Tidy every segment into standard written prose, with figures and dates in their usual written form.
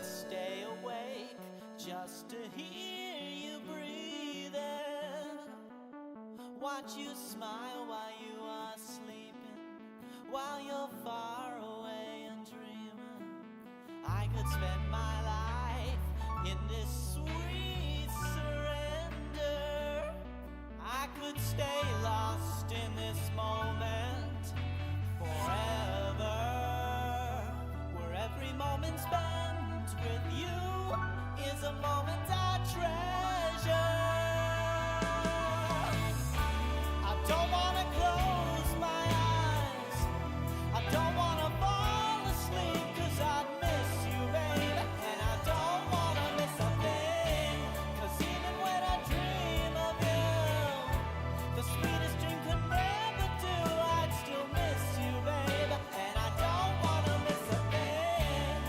stay awake just to hear you breathing. Watch you smile while you are sleeping, while you're far away and dreaming. I could spend my life in this sweet surrender. I could stay lost in this moment forever, where every moment spent with you is a moment I treasure. I don't wanna close my eyes, I don't wanna fall asleep, 'cause I miss you, babe, and I don't wanna miss a thing, 'cause even when I dream of you, the sweetest dream could never do. I'd still miss you, babe, and I don't wanna miss a thing.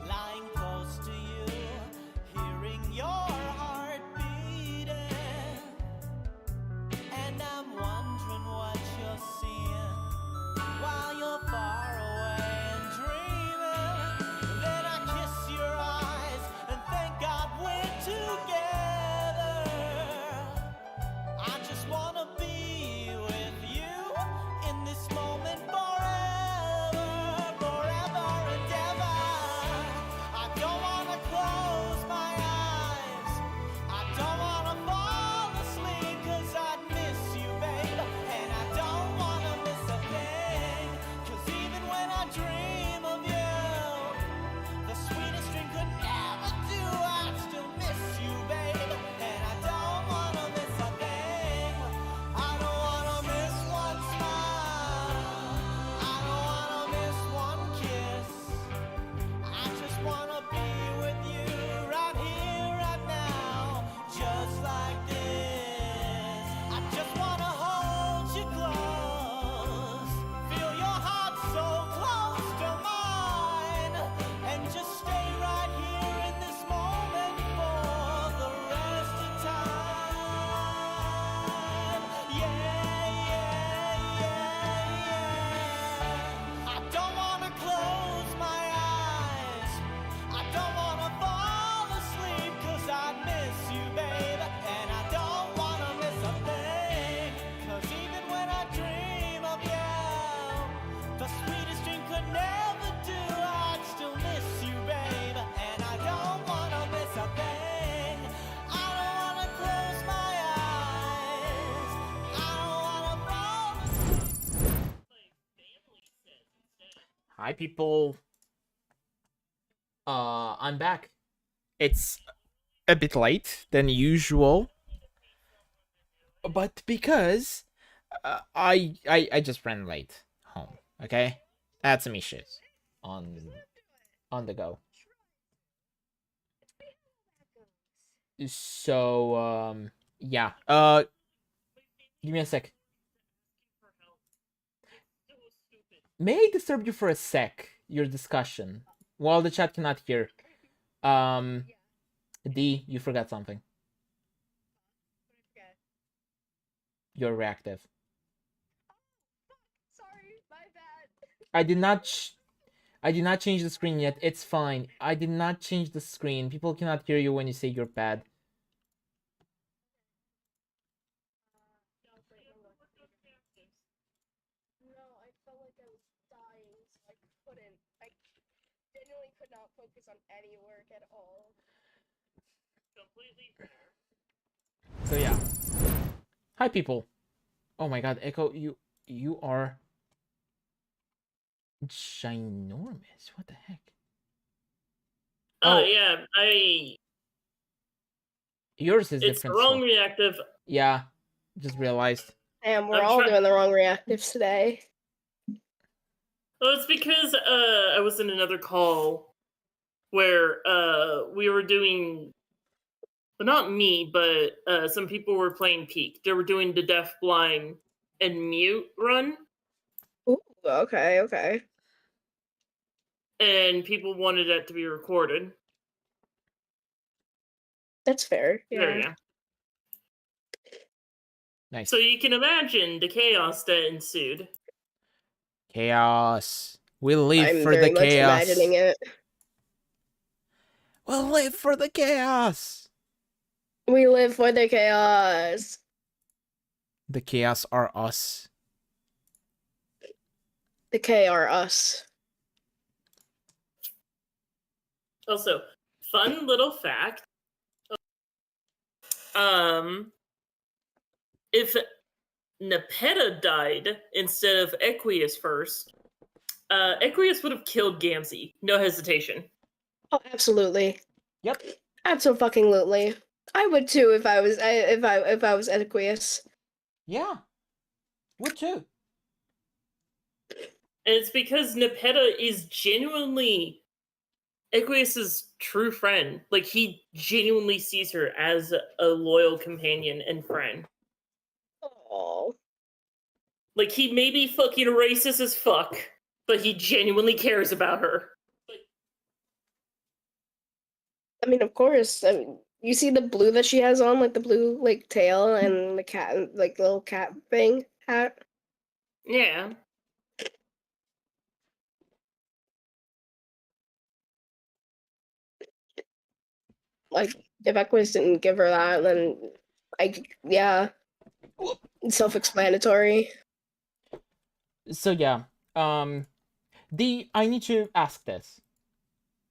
Lying close to you, hearing your heart beating, and I'm wondering what you're seeing while you're far away and dreaming. Then I kiss your eyes and thank God we're together. I just wanna be with you in this moment forever, forever and ever. I don't wanna close my eyes, I don't wanna fall asleep, 'cause I'd miss you, babe, and I don't wanna miss a thing, 'cause even when I dream of you, the sweetest dream could never do. I'd still miss you, babe, and I don't wanna miss a thing. I don't wanna miss one smile, I don't wanna miss one kiss. I just wanna be with you right here, right now, just like this. I just wanna hold you close, feel your heart so close to mine, and just stay right here in this moment for the rest of time. Yeah, yeah, yeah, yeah. I don't wanna close my eyes, I don't wanna fall asleep, 'cause I miss you, babe, and I don't wanna miss a thing, 'cause even when I dream of you, the sweetest dream could never do. I'd still miss you, babe, and I don't wanna miss a thing. I don't wanna close my eyes, I don't wanna fall asleep. Hi, people. I'm back. It's a bit late than usual, but because I just ran late home. Okay, I had some issues on the go. So yeah. Give me a sec. May I disturb you for a sec? Your discussion while the chat cannot hear. D, you forgot something. You're reactive. Sorry, my bad. I did not change the screen yet. It's fine. I did not change the screen. People cannot hear you when you say you're bad. No, I felt like I was dying, so I couldn't. I genuinely could not focus on any work at all. Completely fair. So yeah. Hi, people. Oh my god, Echo, you are ginormous. What the heck? Oh yeah, yours is it's the different. wrong So. reactive. Yeah, just realized. Damn, we're all doing the wrong reactives today. Well, it's because I was in another call where we were doing, well, not me, but some people were playing Peak. They were doing the deaf, blind, and mute run. Ooh, okay. And people wanted that to be recorded. That's fair. There you go. Nice. So you can imagine the chaos that ensued. Chaos. We live I'm for very the much chaos. imagining it. We live for the chaos. We live for the chaos. The chaos are us. The K are us. Also, fun little fact. If Nepeta died instead of Equius first, Equius would have killed Gamzee. No hesitation. Oh, absolutely. Yep. Absolutely. I would too if I was Equius. Yeah. Would too. And it's because Nepeta is genuinely Equius's true friend. Like, he genuinely sees her as a loyal companion and friend. Oh. Like, he may be fucking racist as fuck, but he genuinely cares about her. I mean, of course. I mean, you see the blue that she has on, like the blue like tail and the cat, like little cat thing hat. Yeah. Like, if Equus didn't give her that, then yeah, self-explanatory. So yeah. I need to ask this.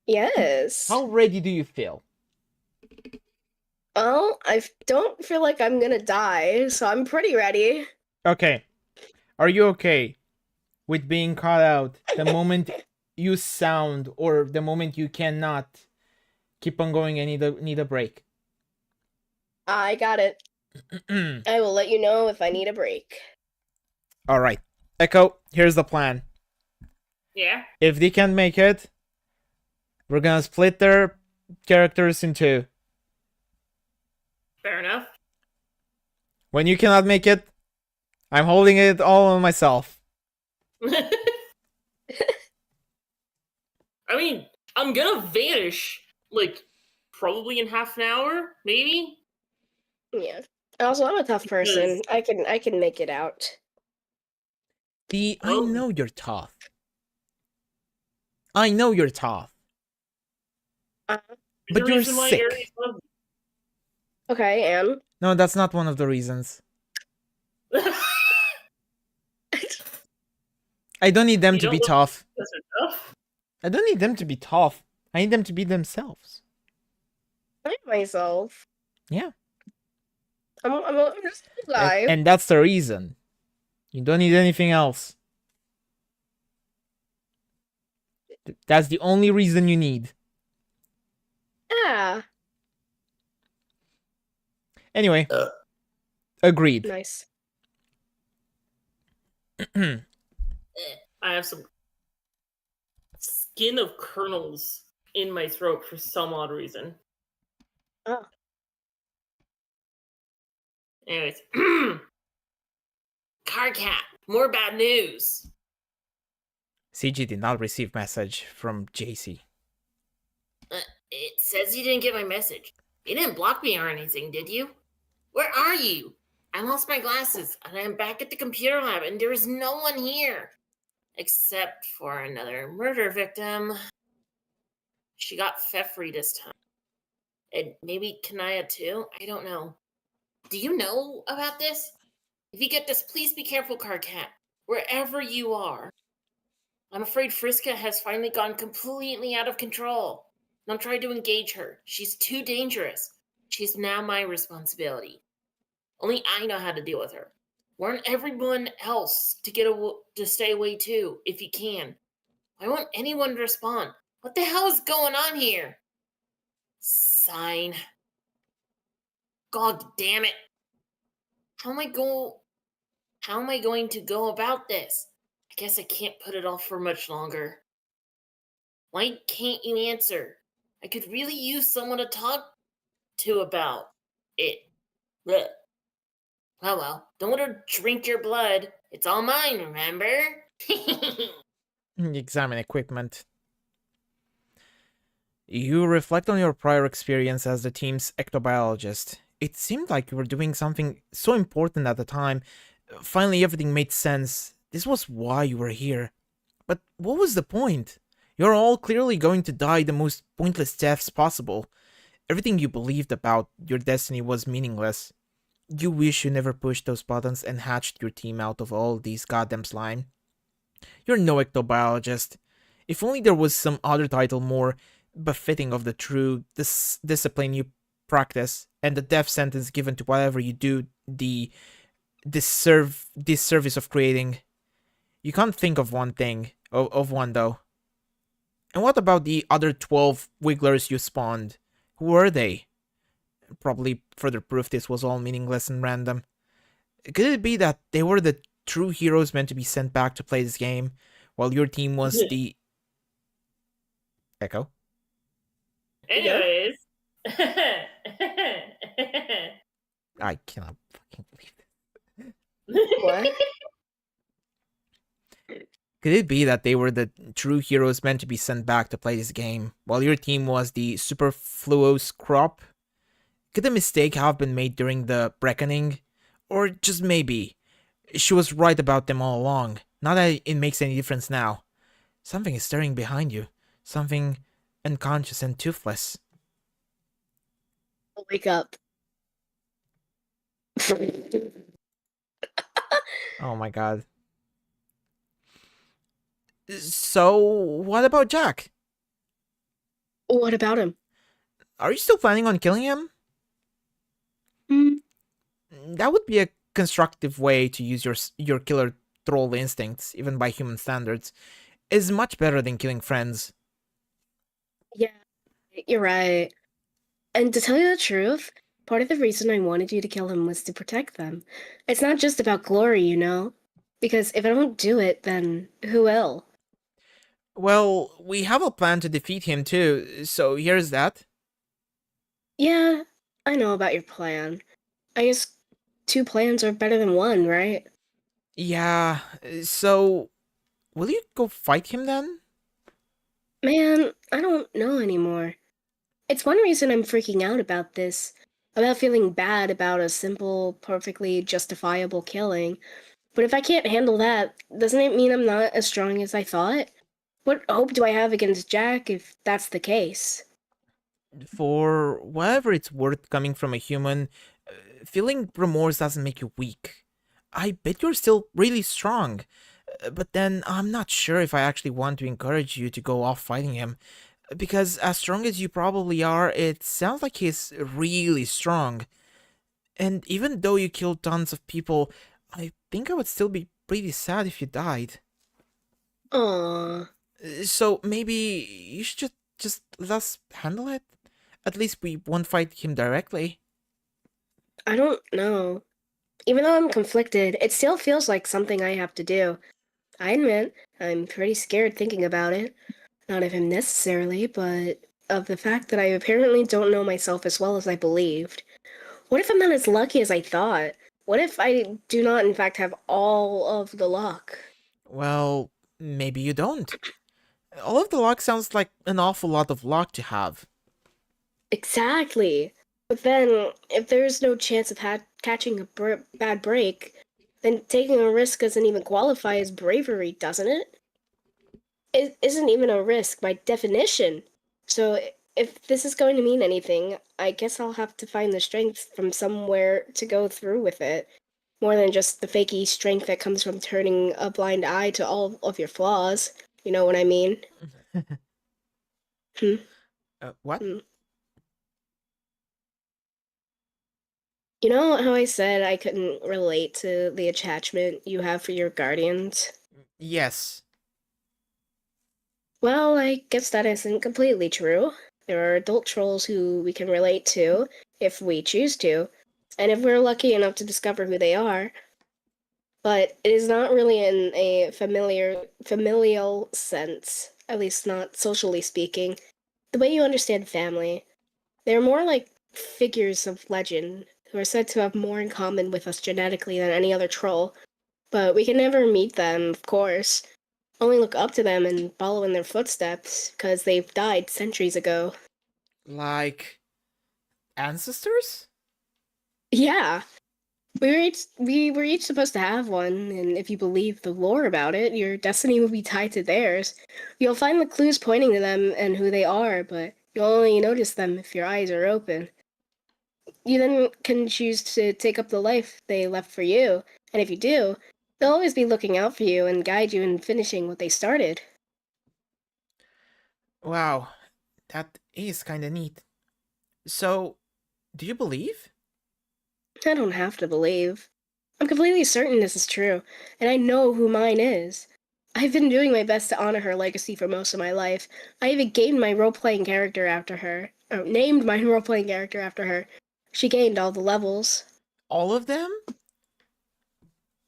Yes. How ready do you feel? Well, I don't feel like I'm gonna die, so I'm pretty ready. Okay. Are you okay with being caught out the moment you sound or the moment you cannot keep on going and need a break? I got it. I will let you know if I need a break. All right. Echo, here's the plan. Yeah. If they can't make it, we're gonna split their characters in two. Fair enough. When you cannot make it, I'm holding it all on myself. I mean, I'm gonna vanish, like, probably in half an hour, maybe? Yeah. Also, I'm a tough person. I can make it out. I Oh. know you're tough. I know you're tough. Uh, But The you're reason why sick. Aries loves okay, and No, that's not one of the reasons. me. I don't need them You to don't be love tough. us enough? I don't need them to be tough. I need them to be themselves. I myself. Yeah. I'm just a guy. And that's the reason. You don't need anything else. That's the only reason you need. Yeah. Anyway. Agreed. Nice. I have some skin of kernels in my throat for some odd reason. Oh. Anyways. Carcat, more bad news. CG did not receive message from JC. It says you didn't get my message. You didn't block me or anything, did you? Where are you? I lost my glasses, and I'm back at the computer lab, and there is no one here. Except for another murder victim. She got Fefri this time. And maybe Kanaya too? I don't know. Do you know about this? If you get this, please be careful, Carcat. Wherever you are. I'm afraid Friska has finally gone completely out of control. I'm trying to engage her. She's too dangerous. She's now my responsibility. Only I know how to deal with her. Warn everyone else to stay away too, if you can. I want anyone to respond. What the hell is going on here? Sign. God damn it. How am I going to go about this? I guess I can't put it off for much longer. Why can't you answer? I could really use someone to talk to about it. Blech. Oh well, don't let her drink your blood. It's all mine, remember? Examine equipment. You reflect on your prior experience as the team's ectobiologist. It seemed like you were doing something so important at the time. Finally, everything made sense. This was why you were here. But what was the point? You're all clearly going to die the most pointless deaths possible. Everything you believed about your destiny was meaningless. You wish you never pushed those buttons and hatched your team out of all these goddamn slime. You're no ectobiologist. If only there was some other title more befitting of the true discipline you practice and the death sentence given to whatever you do the disservice of creating. You can't think of one thing, of one though. And what about the other 12 wigglers you spawned? Who were they? Probably further proof this was all meaningless and random. Could it be that they were the true heroes meant to be sent back to play this game, while your team was the... Echo? Anyways. I cannot fucking believe this. What? Could it be that they were the true heroes meant to be sent back to play this game, while your team was the superfluous crop? Could a mistake have been made during the reckoning? Or just maybe, she was right about them all along, not that it makes any difference now. Something is stirring behind you. Something unconscious and toothless. Wake up. Oh my god. So, what about Jack? What about him? Are you still planning on killing him? Hmm. That would be a constructive way to use your killer troll instincts, even by human standards. Is much better than killing friends. Yeah, you're right. And to tell you the truth, part of the reason I wanted you to kill him was to protect them. It's not just about glory, you know? Because if I don't do it, then who will? Well, we have a plan to defeat him too, so here's that. Yeah, I know about your plan. I guess 2 plans are better than 1, right? Yeah, so will you go fight him then? Man, I don't know anymore. It's one reason I'm freaking out about this, about feeling bad about a simple, perfectly justifiable killing. But if I can't handle that, doesn't it mean I'm not as strong as I thought? What hope do I have against Jack if that's the case? For whatever it's worth coming from a human, feeling remorse doesn't make you weak. I bet you're still really strong. But then I'm not sure if I actually want to encourage you to go off fighting him. Because as strong as you probably are, it sounds like he's really strong. And even though you killed tons of people, I think I would still be pretty sad if you died. Aww. So maybe you should just let us handle it? At least we won't fight him directly. I don't know. Even though I'm conflicted, it still feels like something I have to do. I admit, I'm pretty scared thinking about it. Not of him necessarily, but of the fact that I apparently don't know myself as well as I believed. What if I'm not as lucky as I thought? What if I do not, in fact, have all of the luck? Well, maybe you don't. All of the luck sounds like an awful lot of luck to have. Exactly. But then, if there's no chance of catching a bad break, then taking a risk doesn't even qualify as bravery, doesn't it? It isn't even a risk by definition. So, if this is going to mean anything, I guess I'll have to find the strength from somewhere to go through with it. More than just the fakey strength that comes from turning a blind eye to all of your flaws. You know what I mean? Hmm. What? Hmm. You know how I said I couldn't relate to the attachment you have for your guardians? Yes. Well, I guess that isn't completely true. There are adult trolls who we can relate to, if we choose to, and if we're lucky enough to discover who they are. But it is not really in a familial sense, at least not socially speaking, the way you understand family. They're more like figures of legend who are said to have more in common with us genetically than any other troll. But we can never meet them, of course. Only look up to them and follow in their footsteps, because they've died centuries ago. Like ancestors? Yeah, We were each supposed to have one, and if you believe the lore about it, your destiny will be tied to theirs. You'll find the clues pointing to them and who they are, but you'll only notice them if your eyes are open. You then can choose to take up the life they left for you, and if you do, they'll always be looking out for you and guide you in finishing what they started. Wow, that is kinda neat. So, do you believe? I don't have to believe. I'm completely certain this is true, and I know who mine is. I've been doing my best to honor her legacy for most of my life. I even gained my role-playing character after her, or named my role-playing character after her. She gained all the levels. All of them?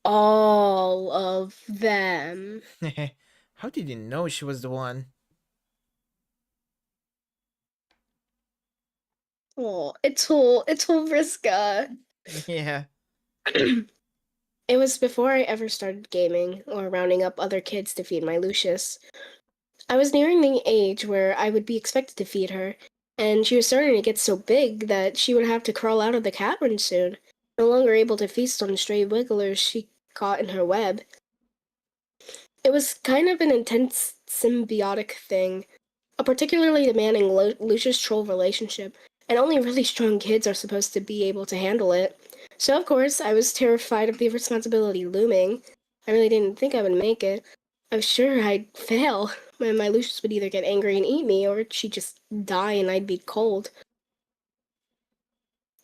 All of them. How did you know she was the one? Oh, it's all Vriska. Yeah. It was before I ever started gaming or rounding up other kids to feed my Lucius. I was nearing the age where I would be expected to feed her, and she was starting to get so big that she would have to crawl out of the cavern soon, no longer able to feast on stray wigglers she caught in her web. It was kind of an intense symbiotic thing, a particularly demanding Lucius Troll relationship, and only really strong kids are supposed to be able to handle it. So, of course, I was terrified of the responsibility looming. I really didn't think I would make it. I was sure I'd fail, and my Lucius would either get angry and eat me, or she'd just die and I'd be cold.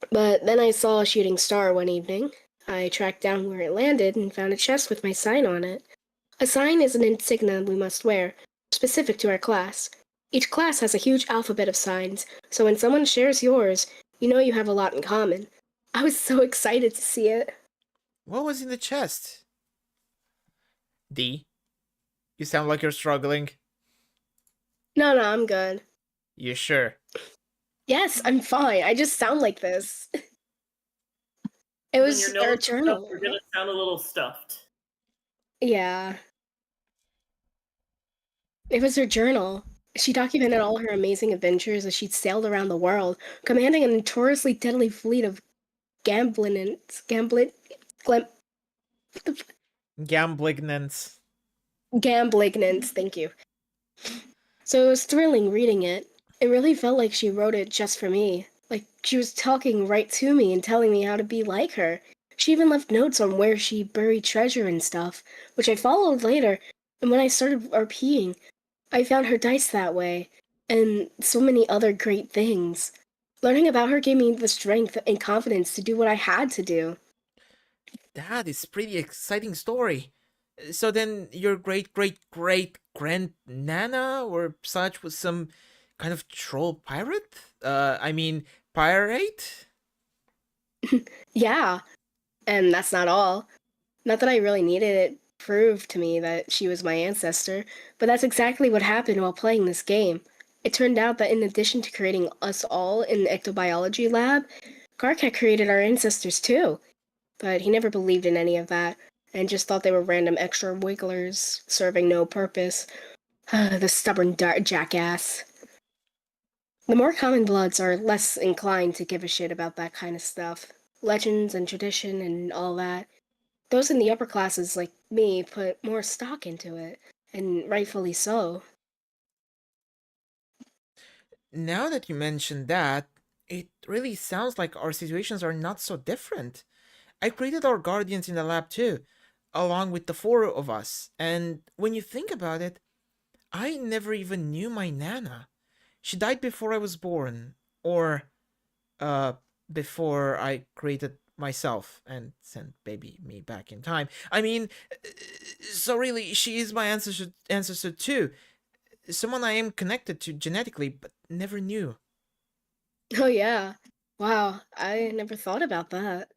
But then I saw a shooting star one evening. I tracked down where it landed and found a chest with my sign on it. A sign is an insignia we must wear, specific to our class. Each class has a huge alphabet of signs, so when someone shares yours, you know you have a lot in common. I was so excited to see it. What was in the chest? D, you sound like you're struggling. No, I'm good. You sure? Yes, I'm fine. I just sound like this. It When was your our nose is stuffed, journal. you're gonna sound a little stuffed. Yeah, it was her journal. She documented all her amazing adventures as she sailed around the world, commanding a notoriously deadly fleet of glam, Gamblignants. gamblignants, thank you. So it was thrilling reading it. It really felt like she wrote it just for me. Like she was talking right to me and telling me how to be like her. She even left notes on where she buried treasure and stuff, which I followed later. And when I started RPing, I found her dice that way, and so many other great things. Learning about her gave me the strength and confidence to do what I had to do. That is pretty exciting story. So then your great great great grand nana or such was some kind of troll pirate? I mean pirate? Yeah, and that's not all. Not that I really needed it proved to me that she was my ancestor, but that's exactly what happened while playing this game. It turned out that in addition to creating us all in the ectobiology lab, Garcat created our ancestors too. But he never believed in any of that, and just thought they were random extra wigglers serving no purpose. The stubborn jackass. The more common bloods are less inclined to give a shit about that kind of stuff. Legends and tradition and all that. Those in the upper classes, like me, put more stock into it, and rightfully so. Now that you mention that, it really sounds like our situations are not so different. I created our guardians in the lab too, along with the four of us, and when you think about it, I never even knew my Nana. She died before I was born, or, uh, before I created myself and sent baby me back in time. I mean, so really, she is my ancestor too. Someone I am connected to genetically, but never knew. Oh, yeah. Wow, I never thought about that.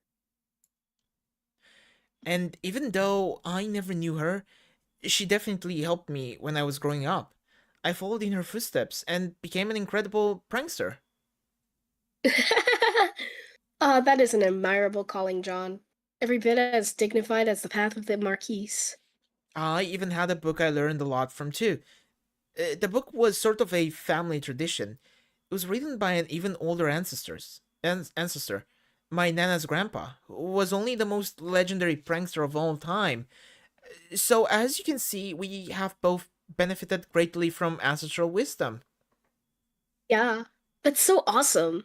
And even though I never knew her, she definitely helped me when I was growing up. I followed in her footsteps and became an incredible prankster. That is an admirable calling, John. Every bit as dignified as the path of the Marquise. I even had a book I learned a lot from too. The book was sort of a family tradition. It was written by an even older ancestor, My Nana's grandpa was only the most legendary prankster of all time. So, as you can see, we have both benefited greatly from ancestral wisdom. Yeah, that's so awesome.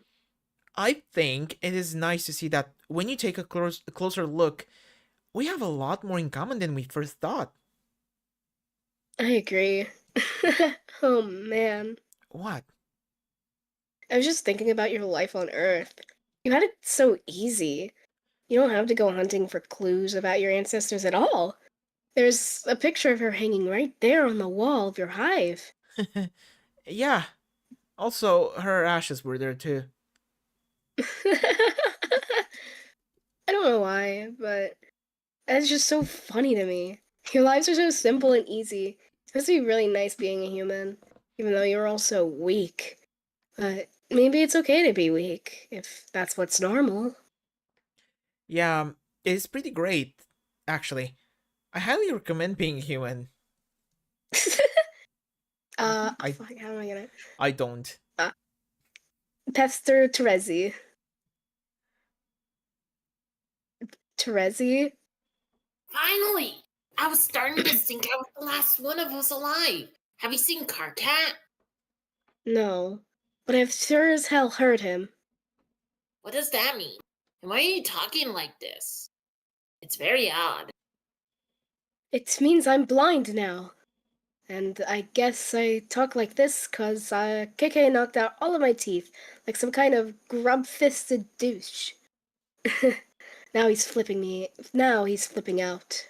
I think it is nice to see that when you take a closer look, we have a lot more in common than we first thought. I agree. Oh man. What? I was just thinking about your life on Earth. You had it so easy. You don't have to go hunting for clues about your ancestors at all. There's a picture of her hanging right there on the wall of your hive. Yeah. Also, her ashes were there too. I don't know why, but that's just so funny to me. Your lives are so simple and easy. It must be really nice being a human, even though you're also weak. But maybe it's okay to be weak, if that's what's normal. Yeah, it's pretty great, actually. I highly recommend being human. I Fuck, how am I gonna? I don't. Uh, Pester Terezi. Terezi? Finally! I was starting to think I was the last one of us alive. Have you seen Carcat? No. But I've sure as hell heard him. What does that mean? And why are you talking like this? It's very odd. It means I'm blind now. And I guess I talk like this 'cause KK knocked out all of my teeth, like some kind of grub-fisted douche. Now he's flipping me. Now he's flipping out.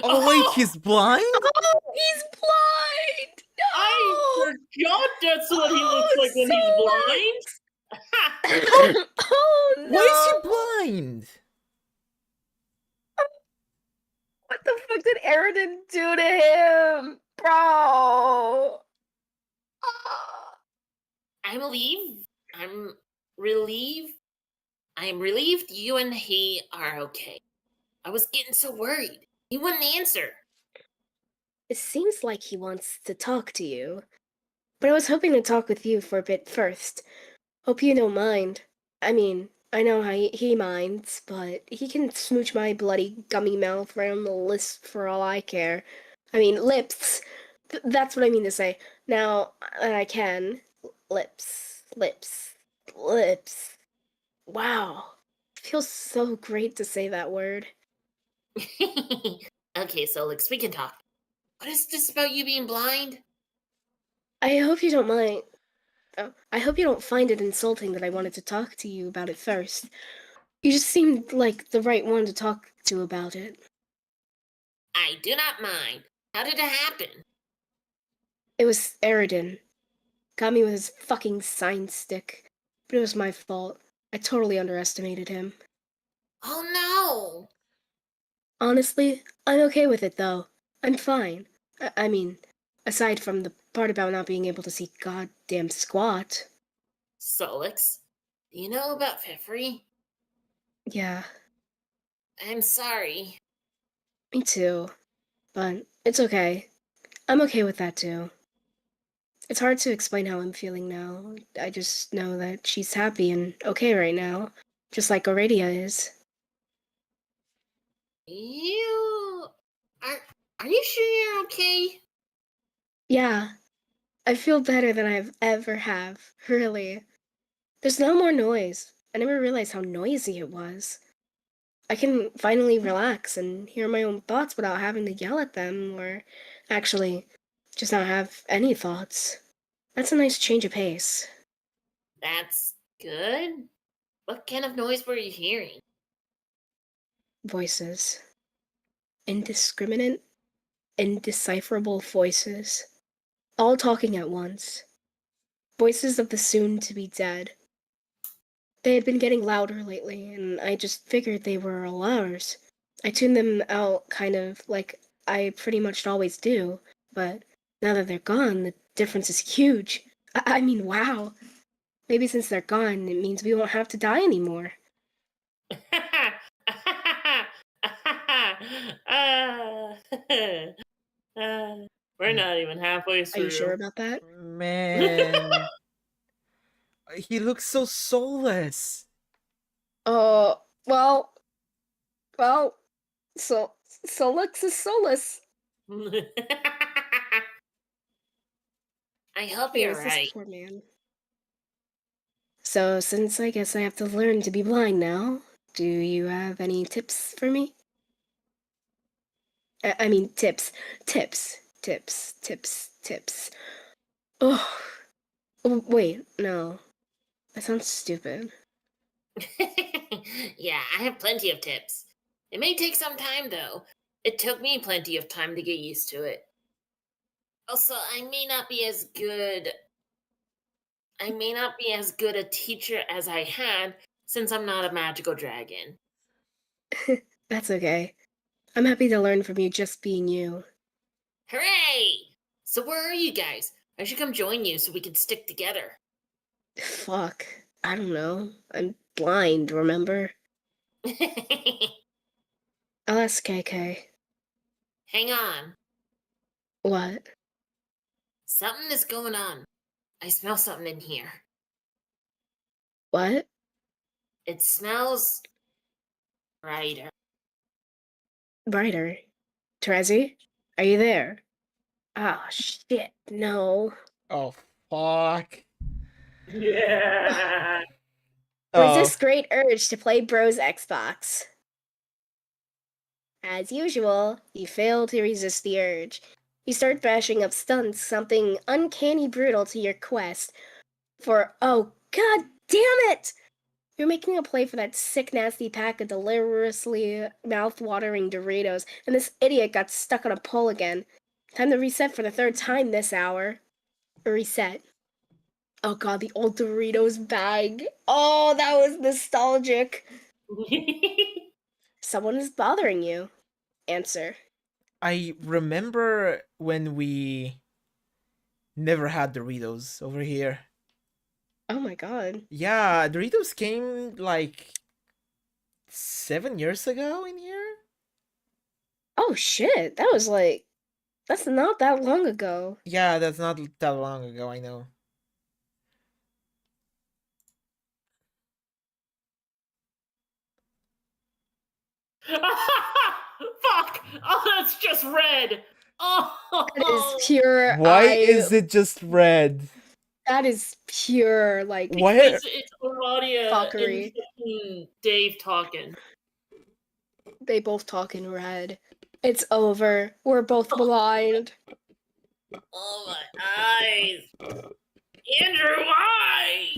Oh wait, he's blind? Oh, he's blind! I No! forgot that's what he looks Oh, like when he's blind. Oh Why is he no! blind? What the fuck did Aridin do to him? Bro! Ah. I'm relieved. I'm relieved you and he are okay. I was getting so worried. He wouldn't answer. It seems like he wants to talk to you. But I was hoping to talk with you for a bit first. Hope you don't mind. I mean, I know how he minds, but he can smooch my bloody gummy mouth right on the list for all I care. I mean, lips. That's what I mean to say. Now, I can. Lips. Lips. Lips. Wow. Feels so great to say that word. Okay, Solix, we can talk. What is this about you being blind? I hope you don't mind. Oh, I hope you don't find it insulting that I wanted to talk to you about it first. You just seemed like the right one to talk to about it. I do not mind. How did it happen? It was Aridin. Got me with his fucking sign stick. But it was my fault. I totally underestimated him. Oh no! Honestly, I'm okay with it though. I'm fine. I mean, aside from the part about not being able to see goddamn squat. Solix, do you know about Pfeffery? Yeah, I'm sorry. me too. But it's okay. I'm okay with that too. It's hard to explain how I'm feeling now. I just know that she's happy and okay right now, just like Aurelia is. You are you sure you're okay? Yeah, I feel better than I've ever have, really. There's no more noise. I never realized how noisy it was. I can finally relax and hear my own thoughts without having to yell at them, or actually, just not have any thoughts. That's a nice change of pace. That's good. What kind of noise were you hearing? Voices. Indiscriminate, indecipherable voices. All talking at once. Voices of the soon to be dead. They had been getting louder lately, and I just figured they were all ours. I tuned them out kind of like I pretty much always do, but now that they're gone, the difference is huge. I mean, wow. Maybe since they're gone, it means we won't have to die anymore. uh, we're not even halfway Are you sure through. about that? Man. He looks so soulless. Oh, well, so Solux is Solus. I hope you're Anyways, this right. poor man. So, since I guess I have to learn to be blind now, do you have any tips for me? I mean, tips. Oh, wait, no. That sounds stupid. Yeah, I have plenty of tips. It may take some time, though. It took me plenty of time to get used to it. Also, I may not be as good a teacher as I had since I'm not a magical dragon. That's okay. I'm happy to learn from you just being you. Hooray! So where are you guys? I should come join you so we can stick together. Fuck. I don't know. I'm blind, remember? I'll ask KK. Hang on. What? Something is going on. I smell something in here. What? It smells brighter. Brighter. Terezi? Are you there? Ah, shit, no. Oh, fuck. Yeah. Oh, Resist great urge to play Bros Xbox. As usual, you fail to resist the urge. You start bashing up stunts, something uncanny brutal to your quest. Oh, god damn it! You're making a play for that sick, nasty pack of deliriously mouth-watering Doritos, and this idiot got stuck on a pole again. Time to reset for the third time this hour. Reset. Oh god, the old Doritos bag. Oh, that was nostalgic. Someone is bothering you. Answer. I remember when we never had Doritos over here. Oh my god. Yeah, Doritos came like 7 years ago in here. Oh shit, that's not that long ago. Yeah, that's not that long ago, I know. Fuck! Oh, that's just red. That is Oh, pure Why is it just red? that is pure, like, Why because it's Aradia and fuckery. fucking Dave talking. They both talk in red. It's over. We're both blind. Oh my eyes. Andrew, why?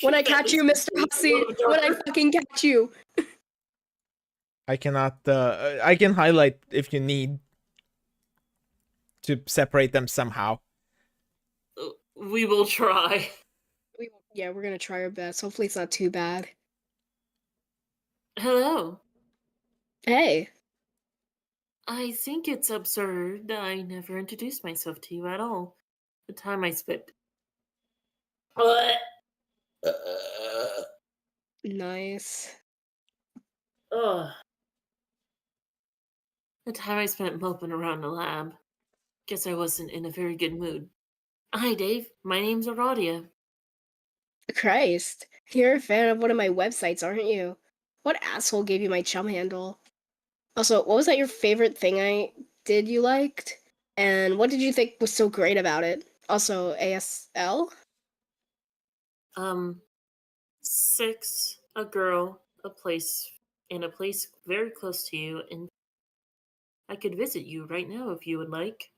When I Should've at catch you, least Mr. Hussey, go when I darker. fucking catch you. I cannot I can highlight if you need to separate them somehow. We will try. Yeah, we're gonna try our best. Hopefully it's not too bad. Hello. Hey. I think it's absurd I never introduced myself to you at all. The time I spent. What? Nice. Ugh. The time I spent moping around the lab. Guess I wasn't in a very good mood. Hi, Dave. My name's Aradia. Christ. You're a fan of one of my websites, aren't you? What asshole gave you my chum handle? Also, what was that your favorite thing I did you liked? And what did you think was so great about it? Also, ASL? 6, a girl, a place very close to you, and I could visit you right now if you would like.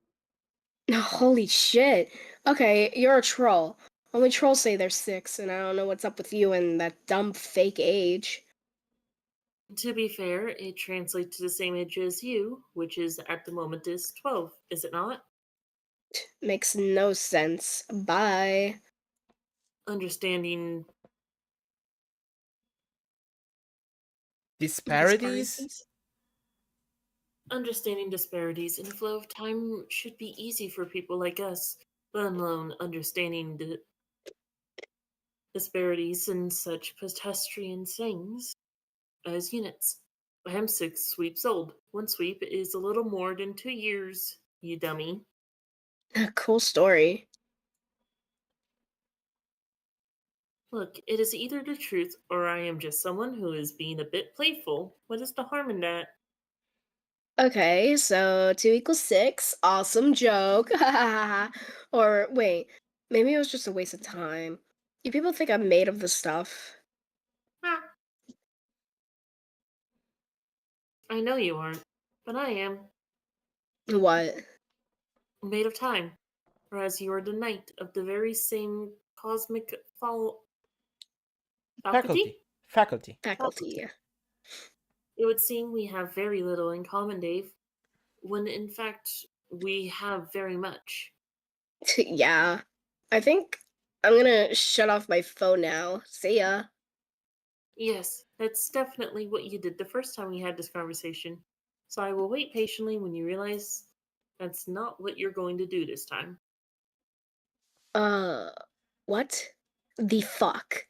Holy shit. Okay, you're a troll. Only trolls say they're 6, and I don't know what's up with you and that dumb fake age. To be fair, it translates to the same age as you, which is at the moment is 12, is it not? Makes no sense. Bye. Understanding Disparities? understanding disparities in the flow of time should be easy for people like us, let alone understanding the disparities in such pedestrian things as units. I'm 6 sweeps old. One sweep is a little more than 2 years, you dummy. Cool story. Look, it is either the truth or I am just someone who is being a bit playful. What is the harm in that? Okay, so 2 equals 6. Awesome joke. Or wait, maybe it was just a waste of time. You people think I'm made of this stuff. Ah, I know you aren't, but I am. What? Made of time. Or as you are the night of the very same cosmic faculty? Faculty. Faculty. It would seem we have very little in common, Dave, when in fact we have very much. Yeah. I think I'm gonna shut off my phone now. See ya. Yes, that's definitely what you did the first time we had this conversation. So I will wait patiently when you realize that's not what you're going to do this time. Uh, what? The fuck?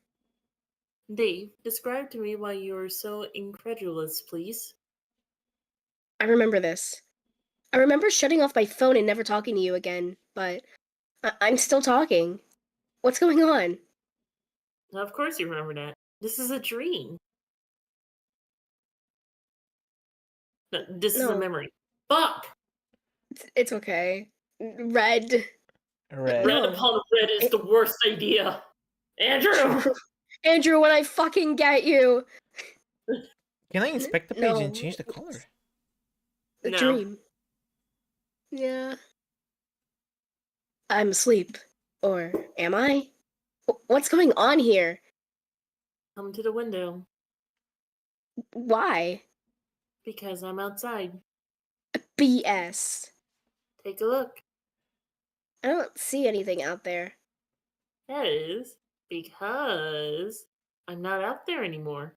Dave, describe to me why you're so incredulous, please. I remember this. I remember shutting off my phone and never talking to you again, but I'm still talking. What's going on? Of course you remember that. This is a dream. No, this is a No, memory. Fuck! it's okay. Red. Red. Red No. upon red is the worst idea. Andrew! Andrew, when I fucking get you. Can I inspect the page No. and change the color? The No. dream. Yeah. I'm asleep. Or am I? What's going on here? Come to the window. Why? Because I'm outside. BS. Take a look. I don't see anything out there. That is because I'm not out there anymore.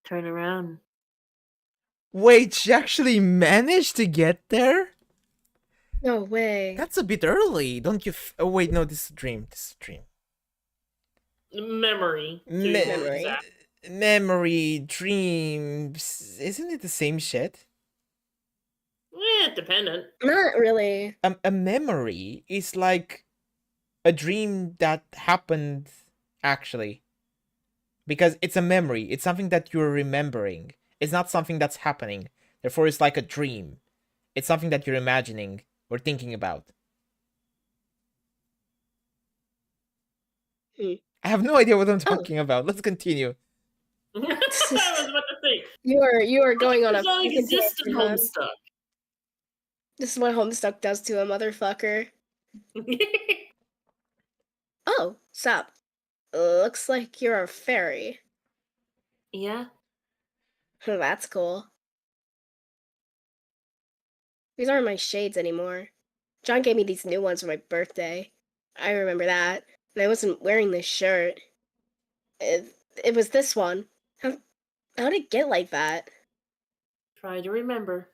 Turn around. Wait, she actually managed to get there? No way. That's a bit early, don't you? Oh wait, no, this is a dream. This is a dream. Memory. To be Me- more Memory. exact. Memory, dreams. Isn't it the same shit? Dependent. Not really. A memory is like a dream that happened actually. Because it's a memory. It's something that you're remembering. It's not something that's happening. Therefore, it's like a dream. It's something that you're imagining or thinking about. Hmm. I have no idea what I'm Oh. talking about. Let's continue. I was about to say. You are going on a It's not fucking exist in tangent, huh? Homestuck. This is what Homestuck does to a motherfucker. Oh, sup. Looks like you're a fairy. Yeah? That's cool. These aren't my shades anymore. John gave me these new ones for my birthday. I remember that. And I wasn't wearing this shirt. It was this one. How'd it get like that? Try to remember.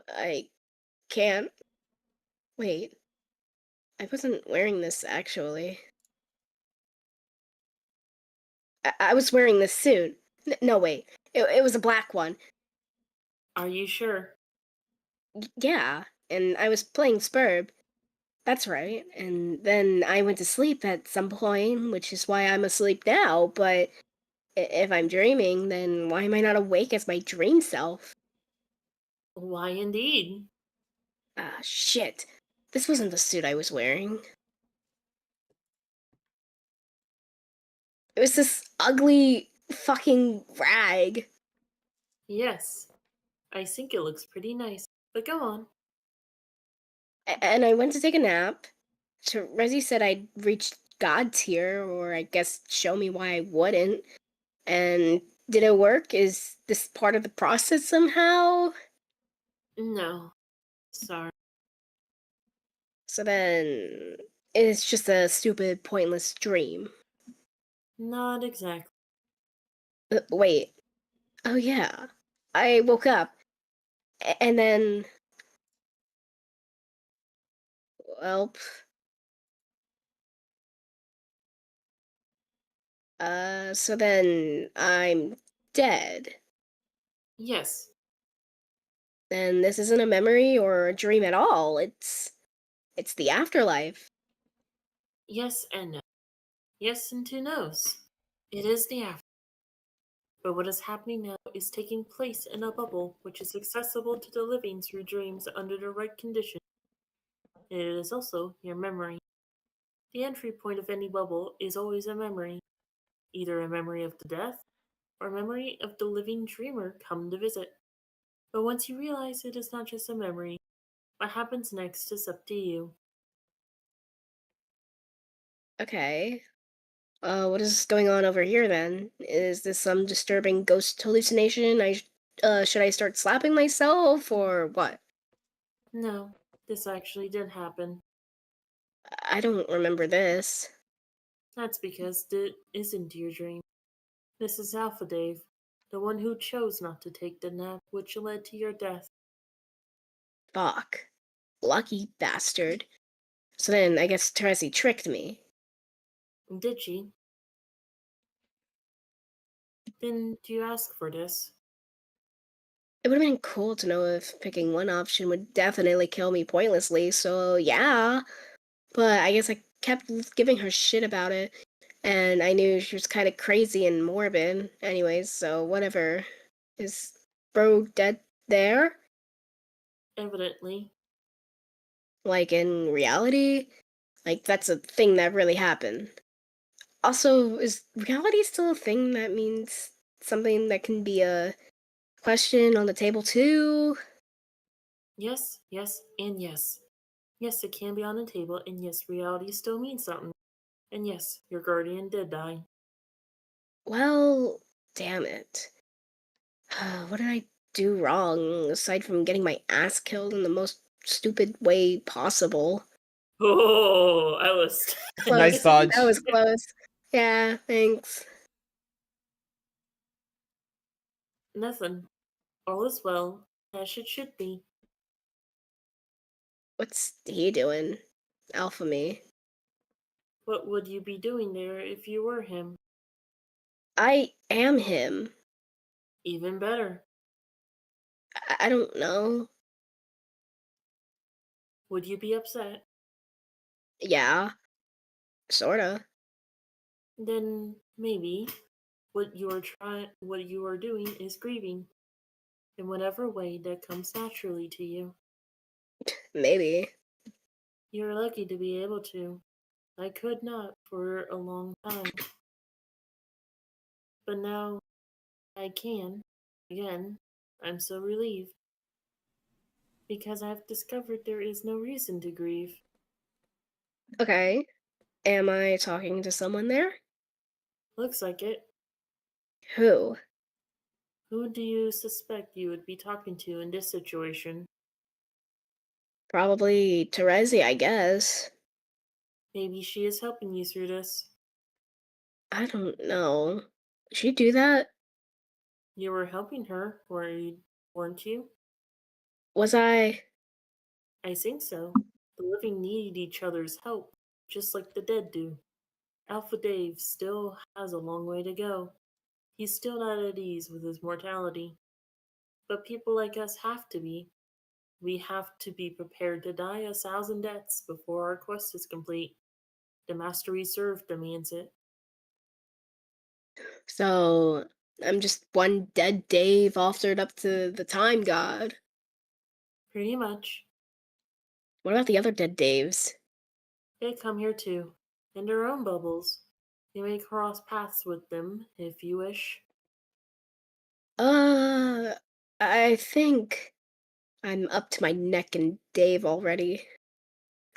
I can't. Wait. I wasn't wearing this actually. I was wearing this suit. No, wait. It was a black one. Are you sure? Yeah, and I was playing Spurb. That's right. And then I went to sleep at some point, which is why I'm asleep now. But if I'm dreaming, then why am I not awake as my dream self? Why indeed? Ah, shit. This wasn't the suit I was wearing. It was this ugly fucking rag. Yes. I think it looks pretty nice. But go on. And I went to take a nap. So Resi said I'd reached God tier, or I guess show me why I wouldn't. And did it work? Is this part of the process somehow? No. Sorry. So then it's just a stupid, pointless dream. Not exactly. Wait. Oh, yeah. I woke up. And then. Well. So then I'm dead. Yes. Then this isn't a memory or a dream at all. It's the afterlife. Yes and no. Yes and two no's. It is the after. But what is happening now is taking place in a bubble which is accessible to the living through dreams under the right conditions. It is also your memory. The entry point of any bubble is always a memory, either a memory of the death or a memory of the living dreamer come to visit. But once you realize it is not just a memory, what happens next is up to you. Okay. What is going on over here then? Is this some disturbing ghost hallucination? Should I start slapping myself or what? No, this actually did happen. I don't remember this. That's because it isn't your dream. This is Alpha Dave, the one who chose not to take the nap which led to your death. Fuck. Lucky bastard. So then I guess Teresi tricked me. Did she? Then do you ask for this? It would have been cool to know if picking one option would definitely kill me pointlessly, so yeah. But I guess I kept giving her shit about it, and I knew she was kind of crazy and morbid. Anyways, so whatever. Is bro dead there? Evidently. Like in reality? Like that's a thing that really happened. Also, is reality still a thing that means something that can be a question on the table too? Yes, yes, and yes. Yes, it can be on the table, and yes, reality still means something. And yes, your guardian did die. Well, damn it. What did I do wrong aside from getting my ass killed in the most stupid way possible? Oh, I was. Nice Close. That dodge. was close. Yeah, thanks. Nothing. All is well, as it should be. What's he doing? Alpha me. What would you be doing there if you were him? I am him. Even better. I don't know. Would you be upset? Yeah, sorta. Then maybe what you are doing is grieving in whatever way that comes naturally to you. Maybe. You're lucky to be able to. I could not for a long time, but now I can. Again, I'm so relieved because I've discovered there is no reason to grieve. Okay. Am I talking to someone there? Looks like it. Who? Who do you suspect you would be talking to in this situation? Probably Terezi, I guess. Maybe she is helping you through this. I don't know. She do that? You were helping her, weren't you? Was I? I think so. The living need each other's help, just like the dead do. Alpha Dave still has a long way to go. He's still not at ease with his mortality. But people like us have to be. We have to be prepared to die 1,000 deaths before our quest is complete. The master we serve demands it. So I'm just one dead Dave offered up to the time god. Pretty much. What about the other dead Daves? They come here too, in their own bubbles. You may cross paths with them if you wish. Uh, I think I'm up to my neck in Dave already.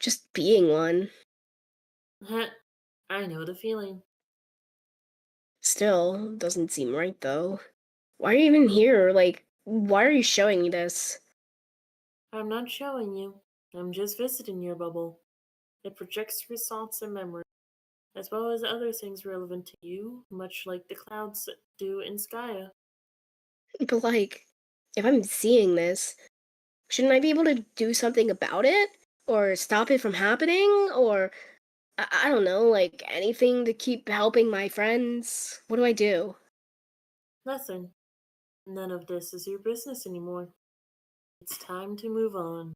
Just being one. I know the feeling. Still, doesn't seem right though. Why are you even here? Like, why are you showing me this? I'm not showing you. I'm just visiting your bubble. It projects your thoughts and memories, as well as other things relevant to you, much like the clouds do in Skya. But like, if I'm seeing this, shouldn't I be able to do something about it? Or stop it from happening? Or, I don't know, like anything to keep helping my friends? What do I do? Nothing. None of this is your business anymore. It's time to move on.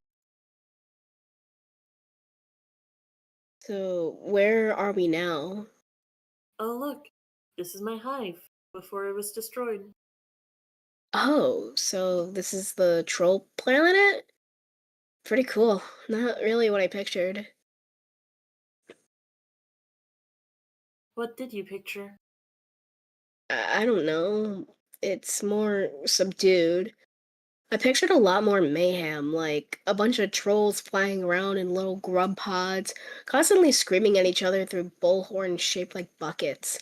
So, where are we now? Oh, look, this is my hive before it was destroyed. Oh, so this is the troll planet? Pretty cool. Not really what I pictured. What did you picture? I don't know. It's more subdued. I pictured a lot more mayhem, like a bunch of trolls flying around in little grub pods, constantly screaming at each other through bullhorns shaped like buckets.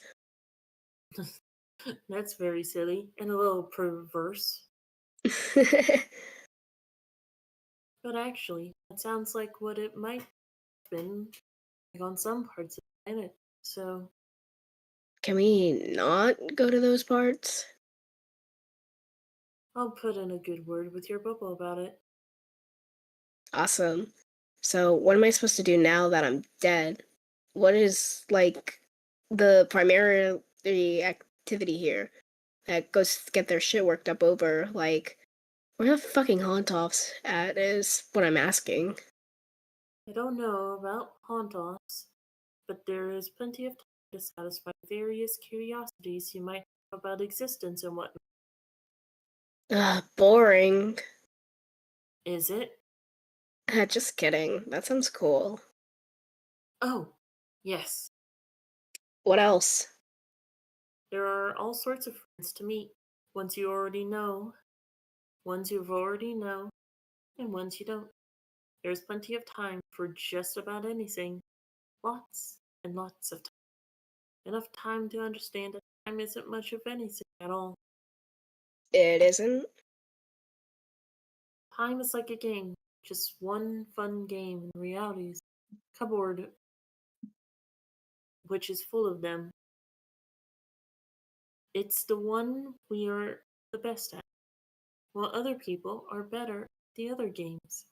That's very silly and a little perverse. But actually, that sounds like what it might have been like on some parts of the planet. So Can we not go to those parts? I'll put in a good word with your bubble about it. Awesome. So, what am I supposed to do now that I'm dead? What is, like, the primary activity here that goes to get their shit worked up over? Like, where the fucking haunt-offs at is what I'm asking. I don't know about haunt-offs, but there is plenty of time to satisfy various curiosities you might have about existence and whatnot. Ugh, boring. Is it? Just kidding. That sounds cool. Oh, yes. What else? There are all sorts of friends to meet. Ones you already know, ones you've already know, and ones you don't. There's plenty of time for just about anything. Lots and lots of time. Enough time to understand that time isn't much of anything at all. It isn't? Time is like a game, just one fun game in reality's cupboard, which is full of them. It's the one we are the best at, while other people are better at the other games.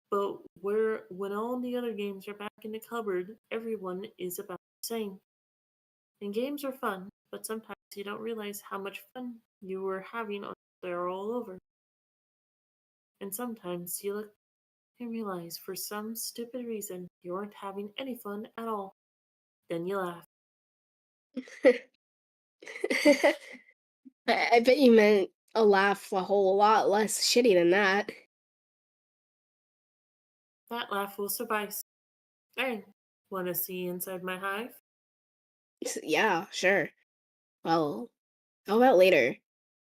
But when all the other games are back in the cupboard, everyone is about the same. And games are fun, but sometimes you don't realize how much fun you were having until they're all over. And sometimes you look and realize for some stupid reason you aren't having any fun at all. Then you laugh. I bet you meant a laugh a whole lot less shitty than that. That laugh will suffice. Hey, want to see inside my hive? Yeah, sure. Well, how about later?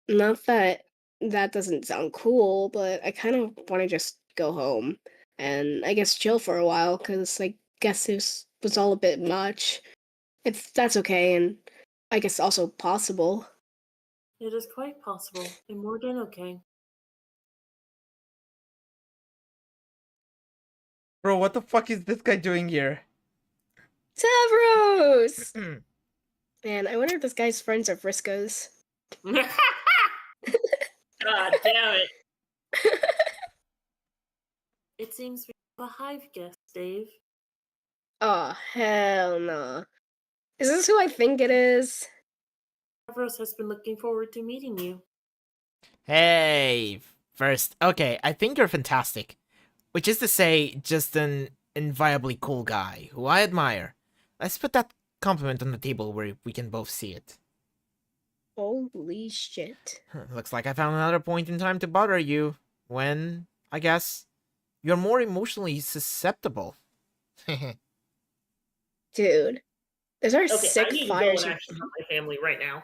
Not that that doesn't sound cool, but I kind of want to just go home and I guess chill for a while because I guess this was all a bit much. If that's okay, and I guess also possible. It is quite possible, and more than okay. Bro, what the fuck is this guy doing here? Tavros! Man, I wonder if this guy's friends are Frisco's. God damn it. It seems we have a hive guest, Dave. Oh, hell no. Is this who I think it is? Stavros has been looking forward to meeting you. Hey, first, okay, I think you're fantastic. Which is to say, just an inviolably cool guy who I admire. Let's put that compliment on the table where we can both see it. Holy shit. Looks like I found another point in time to bother you. When, I guess, you're more emotionally susceptible. Dude. Those are Okay, sick I need to go fires. and actually tell my family right now.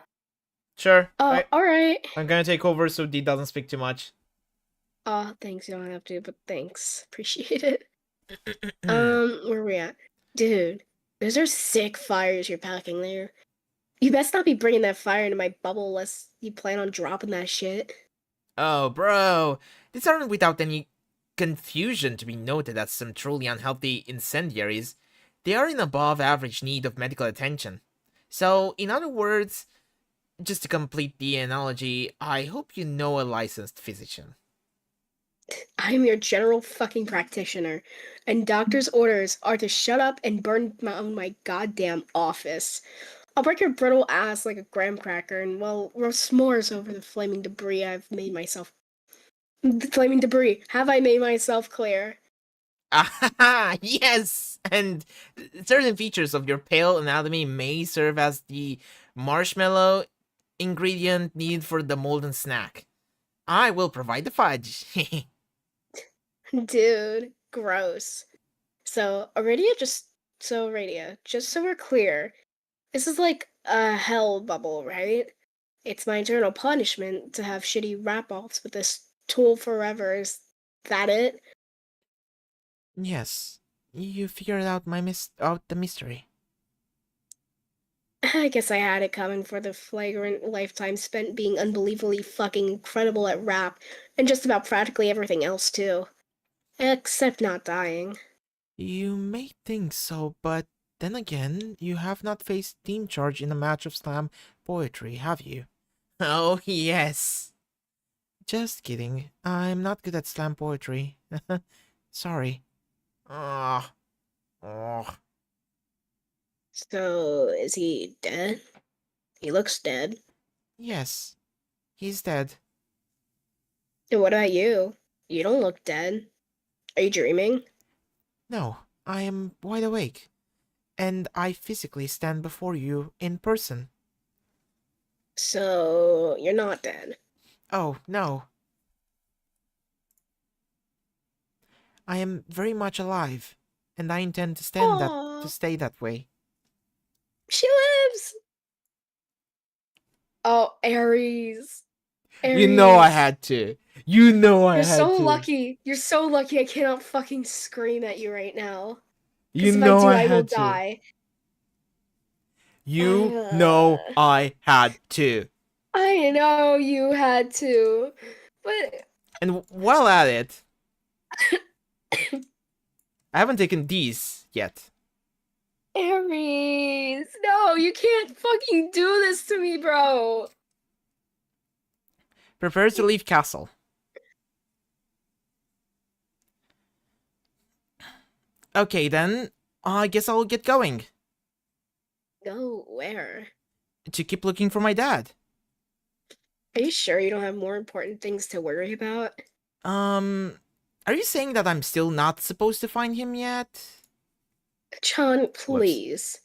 Sure, Oh, alright. I'm gonna take over so Dee doesn't speak too much. Oh, thanks, you don't have to, but thanks. Appreciate it. Hmm. Where are we at? Dude, those are sick fires you're packing there. You best not be bringing that fire into my bubble unless you plan on dropping that shit. Oh, bro, these aren't without any confusion to be noted as some truly unhealthy incendiaries. They are in above average need of medical attention. So, in other words, just to complete the analogy, I hope you know a licensed physician. I'm your general fucking practitioner, and doctor's orders are to shut up and burn down my goddamn office. I'll break your brittle ass like a graham cracker and, well, roast s'mores over the flaming debris I've made myself. The flaming debris! Have I made myself clear? Ah, yes! And certain features of your pale anatomy may serve as the marshmallow ingredient needed for the molten snack. I will provide the fudge. Dude, gross. So, Aradia, just so we're clear, this is like a hell bubble, right? It's my eternal punishment to have shitty rap-offs with this tool forever. Is that it? Yes, you figured out out the mystery. I guess I had it coming for the flagrant lifetime spent being unbelievably fucking incredible at rap, and just about practically everything else too. Except not dying. You may think so, but then again, you have not faced team charge in a match of slam poetry, have you? Oh, yes. Just kidding. I'm not good at slam poetry. Sorry. Ah. Oh. So, is he dead? He looks dead. Yes. He's dead. And what about you? You don't look dead. Are you dreaming? No, I am wide awake. And I physically stand before you in person. So, you're not dead. Oh, no. I am very much alive, and I intend to Aww, stay that way. she lives! Oh, Aries. You know I Aries. had to. You know I You're had so to. lucky. You're so lucky I cannot fucking scream at you right now. You Because if I know do, I I will had to. die. You know Uh, I had to. I know you had to. But And while at it, I haven't taken these yet. Aries, no, you can't fucking do this to me, bro. Prepare to leave castle. Okay then, I guess I'll get going. Go where? To keep looking for my dad. Are you sure you don't have more important things to worry about? Are you saying that I'm still not supposed to find him yet? John, Whoops. please.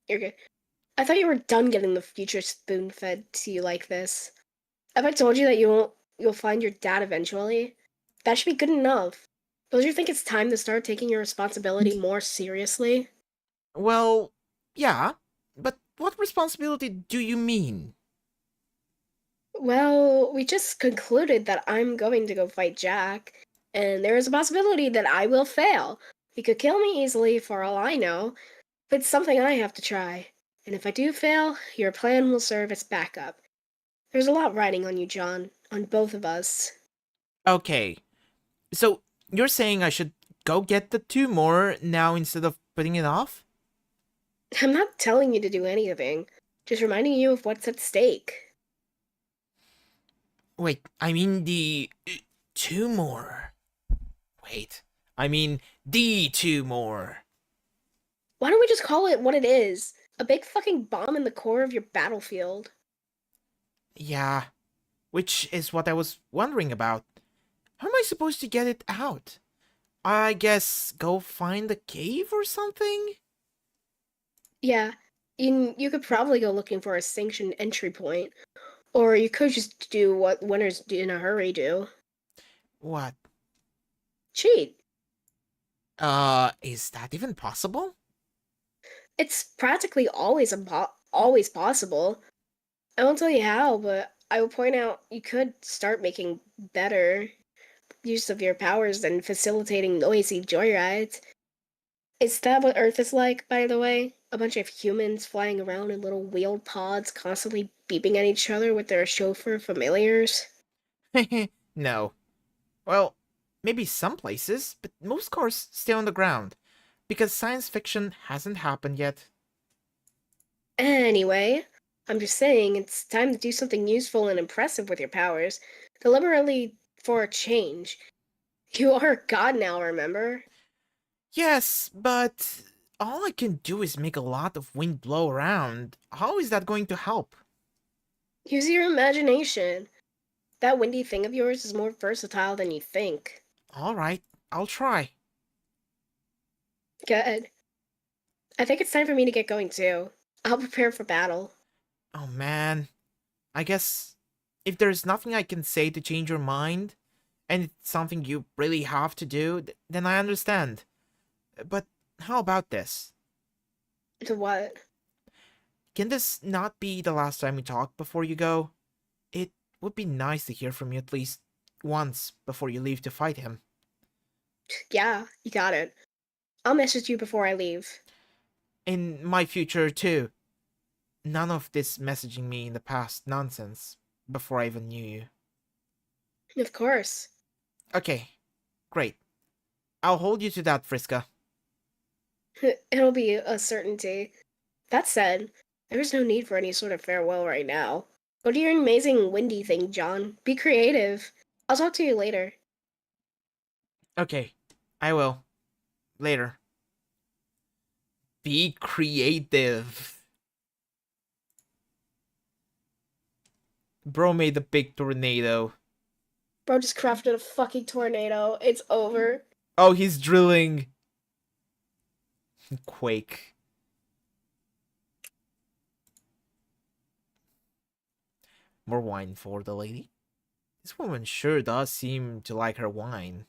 You're good. I thought you were done getting the future spoon fed to you like this. Have I told you that you'll find your dad eventually? That should be good enough. Don't you think it's time to start taking your responsibility more seriously? Well, yeah, but what responsibility do you mean? Well, we just concluded that I'm going to go fight Jack, and there is a possibility that I will fail. He could kill me easily for all I know, but it's something I have to try. And if I do fail, your plan will serve as backup. There's a lot riding on you, John, on both of us. Okay, so you're saying I should go get the two more now instead of putting it off? I'm not telling you to do anything, just reminding you of what's at stake. Wait, I mean two more. Wait, I mean the two more. Why don't we just call it what it is? A big fucking bomb in the core of your battlefield. Yeah, which is what I was wondering about. How am I supposed to get it out? I guess go find a cave or something? Yeah, you could probably go looking for a sanctioned entry point, or you could just do what winners in a hurry do. What? Cheat. Is that even possible? It's practically always possible. I won't tell you how, but I will point out you could start making better use of your powers than facilitating noisy joyrides. Is that what Earth is like, by the way? A bunch of humans flying around in little wheeled pods, constantly beeping at each other with their chauffeur familiars? No. Well, maybe some places, but most cars stay on the ground. Because science fiction hasn't happened yet. Anyway, I'm just saying it's time to do something useful and impressive with your powers, deliberately for a change. You are a god now, remember? Yes, but all I can do is make a lot of wind blow around. How is that going to help? Use your imagination. That windy thing of yours is more versatile than you think. Alright, I'll try. Good. I think it's time for me to get going too. I'll prepare for battle. Oh man, I guess if there's nothing I can say to change your mind, and it's something you really have to do, then I understand. But how about this? To what? Can this not be the last time we talk before you go? It would be nice to hear from you at least once before you leave to fight him. Yeah, you got it. I'll message you before I leave. In my future, too. None of this messaging me in the past nonsense before I even knew you. Of course. Okay, great. I'll hold you to that, Friska. It'll be a certainty. That said, there's no need for any sort of farewell right now. Go do your amazing windy thing, John. Be creative. I'll talk to you later. Okay, I will. Later. Be creative. Bro made a big tornado. Bro just crafted a fucking tornado. It's over. Oh, he's drilling. Quake. More wine for the lady. This woman sure does seem to like her wine.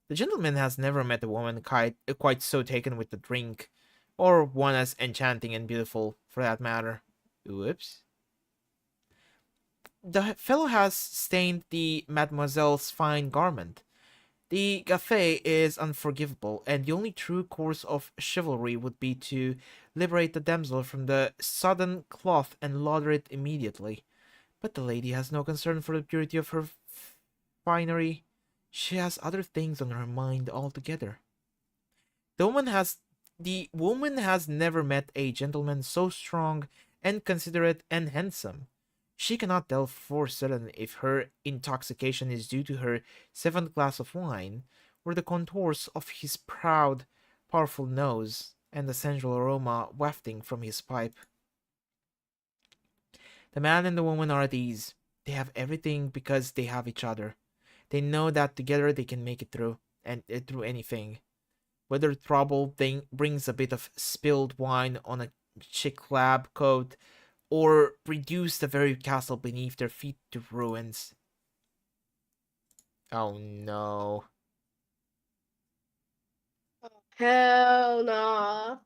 The gentleman has never met a woman quite so taken with the drink, or one as enchanting and beautiful, for that matter. Whoops. The fellow has stained the mademoiselle's fine garment. The cafe is unforgivable, and the only true course of chivalry would be to liberate the damsel from the sodden cloth and launder it immediately. But the lady has no concern for the purity of her finery. She has other things on her mind altogether. The woman has never met a gentleman so strong and considerate and handsome. She cannot tell for certain if her intoxication is due to her seventh glass of wine, or the contours of his proud, powerful nose, and the sensual aroma wafting from his pipe. The man and the woman are at ease. They have everything because they have each other. They know that together they can make it through, and through anything. Whether trouble brings a bit of spilled wine on a chic lab coat, or reduce the very castle beneath their feet to ruins. Oh no. Hell nah.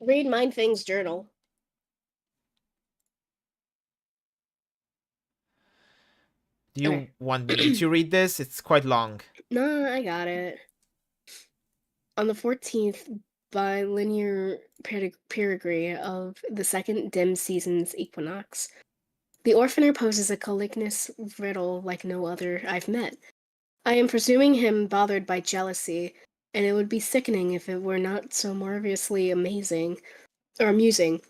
Read Mind Thing's journal. Do you Okay. want me to read this? It's quite long. No, I got it. On the 14th bilinear perigee of the second dim season's equinox, the orphaner poses a calignous riddle like no other I've met. I am presuming him bothered by jealousy, and it would be sickening if it were not so marvelously amazing or amusing.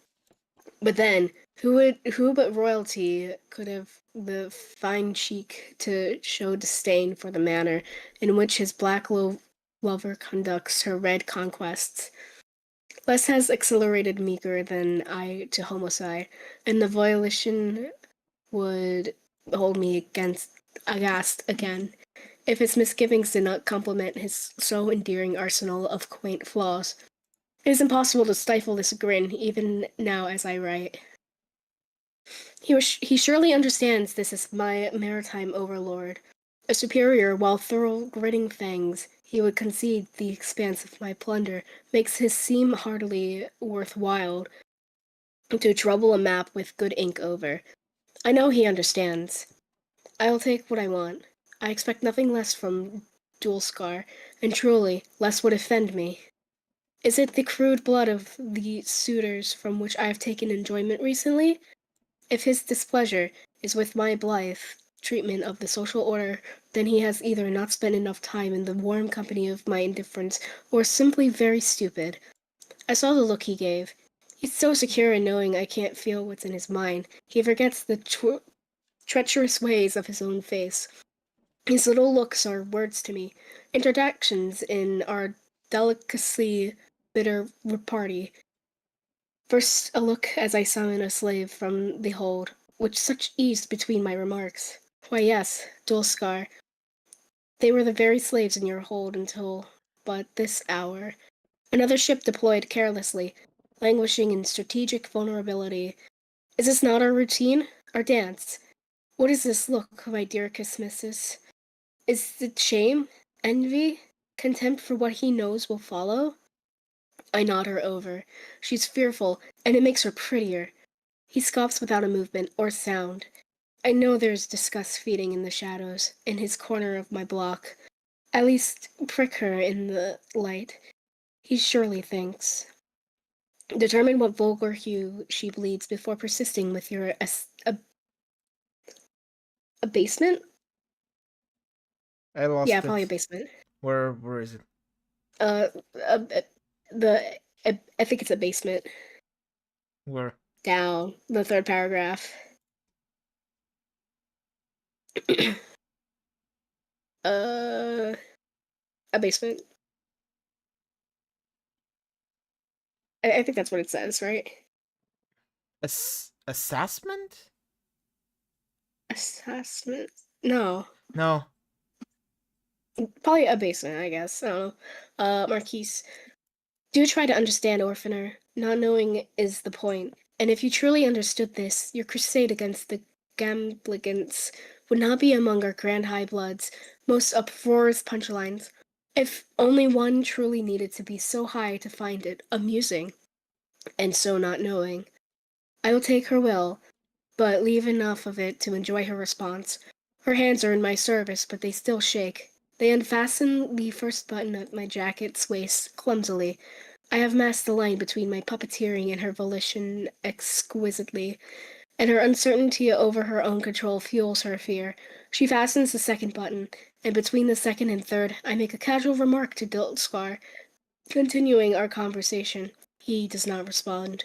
But then, who but royalty could have the fine cheek to show disdain for the manner in which his black lover conducts her red conquests? Less has accelerated meeker than I to homicide, and the violation would hold me aghast again, if his misgivings did not complement his so endearing arsenal of quaint flaws. It is impossible to stifle this grin, even now as I write. He surely understands this is my maritime overlord. A superior, while thorough gritting fangs, he would concede the expanse of my plunder makes his seem heartily worthwhile to trouble a map with good ink over. I know he understands. I will take what I want. I expect nothing less from Dulscar, and truly, less would offend me. Is it the crude blood of the suitors from which I have taken enjoyment recently? If his displeasure is with my blithe treatment of the social order, then he has either not spent enough time in the warm company of my indifference, or is simply very stupid. I saw the look he gave. He's so secure in knowing I can't feel what's in his mind, he forgets the treacherous ways of his own face. His little looks are words to me, introductions in our delicacy bitter repartee. First a look as I summon a slave from the hold, with such ease between my remarks. Why yes, Dulscar, they were the very slaves in your hold until but this hour. Another ship deployed carelessly, languishing in strategic vulnerability. Is this not our routine? Our dance? What is this look, my dear Kismissus? Is it shame? Envy? Contempt for what he knows will follow? I nod her over. She's fearful, and it makes her prettier. He scoffs without a movement or sound. I know there's disgust feeding in the shadows, in his corner of my block. At least prick her in the light. He surely thinks. Determine what vulgar hue she bleeds before persisting with your abasement? I lost Yeah, it. probably abasement. Where is it? Uh, uh, uh, I think it's abasement. Where? Down the third paragraph. uh, abasement. I think that's what it says, right? Assessment? Assessment? No, No. probably abasement, I guess. I don't know. Marquise, do try to understand, Orphaner. Not knowing is the point. And if you truly understood this, your crusade against the Gambligants would not be among our grand high bloods' most uproarious punchlines. If only one truly needed to be so high to find it amusing, and so not knowing. I will take her will, but leave enough of it to enjoy her response. Her hands are in my service, but they still shake. They unfasten the first button at my jacket's waist clumsily. I have masked the line between my puppeteering and her volition exquisitely, and her uncertainty over her own control fuels her fear. She fastens the second button, and between the second and third, I make a casual remark to Diltskar, continuing our conversation. He does not respond.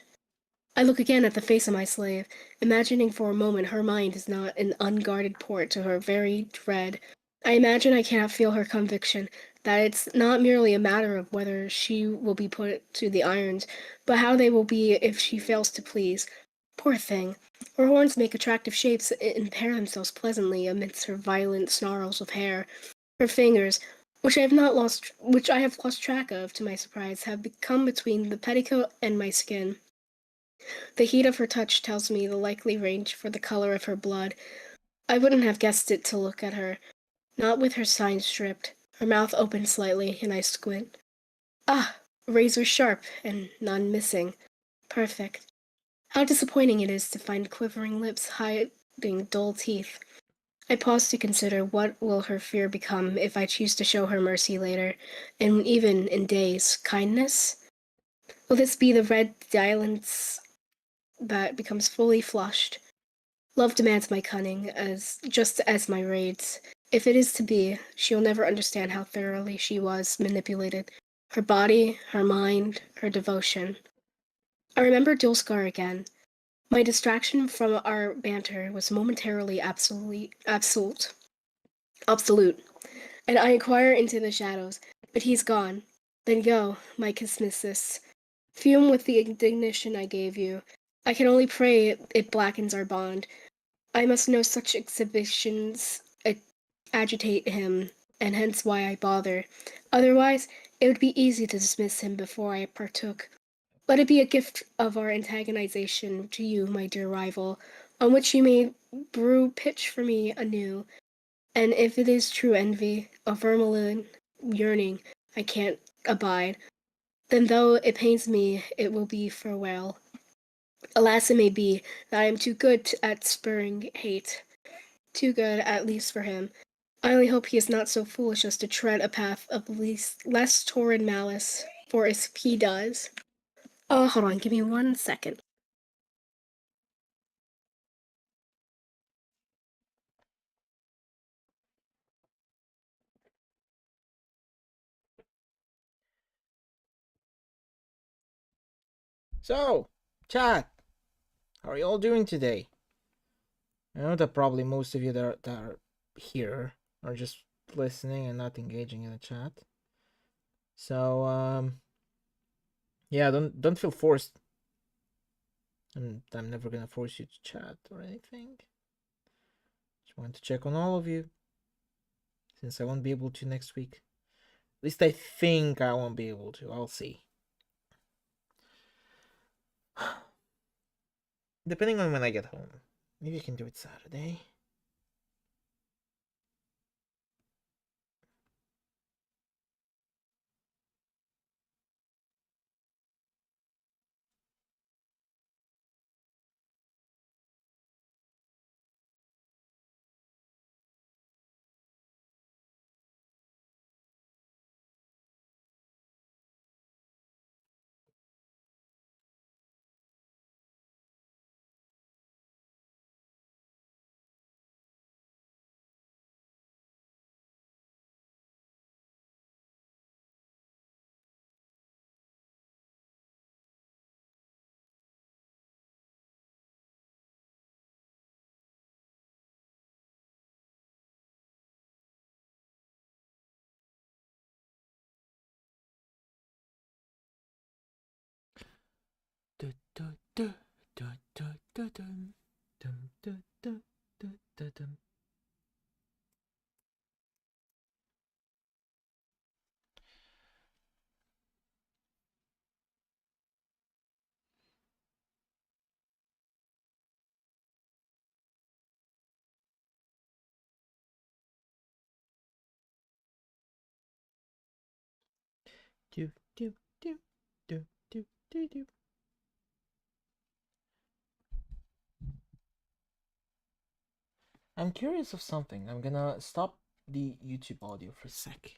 I look again at the face of my slave, imagining for a moment her mind is not an unguarded port to her very dread. I imagine I cannot feel her conviction that it's not merely a matter of whether she will be put to the irons, but how they will be if she fails to please. Poor thing. Her horns make attractive shapes and pair themselves pleasantly amidst her violent snarls of hair. Her fingers, which I have lost track of to my surprise, have come between the petticoat and my skin. The heat of her touch tells me the likely range for the color of her blood. I wouldn't have guessed it to look at her, not with her sign stripped. Her mouth opens slightly, and I squint. Ah, razor sharp, and none missing. Perfect. How disappointing it is to find quivering lips hiding dull teeth. I pause to consider what will her fear become if I choose to show her mercy later, and even in days, kindness? Will this be the red dialence that becomes fully flushed? Love demands my cunning, just as my raids. If it is to be, she'll never understand how thoroughly she was manipulated. Her body, her mind, her devotion. I remember Dulskar again. My distraction from our banter was momentarily absolute, and I inquire into the shadows, but he's gone. Then go, my Kismissus. Fume with the indignation I gave you. I can only pray it blackens our bond. I must know such exhibitions agitate him, and hence why I bother. Otherwise, it would be easy to dismiss him before I partook. Let it be a gift of our antagonization to you, my dear rival, on which you may brew pitch for me anew. And if it is true envy, a vermilion yearning I can't abide, then though it pains me, it will be farewell. Alas, it may be that I am too good at spurring hate. Too good, at least for him. I only hope he is not so foolish as to tread a path of less torrid malice, for if he does... Oh, hold on, give me 1 second. So, chat, how are you all doing today? I know that probably most of you that are here are just listening and not engaging in the chat. So, yeah, don't feel forced. I'm never gonna force you to chat or anything. Just want to check on all of you, since I won't be able to next week. At least I think I won't be able to. I'll see. Depending on when I get home. Maybe I can do it Saturday. I'm curious of something. I'm gonna stop the YouTube audio for a sec.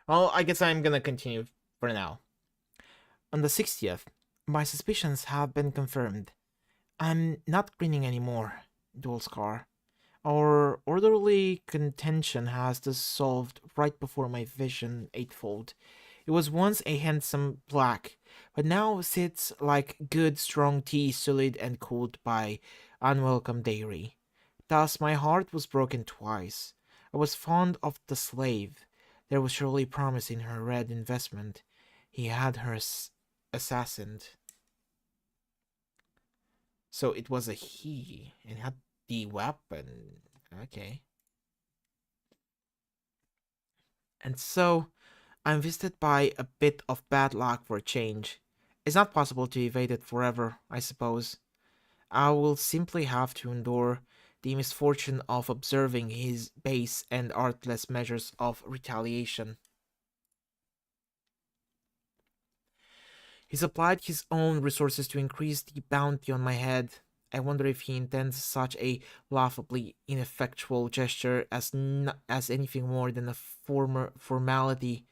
Well, I guess I'm gonna continue for now. On the 60th, my suspicions have been confirmed. I'm not grinning anymore, dual scar. Our orderly contention has dissolved right before my vision eightfold. It was once a handsome black, but now sits like good strong tea, solid and cooled by unwelcome dairy. Thus my heart was broken twice. I was fond of the slave. There was surely promise in her red investment. He had her assassined. So it was a he, and had the weapon. Okay. And so, I'm visited by a bit of bad luck for a change. It's not possible to evade it forever, I suppose. I will simply have to endure the misfortune of observing his base and artless measures of retaliation. He's applied his own resources to increase the bounty on my head. I wonder if he intends such a laughably ineffectual gesture as anything more than a formality,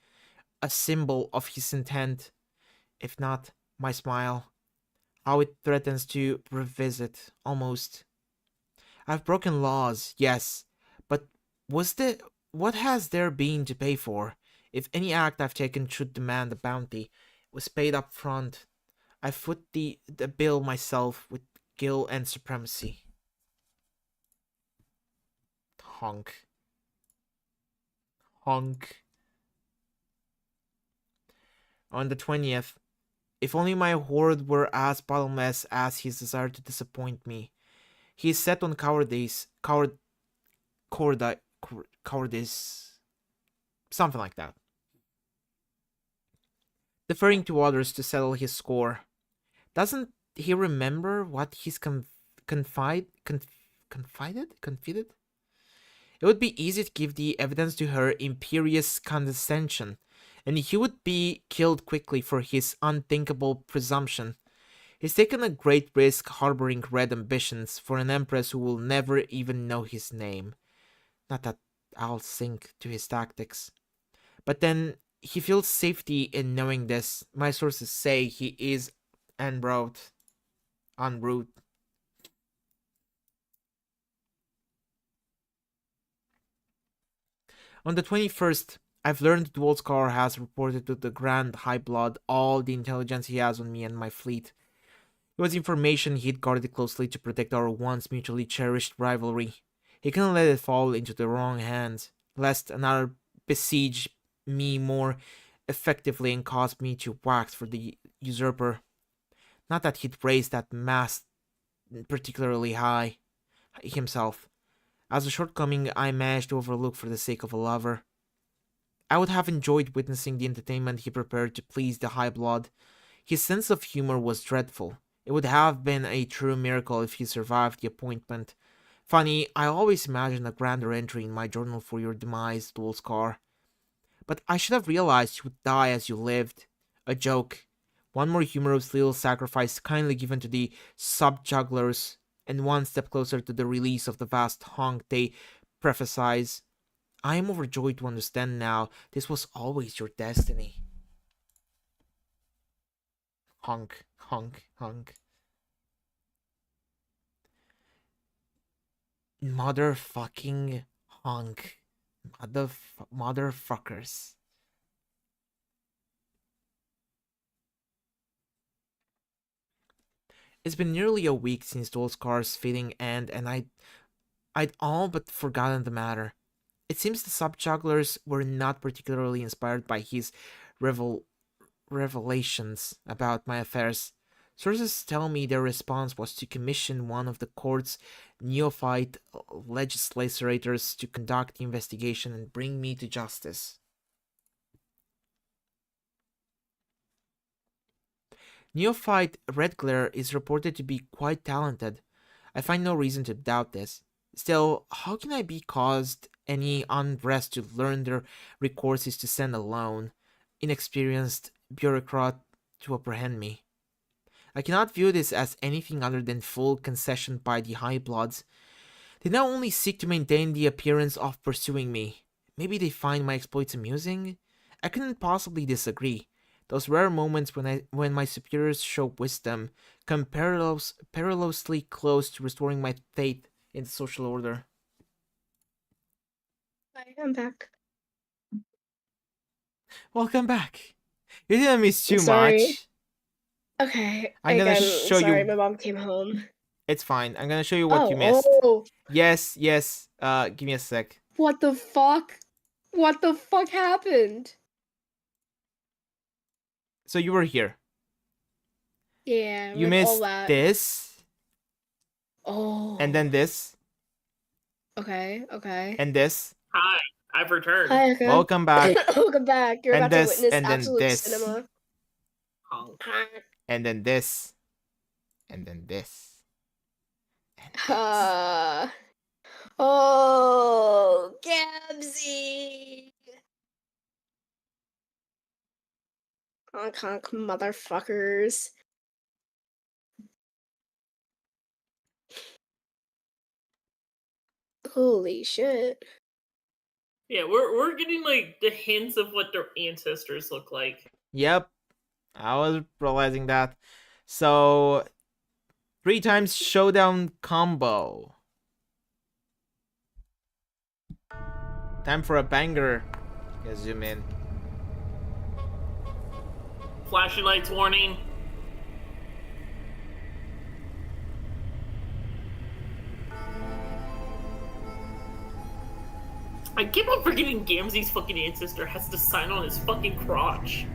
a symbol of his intent. If not, my smile, how it threatens to revisit, almost. I've broken laws, yes, but was the what has there been to pay for? If any act I've taken should demand a bounty, it was paid up front. I foot the bill myself with skill and supremacy. Honk. Honk. On the 20th, if only my hoard were as bottomless as his desire to disappoint me. He is set on cowardice, something like that. Deferring to others to settle his score. Doesn't he remember what he's confided? It would be easy to give the evidence to her imperious condescension, and he would be killed quickly for his unthinkable presumption. He's taken a great risk harboring red ambitions for an empress who will never even know his name. Not that I'll sink to his tactics. But then, He feels safety in knowing this. My sources say he is en route. En route. On the 21st, I've learned Dwalskar has reported to the Grand High Blood all the intelligence he has on me and my fleet. It was information he'd guarded closely to protect our once mutually cherished rivalry. He couldn't let it fall into the wrong hands, lest another besiege me more effectively and cause me to wax for the usurper. Not that he'd raised that mast particularly high himself, as a shortcoming I managed to overlook for the sake of a lover. I would have enjoyed witnessing the entertainment he prepared to please the High Blood. His sense of humor was dreadful. It would have been a true miracle if he survived the appointment. Funny, I always imagined a grander entry in my journal for your demise, Dulscar. But I should have realized you would die as you lived. A joke. One more humorous little sacrifice kindly given to the sub-jugglers, and one step closer to the release of the vast hunk they prophesize. I am overjoyed to understand now this was always your destiny. Hunk, hunk, hunk. Motherfucking hunk. Motherfuckers. It's been nearly a week since Dolskar's fitting end, and I'd all but forgotten the matter. It seems the sub-jugglers were not particularly inspired by his revelations about my affairs. Sources tell me their response was to commission one of the court's neophyte legislators to conduct the investigation and bring me to justice. Neophyte Redglare is reported to be quite talented. I find no reason to doubt this. Still, how can I be caused any unrest to learn their recourse is to send a lone, inexperienced bureaucrat to apprehend me? I cannot view this as anything other than full concession by the High Bloods. They not only seek to maintain the appearance of pursuing me, maybe they find my exploits amusing? I couldn't possibly disagree. Those rare moments when my superiors show wisdom come perilously close to restoring my faith in the social order. I am back. Welcome back. You didn't miss too Sorry. much. Okay, I'm gonna again, show sorry, you. my mom came home. It's fine. I'm gonna show you what you missed. Oh, Yes. Give me a sec. what the fuck? What the fuck happened? So you were here. Yeah, You with all missed that. this, Oh. and then this, Okay. and this. Hi, I've returned. Hi, Eka. Welcome back. Welcome back. You're And about this, to witness and then absolute this. cinema. Honk. And then this, and then this. And this. Oh, Gabsy. Honk honk, motherfuckers. Holy shit. Yeah, we're getting like the hints of what their ancestors look like. Yep, I was realizing that. So, 3 times showdown combo. Time for a banger. Yeah, zoom in. Flashing lights warning. I keep on forgetting Gamzee's fucking ancestor has to sign on his fucking crotch.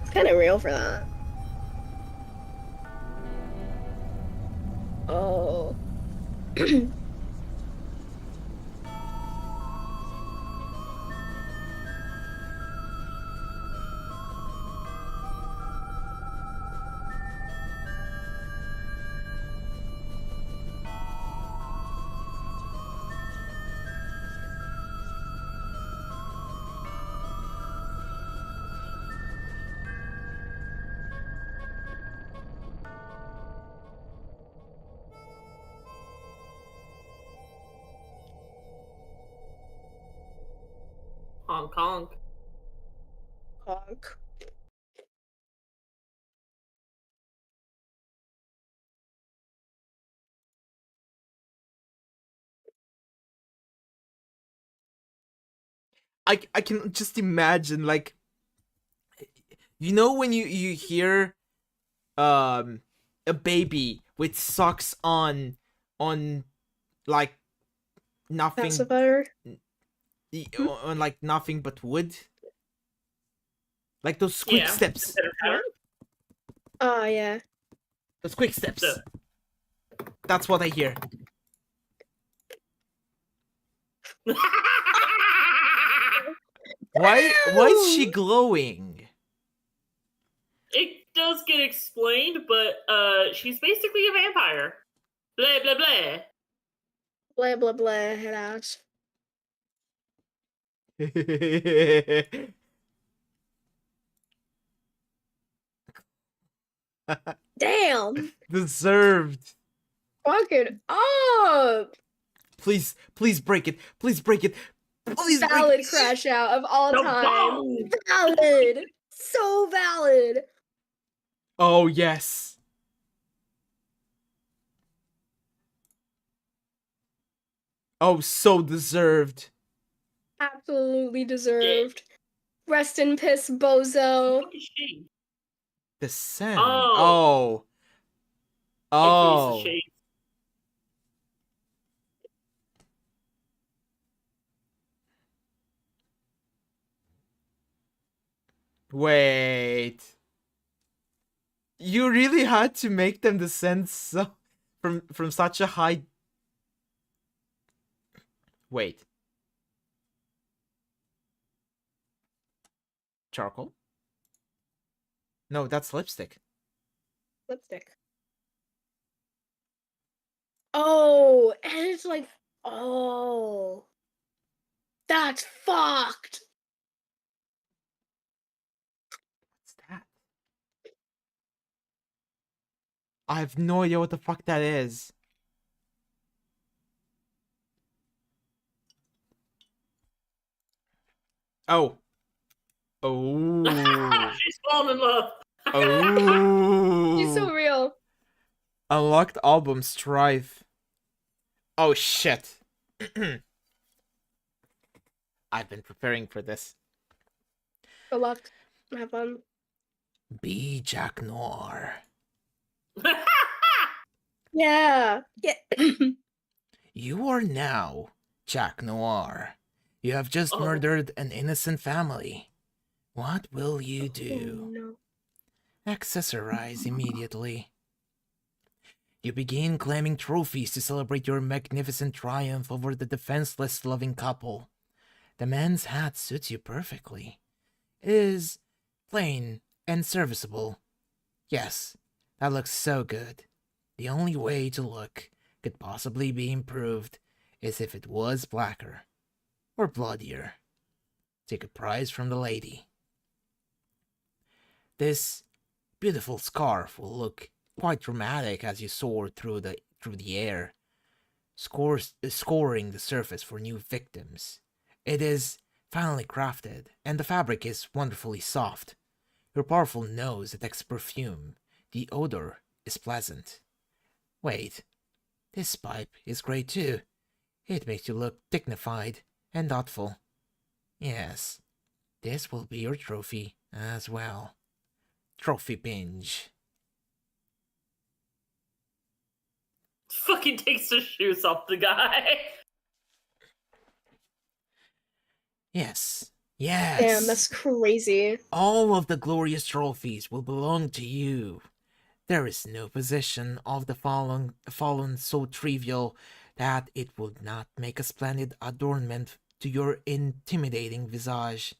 It's kind of real for that. Oh. Honk honk. Honk. I can just imagine, like, you know when you hear a baby with socks on like nothing Pacifier. on like nothing but wood, like those quick Yeah. steps, Oh yeah. those quick steps. So- That's what I hear. Why is she glowing? It does get explained, but she's basically a vampire. Blah blah blah. Blah blah blah. Head out. Damn. Deserved. Fuck it up. Please break it. Please break it. Please break Valid it. crash out of all The time. bomb! Valid. So valid. Oh yes. Oh, so deserved. Absolutely deserved. Rest in piss, bozo. What is she? The sand. Oh. Oh. Increase the shade. Wait. You really had to make them descend so from such a high. Wait. Charcoal? No, that's lipstick. Lipstick. Oh, and it's like, oh. That's fucked. What's that? I have no idea what the fuck that is. Oh. Oh. She's fallen in love. Oh. She's so real. Unlocked album Strife. Oh shit. I've been preparing for this. Good luck. Have fun. Be Jack Noir. Yeah. Yeah. You are now Jack Noir. You have just Oh. murdered an innocent family. What will you Oh, do? no. Accessorize immediately. You begin claiming trophies to celebrate your magnificent triumph over the defenseless loving couple. The man's hat suits you perfectly. It is plain and serviceable. Yes, that looks so good. The only way to look could possibly be improved is if it was blacker or bloodier. Take a prize from the lady. This beautiful scarf will look quite dramatic as you soar through the air, scoring the surface for new victims. It is finely crafted, and the fabric is wonderfully soft. Your powerful nose detects perfume. The odor is pleasant. Wait, this pipe is great too. It makes you look dignified and thoughtful. Yes, this will be your trophy as well. Trophy binge. Fucking takes the shoes off the guy. Yes, yes. Damn, that's crazy. All of the glorious trophies will belong to you. There is no possession of the fallen so trivial that it would not make a splendid adornment to your intimidating visage.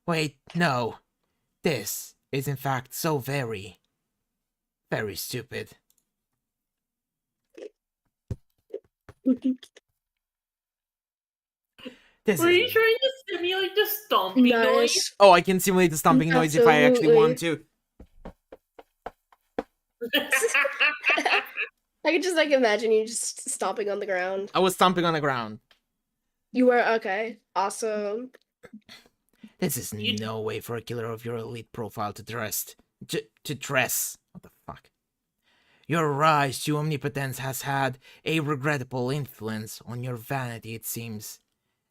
Wait, no. This is in fact so very, very stupid. This Were you is... trying to simulate the stomping noise? Nice. Oh, I can simulate the stomping noise if I actually want to. I could just like imagine you just stomping on the ground. I was stomping on the ground. You were okay. Awesome. This is You- no way for a killer of your elite profile to dress. To dress. What the fuck? Your rise to omnipotence has had a regrettable influence on your vanity, it seems.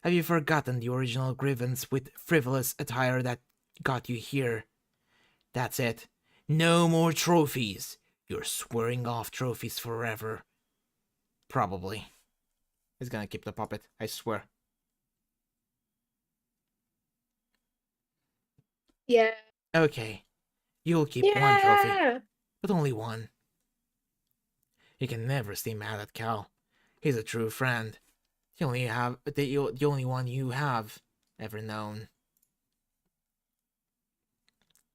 Have you forgotten the original grievance with frivolous attire that got you here? That's it. No more trophies. You're swearing off trophies forever. Probably. He's gonna keep the puppet, I swear. Yeah. Okay. You'll keep one trophy, Yeah. but only one. You can never stay mad at Cal. He's a true friend. The only one you have ever known.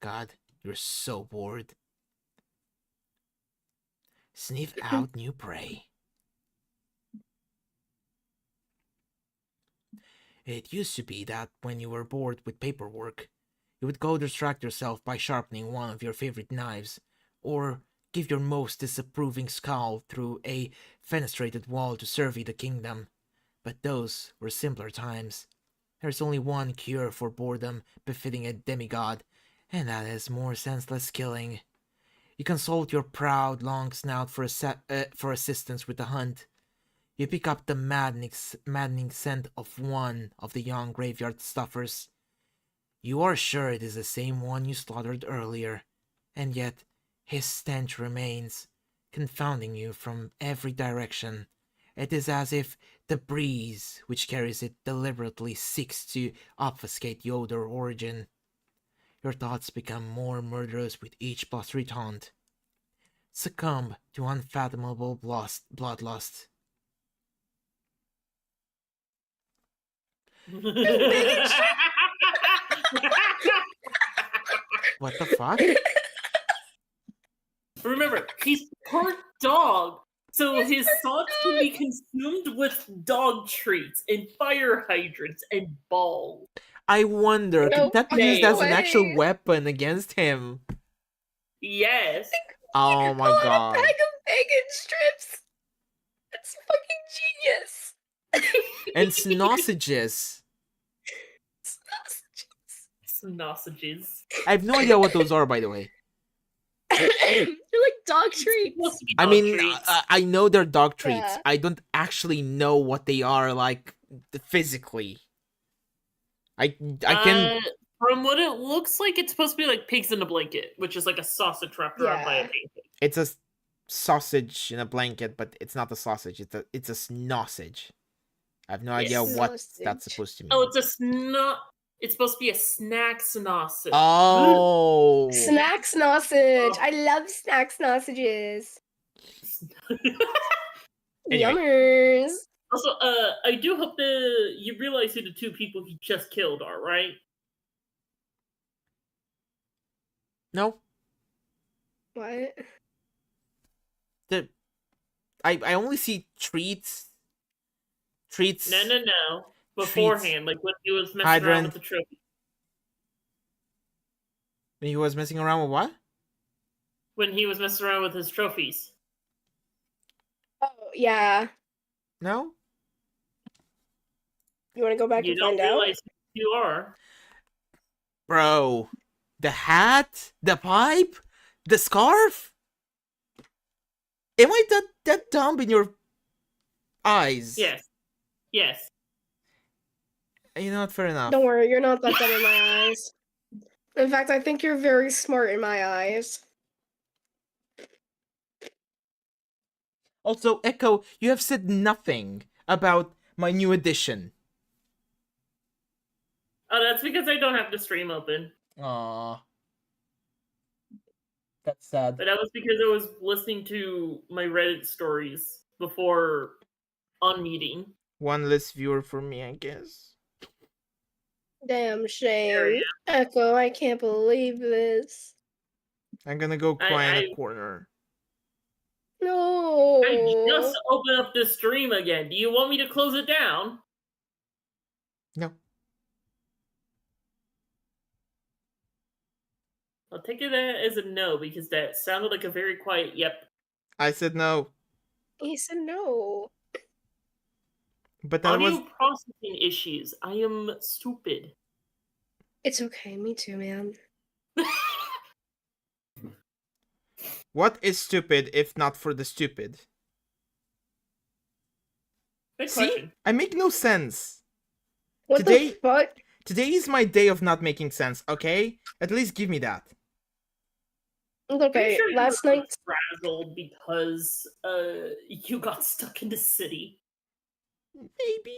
God, you're so bored. Sniff out new prey. It used to be that when you were bored with paperwork, you would go distract yourself by sharpening one of your favorite knives, or give your most disapproving scowl through a fenestrated wall to survey the kingdom. But those were simpler times. There's only one cure for boredom befitting a demigod, and that is more senseless killing. You consult your proud long snout for assistance with the hunt. You pick up the maddening scent of one of the young graveyard stuffers. You are sure it is the same one you slaughtered earlier, and yet his stench remains, confounding you from every direction. It is as if the breeze which carries it deliberately seeks to obfuscate the odor origin. Your thoughts become more murderous with each blustery taunt. Succumb to unfathomable bloodlust. What the fuck? Remember, he's part dog, so his thoughts can be consumed with dog treats and fire hydrants and balls. I wonder, No could that be used as an actual way. weapon against him? Yes. Oh You my call it god. a bag of bacon strips. That's fucking genius. And sausages. Sausages. I have no idea what those are, by the way. They're like dog treats. Supposed to be I dog mean, treats. I know they're dog treats. Yeah. I don't actually know what they are, like, physically. I can... From what it looks like, it's supposed to be like pigs in a blanket, which is like a sausage wrapped around by a Yeah. pancake. It's a sausage in a blanket, but it's not a sausage. It's a snossage. I have no idea Yes. what Sausage. that's supposed to mean. Oh, it's supposed to be a snack sausage. Oh. Snack sausage. I love snack sausages. Anyway. Yummers. Also, I do hope you realize who the two people he just killed are, right? No. What? I only see treats. No. Beforehand, like when he was messing around Hydrant. with the trophy. When he was messing around with what? When he was messing around with his trophies. Oh, yeah. No? You want to go back You and don't find out? realize who you are. Bro. The hat? The pipe? The scarf? Am I that dumb in your eyes? Yes. Yes. You know what? Fair enough. Don't worry, you're not that dumb in my eyes. In fact, I think you're very smart in my eyes. Also, Echo, you have said nothing about my new addition. Oh, that's because I don't have the stream open. Aww. That's sad. But that was because I was listening to my Reddit stories before unmuting. One less viewer for me, I guess. Damn shame. Echo, I can't believe this. I'm gonna go cry in I- a corner. No. I just opened up the stream again. Do you want me to close it down? No. I'll take it as a no because that sounded like a very quiet yep. I said no. He said no. But that Audio was... processing issues. I am stupid. It's okay. Me too, man. What is stupid if not for the stupid? Good See? question. I make no sense. What Today- the fuck? Today is my day of not making sense, okay? At least give me that. It's Pretty okay. sure Last you were night. frazzled because you got stuck in the city. Maybe.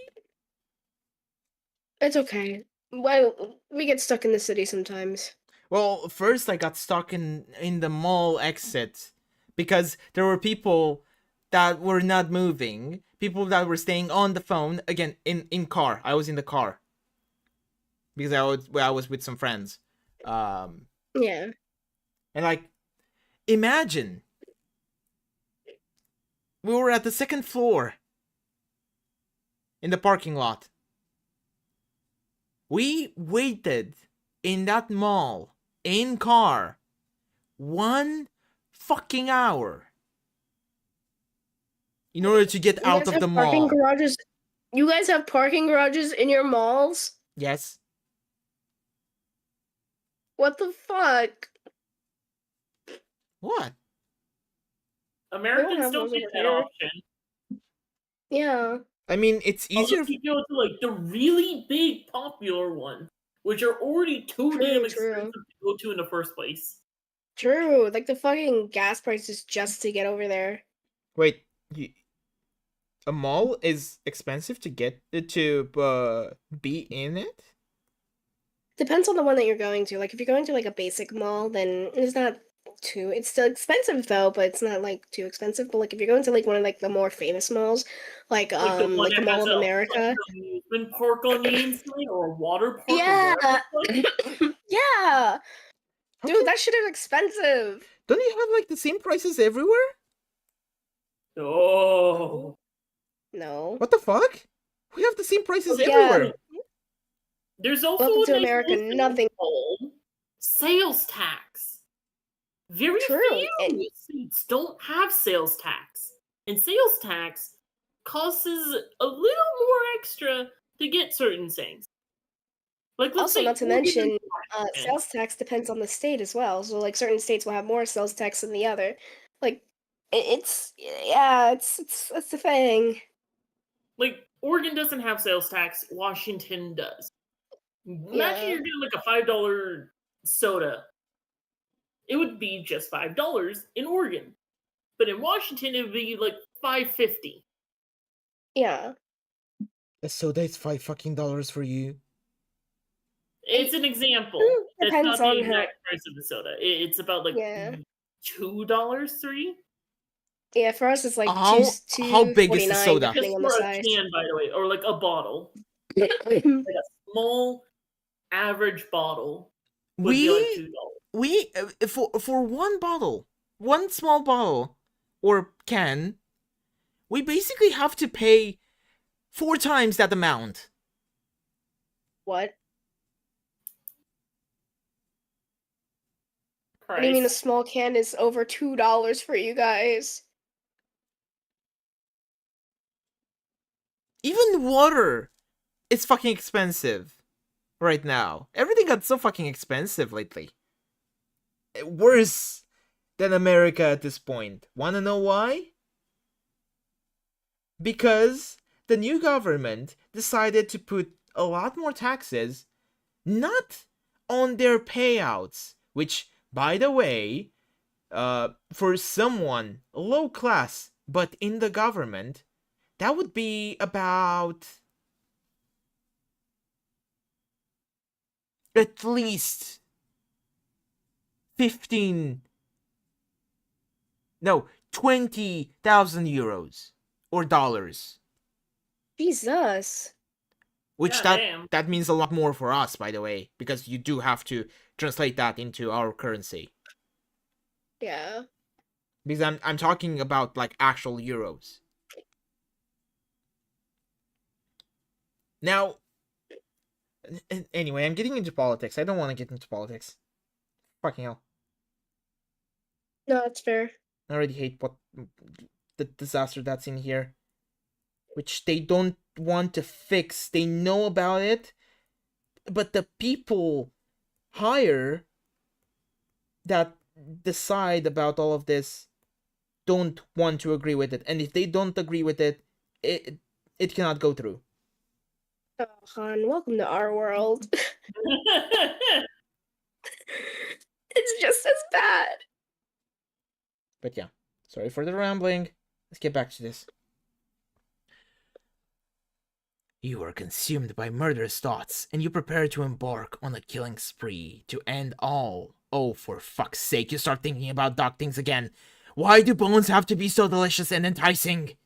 It's okay. Well, we get stuck in the city sometimes. Well, first I got stuck in the mall exit because there were people that were not moving, people that were staying on the phone. Again, in car. I was in the car because I was with some friends. Yeah. And like, imagine we were at the second floor in the parking lot. We waited in that mall in car 1 fucking hour in order to get You out guys of have the parking mall. garages. You guys have parking garages in your malls? Yes. What the fuck? What? Americans have don't those get over that here. option. Yeah. I mean, it's easier. Unless you go to like the really big popular one, which are already too True, damn true. expensive to go to in the first place. True. Like the fucking gas prices just to get over there. Wait, a mall is expensive to get to be in it? Depends on the one that you're going to. Like if you're going to like a basic mall, then it's not too. It's still expensive though, but it's not like too expensive. But like if you're going to like one of like the more famous malls, Like the one like the that Mall has of a America. amusement park on the inside or a water park or Yeah. whatever. Yeah. How Dude, that shit is expensive. don't you have like the same prices everywhere? Oh. No. What the fuck? We have the same prices Yeah. everywhere. There's also Welcome a to nice America. little thing Nothing. called sales tax. Very True. few states don't have sales tax. And sales tax costs a little more extra to get certain things. Like let's Also, say not to Oregon and mention, Washington. sales tax depends on the state as well. So, like, certain states will have more sales tax than the other. Like, it's the thing. Like Oregon doesn't have sales tax, Washington does. Imagine Yeah. you're getting like a $5 soda. It would be just $5 in Oregon. But in Washington it would be like $5.50. Yeah. A soda is $5 for you. It's an example. It's Depends not the on how. exact price of the soda. It's about like Yeah. $2, $3. Yeah, for us, it's like How big is the 2.49 soda? depending Just on for the a size. can, by the way, or like a bottle. Like a small, average bottle would be like $2. We for one small bottle or can, we basically have to pay 4 times that amount. What? What do you mean a Christ. small can is over $2 for you guys? Even water is fucking expensive right now. Everything got so fucking expensive lately. Worse than America at this point. Wanna know why? Because the new government decided to put a lot more taxes, not on their payouts, which, by the way, for someone low class but in the government, that would be about at least 20,000 euros or dollars. Jesus. Which God damn. that means a lot more for us, by the way, because you do have to translate that into our currency. Yeah. Because I'm talking about like actual euros. Now, anyway, I'm getting into politics. I don't want to get into politics. Fucking hell. No, that's fair. I already hate what the disaster that's in here, which they don't want to fix. They know about it, but the people higher that decide about all of this don't want to agree with it, and if they don't agree with it, it cannot go through. Oh, Han, welcome to our world. It's just as bad. But yeah, sorry for the rambling. Let's get back to this. You are consumed by murderous thoughts, and you prepare to embark on a killing spree to end all. Oh, for fuck's sake, you start thinking about dog things again. Why do bones have to be so delicious and enticing?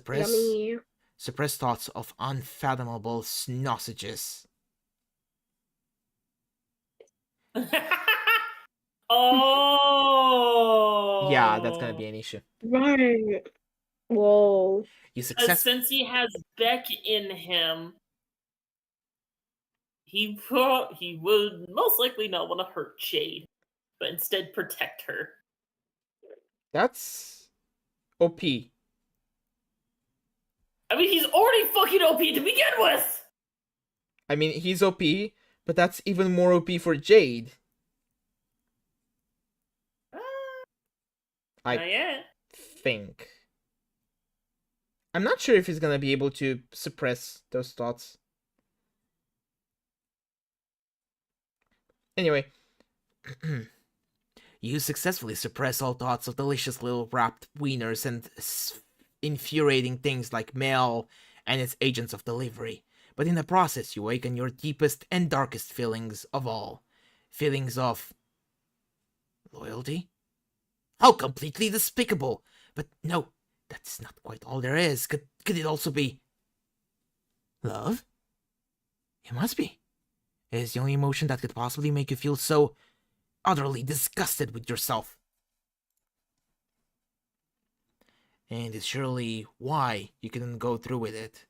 Yummy. Suppress thoughts of unfathomable sausages. Oh. Yeah, that's gonna be an issue. Right. Whoa. You successfully. Since he has Beck in him, he would most likely not want to hurt Jade, but instead protect her. That's OP. I mean, he's already fucking OP to begin with! I mean, he's OP, but that's even more OP for Jade. Not yet. Think. I'm not sure if he's gonna be able to suppress those thoughts. Anyway. You successfully suppress all thoughts of delicious little wrapped wieners and infuriating things like mail and its agents of delivery. But in the process, you awaken your deepest and darkest feelings of all. Feelings of loyalty? How completely despicable! But no, that's not quite all there is. Could it also be love? It must be. It is the only emotion that could possibly make you feel so utterly disgusted with yourself. And it's surely why you couldn't go through with it.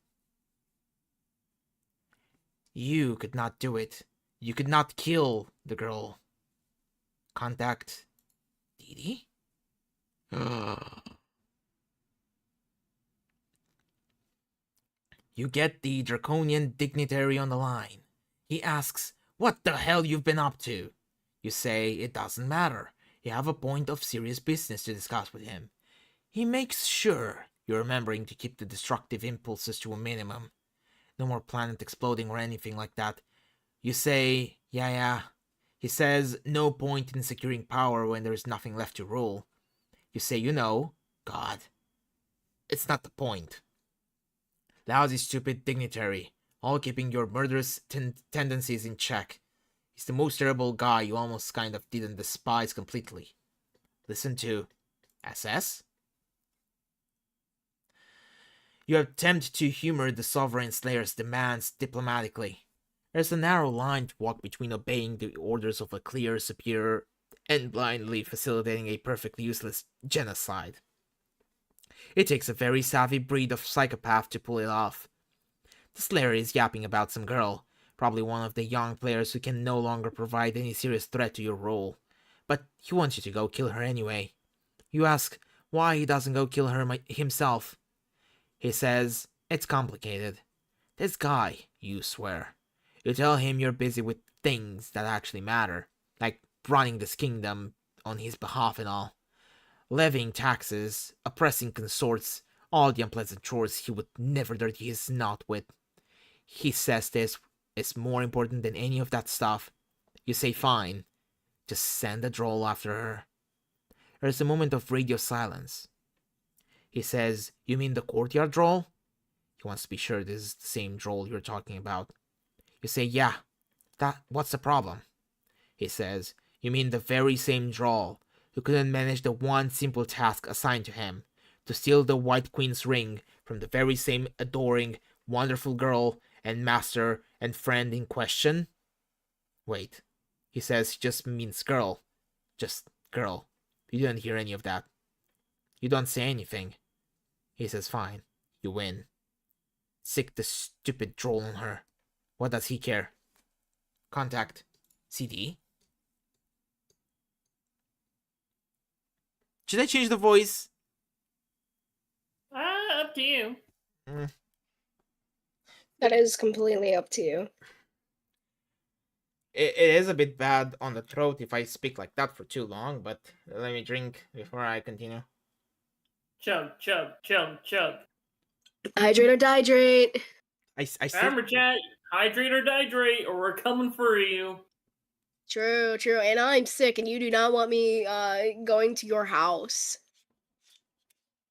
You could not do it. You could not kill the girl. Contact Dee Dee? You get the draconian dignitary on the line. He asks what the hell you've been up to. You say it doesn't matter. You have a point of serious business to discuss with him. He makes sure you're remembering to keep the destructive impulses to a minimum. No more planet exploding or anything like that. You say, yeah. He says no point in securing power when there's nothing left to rule. You say, God, it's not the point. Lousy, stupid dignitary, all keeping your murderous tendencies in check. He's the most terrible guy you almost kind of didn't despise completely. Listen to SS? You attempt to humor the Sovereign Slayer's demands diplomatically. There's a narrow line to walk between obeying the orders of a clear superior and blindly facilitating a perfectly useless genocide. It takes a very savvy breed of psychopath to pull it off. The Slayer is yapping about some girl, probably one of the young players who can no longer provide any serious threat to your role. But he wants you to go kill her anyway. You ask why he doesn't go kill her himself. He says it's complicated. This guy, you swear. You tell him you're busy with things that actually matter, like running this kingdom on his behalf and all. Levying taxes, oppressing consorts, all the unpleasant chores he would never dirty his snot with. He says this is more important than any of that stuff. You say fine. Just send a droll after her. There's a moment of radio silence. He says, you mean the courtyard droll? He wants to be sure this is the same droll you're talking about. You say, yeah. What's the problem? He says, you mean the very same droll who couldn't manage the one simple task assigned to him, to steal the White Queen's ring from the very same adoring, wonderful girl and master and friend in question? Wait, he says he just means girl. Just girl. You didn't hear any of that. You don't say anything. He says fine, you win. Sick the stupid droll on her. What does he care? Contact CD. Should I change the voice? Up to you. That is completely up to you. It is a bit bad on the throat if I speak like that for too long, but let me drink before I continue. Chug, chug, chug, chug. Hydrate or dihydrate. I still. Remember, chat, hydrate or dihydrate, or we're coming for you. True, true. And I'm sick, and you do not want me going to your house.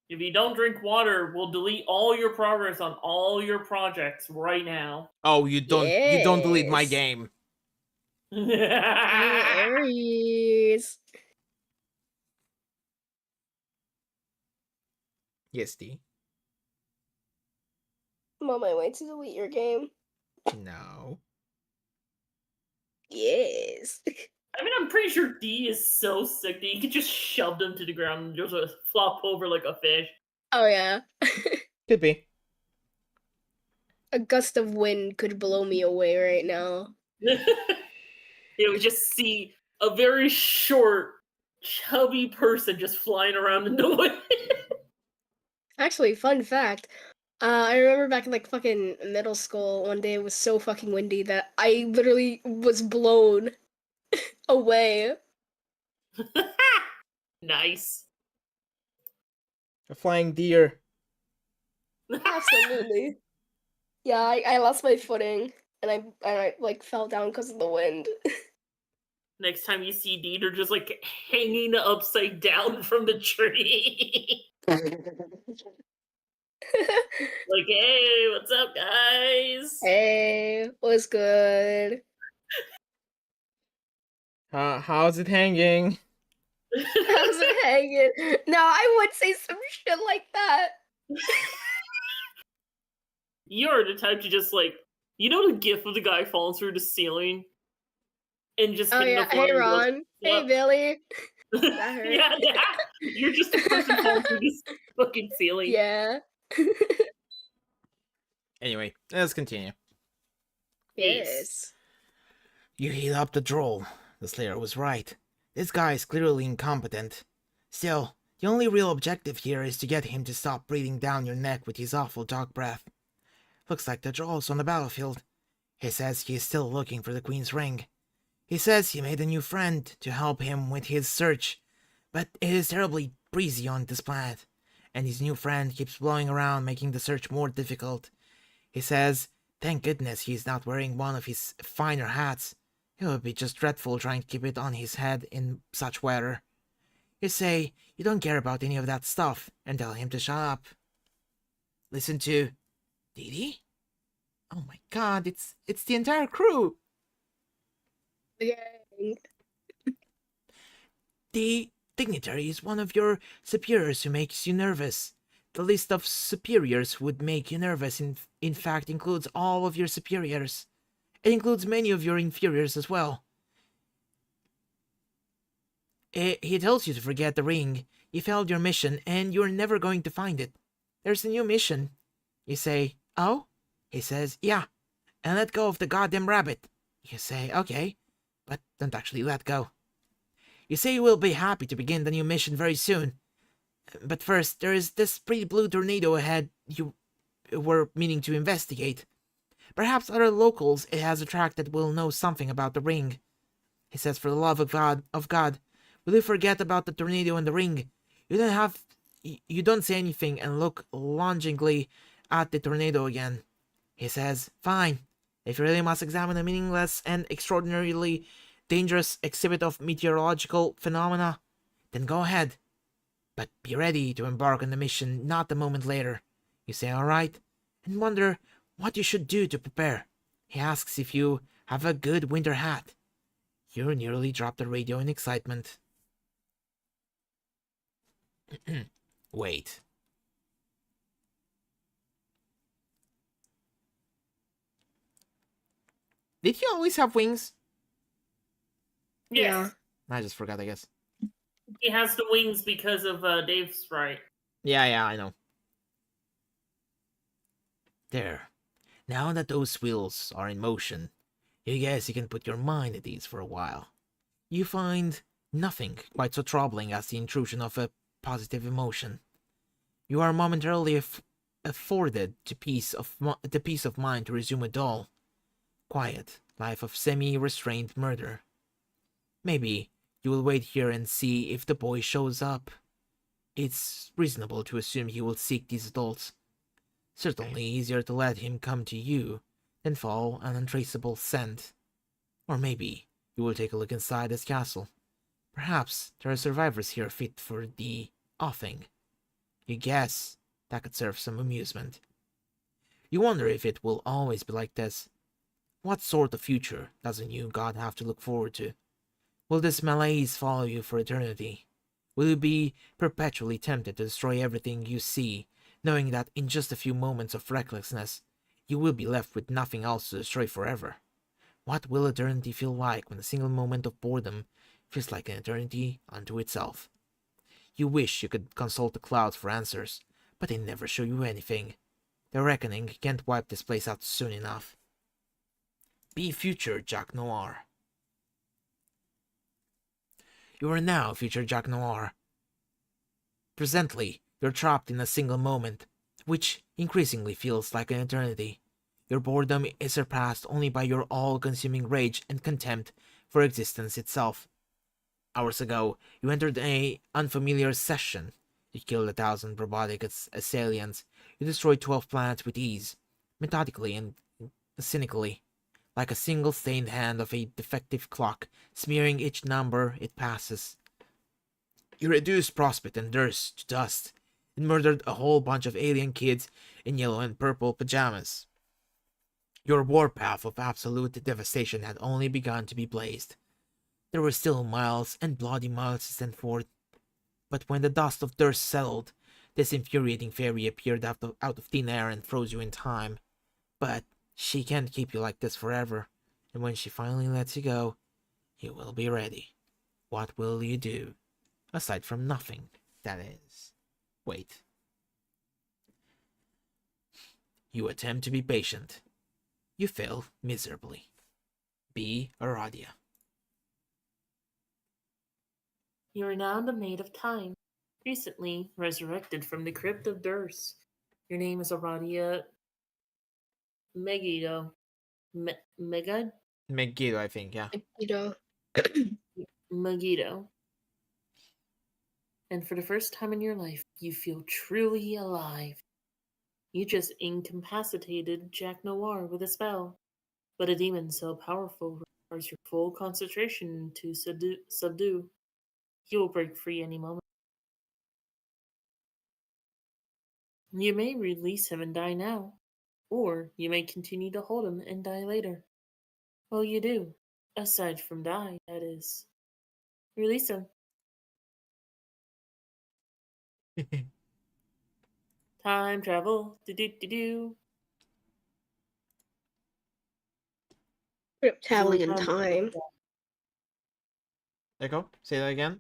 If you don't drink water, we'll delete all your progress on all your projects right now. Oh, you don't delete my Yes. game. Aries. Yes, D. I'm on my way to delete your game. No. Yes. I mean, I'm pretty sure D is so sick that you could just shove them to the ground and just flop over like a fish. Oh yeah. Could be. A gust of wind could blow me away right now. You would just see a very short, chubby person just flying around in the wind. Actually, fun fact. I remember back in like fucking middle school, one day it was so fucking windy that I literally was blown away. Nice. A flying deer. Absolutely. Yeah, I lost my footing and I like fell down because of the wind. Next time you see D, they're just like hanging upside down from the tree. Like, hey, what's up, guys? Hey, what's good? How's it hanging? How's it hanging? No, I would say some shit like that. You're the type to just like, you know, the gif of the guy falling through the ceiling and just Oh hitting yeah, the floor. hey and goes, Ron, hey "Yep." Billy. That hurt. Yeah, you're just a person falling through this fucking ceiling. Yeah. Anyway, let's continue. Yes. You heat up the droll. The Slayer was right. This guy is clearly incompetent. Still, the only real objective here is to get him to stop breathing down your neck with his awful dog breath. Looks like the droll's on the battlefield. He says he is still looking for the Queen's ring. He says he made a new friend to help him with his search, but it is terribly breezy on this planet, and his new friend keeps blowing around making the search more difficult. He says, thank goodness he's not wearing one of his finer hats. It would be just dreadful trying to keep it on his head in such weather. You say you don't care about any of that stuff and tell him to shut up. Listen to Didi? Oh my god, it's the entire crew. Gang. The dignitary is one of your superiors who makes you nervous. The list of superiors who would make you nervous in fact includes all of your superiors. It includes many of your inferiors as well. He tells you to forget the ring. You failed your mission and you're never going to find it. There's a new mission. You say, oh? He says, yeah. And let go of the goddamn rabbit. You say, okay. But don't actually let go. You say you will be happy to begin the new mission very soon. But first, there is this pretty blue tornado ahead you were meaning to investigate. Perhaps other locals it has attracted will know something about the ring. He says, for the love of God, will you forget about the tornado and the ring? You don't say anything and look longingly at the tornado again. He says, fine. If you really must examine a meaningless and extraordinarily dangerous exhibit of meteorological phenomena, then go ahead. But be ready to embark on the mission not a moment later. You say all right, and wonder what you should do to prepare. He asks if you have a good winter hat. You nearly drop the radio in excitement. Wait. Did he always have wings? Yes. I just forgot, I guess. He has the wings because of Dave's right. Yeah, I know. There. Now that those wheels are in motion, you guess you can put your mind at ease for a while. You find nothing quite so troubling as the intrusion of a positive emotion. You are momentarily afforded the peace of mind to resume a dull, quiet life of semi-restrained murder. Maybe you will wait here and see if the boy shows up. It's reasonable to assume he will seek these adults. Certainly easier to let him come to you than follow an untraceable scent. Or maybe you will take a look inside his castle. Perhaps there are survivors here fit for the offing. You guess that could serve some amusement. You wonder if it will always be like this. What sort of future does a new god have to look forward to? Will this malaise follow you for eternity? Will you be perpetually tempted to destroy everything you see, knowing that in just a few moments of recklessness, you will be left with nothing else to destroy forever? What will eternity feel like when a single moment of boredom feels like an eternity unto itself? You wish you could consult the clouds for answers, but they never show you anything. The reckoning can't wipe this place out soon enough. Be future Jack Noir. You are now future Jack Noir. Presently, you're trapped in a single moment, which increasingly feels like an eternity. Your boredom is surpassed only by your all-consuming rage and contempt for existence itself. Hours ago, you entered an unfamiliar session. You killed 1,000 robotic assailants. You destroyed 12 planets with ease, methodically and cynically, like a single stained hand of a defective clock, smearing each number it passes. You reduced Prospect and Durst to dust, and murdered a whole bunch of alien kids in yellow and purple pajamas. Your warpath of absolute devastation had only begun to be blazed. There were still miles and bloody miles to send forth, but when the dust of Durst settled, this infuriating fairy appeared out of thin air and froze you in time. But she can't keep you like this forever, and when she finally lets you go, you will be ready. What will you do? Aside from nothing, that is. Wait. You attempt to be patient. You fail miserably. Be Aradia. You are now the Maid of Time, recently resurrected from the crypt of Durst. Your name is Aradia Megiddo. Megid? Megiddo, I think, yeah. You know, Megiddo. And for the first time in your life, you feel truly alive. You just incapacitated Jack Noir with a spell, but a demon so powerful requires your full concentration to subdue. He will break free any moment. You may release him and die now, or you may continue to hold him and die later. Well, you do, aside from die, that is. Release him. Time travel. Do do do do. traveling in time. Echo, say that again.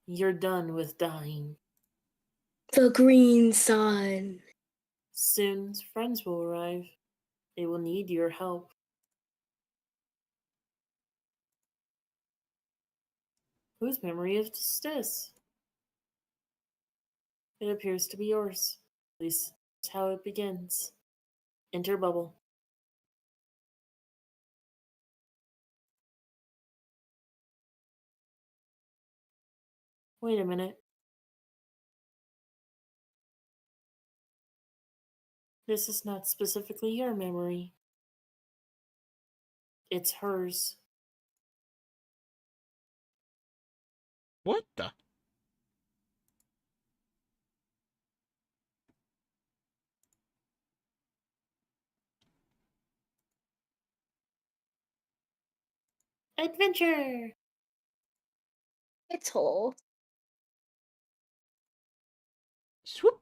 You're done with dying. The green sun. Soon, friends will arrive. They will need your help. Whose memory is this? It appears to be yours. At least that's how it begins. Enter bubble. Wait a minute. This is not specifically your memory. It's hers. What the? Adventure! It's whole. Swoop.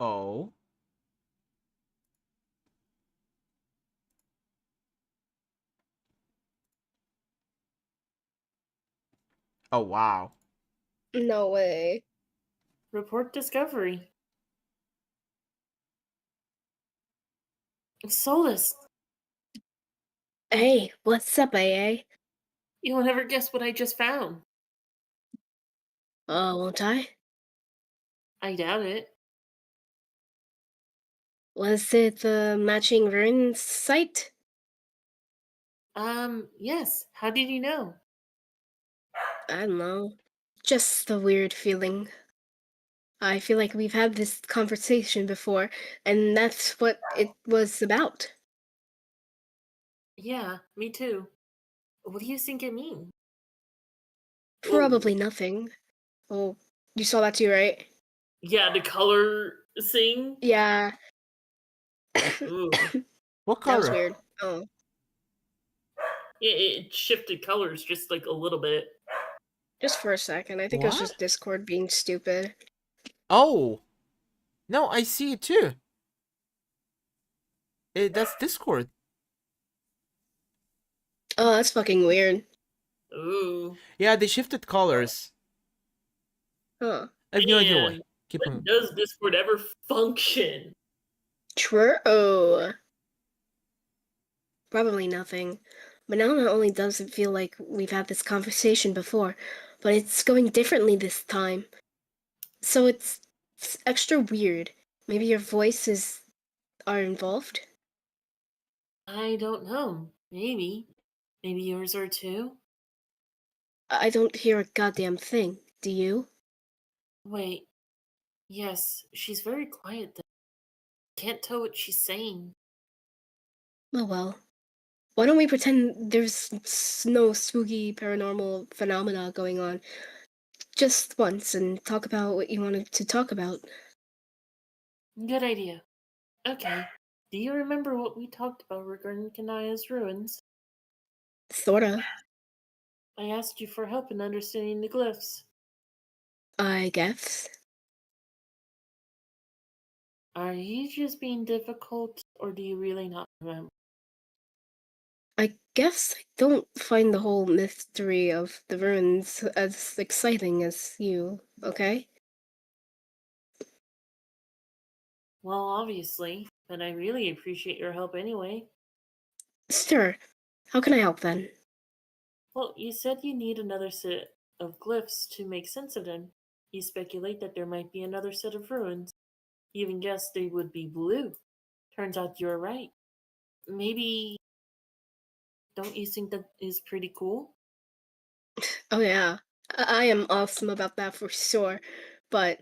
Oh. Oh, wow. No way. Report discovery. Solus, Hey, what's up, AA? you'll never guess what I just found. Won't I? I doubt it. Was it the matching ruin site? Yes. How did you know? I don't know. Just a weird feeling. I feel like we've had this conversation before, and that's what it was about. Yeah, me too. What do you think it means? Probably Whoa. nothing. Oh, you saw that too, right? Yeah, the color thing. Yeah. Ooh. What That was color? weird. Oh, It shifted colors just like a little bit. just for a second. I think it was What? just Discord being stupid. Oh, no, I see it too. That's Discord. Oh, that's fucking weird. Ooh. Yeah, they shifted colors. Huh. I have no idea why. Man, Keep when on. does Discord ever function? True. Oh, probably nothing. But now not only does it feel like we've had this conversation before, but it's going differently this time. So it's extra weird. Maybe your voices are involved? I don't know. Maybe. Maybe yours are too? I don't hear a goddamn thing. Do you? Wait. Yes, she's very quiet though. Can't tell what she's saying. Oh well. Why don't we pretend there's no spooky paranormal phenomena going on just once and talk about what you wanted to talk about? Good idea. Okay. Do you remember what we talked about regarding Kanaya's ruins? Sorta. I asked you for help in understanding the glyphs. I guess. Are you just being difficult, or do you really not remember? I guess I don't find the whole mystery of the ruins as exciting as you, okay? Well, obviously, but I really appreciate your help anyway. Sure. How can I help then? Well, you said you need another set of glyphs to make sense of them. You speculate that there might be another set of ruins. You even guessed they would be blue. Turns out you're right. Maybe, don't you think that is pretty cool? Oh yeah. I am awesome about that for sure. But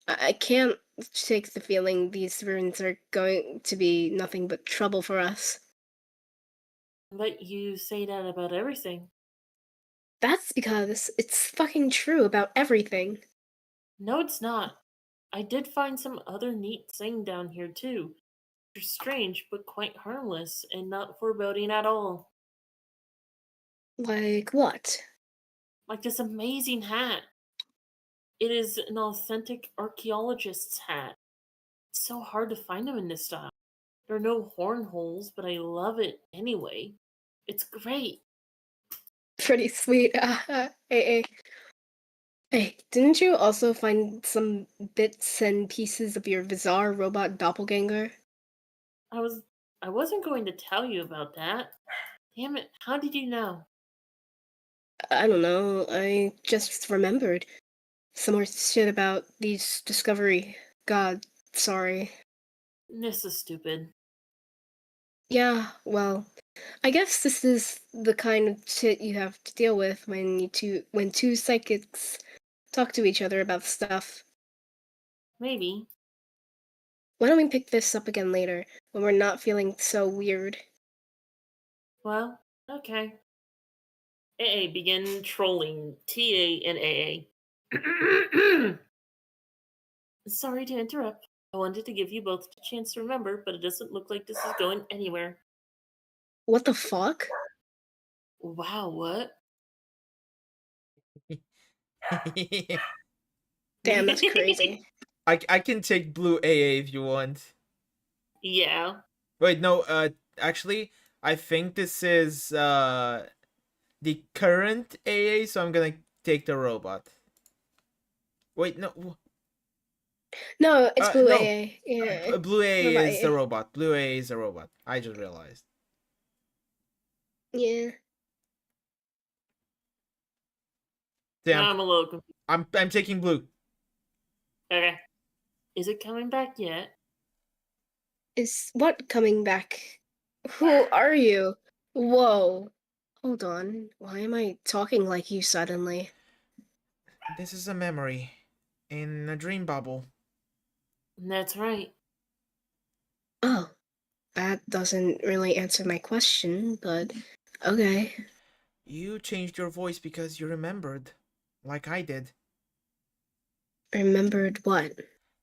I can't shake the feeling these ruins are going to be nothing but trouble for us. But you say that about everything. That's because it's fucking true about everything. No, it's not. I did find some other neat thing down here too. They're strange, but quite harmless and not foreboding at all. Like what? Like this amazing hat. It is an authentic archaeologist's hat. It's so hard to find them in this style. There are no horn holes, but I love it anyway. It's great. Pretty sweet. Hey, hey, didn't you also find some bits and pieces of your bizarre robot doppelganger? I was I wasn't going to tell you about that. Damn it, how did you know? I don't know. I just remembered some more shit about these discovery. God, sorry. This is stupid. Yeah, well, I guess this is the kind of shit you have to deal with when two psychics talk to each other about stuff. Maybe. Why don't we pick this up again later when we're not feeling so weird? Well, okay. AA begin trolling TA and AA. Sorry to interrupt. I wanted to give you both a chance to remember, but it doesn't look like this is going anywhere. What the fuck? Wow, what? Damn, that's crazy. I can take blue AA if you want. Yeah. Wait, no, actually, I think this is the current AA, so I'm gonna take the robot. Wait, no. No, it's blue No. AA. Yeah. Blue AA Robot is the AA. robot. Blue AA is the robot. I just realized. Yeah. Damn, Now I'm a little confused. I'm taking blue. Okay. Is it coming back yet? Is what coming back? Who are you? Whoa. Hold on. Why am I talking like you suddenly? This is a memory in a dream bubble. That's right. Oh, that doesn't really answer my question, but okay. You changed your voice because you remembered, like I did, Remembered what?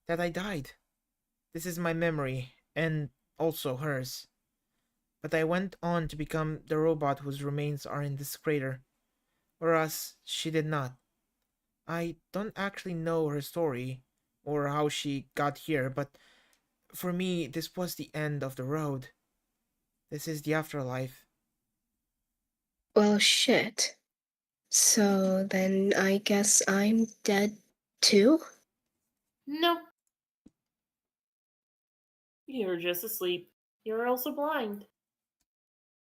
that I died. This is my memory, and also hers. But I went on to become the robot whose remains are in this crater, whereas she did not. I don't actually know her story or how she got here, but for me, this was the end of the road. This is the afterlife. Well, shit. So then I guess I'm dead too? No. You're just asleep. You're also blind.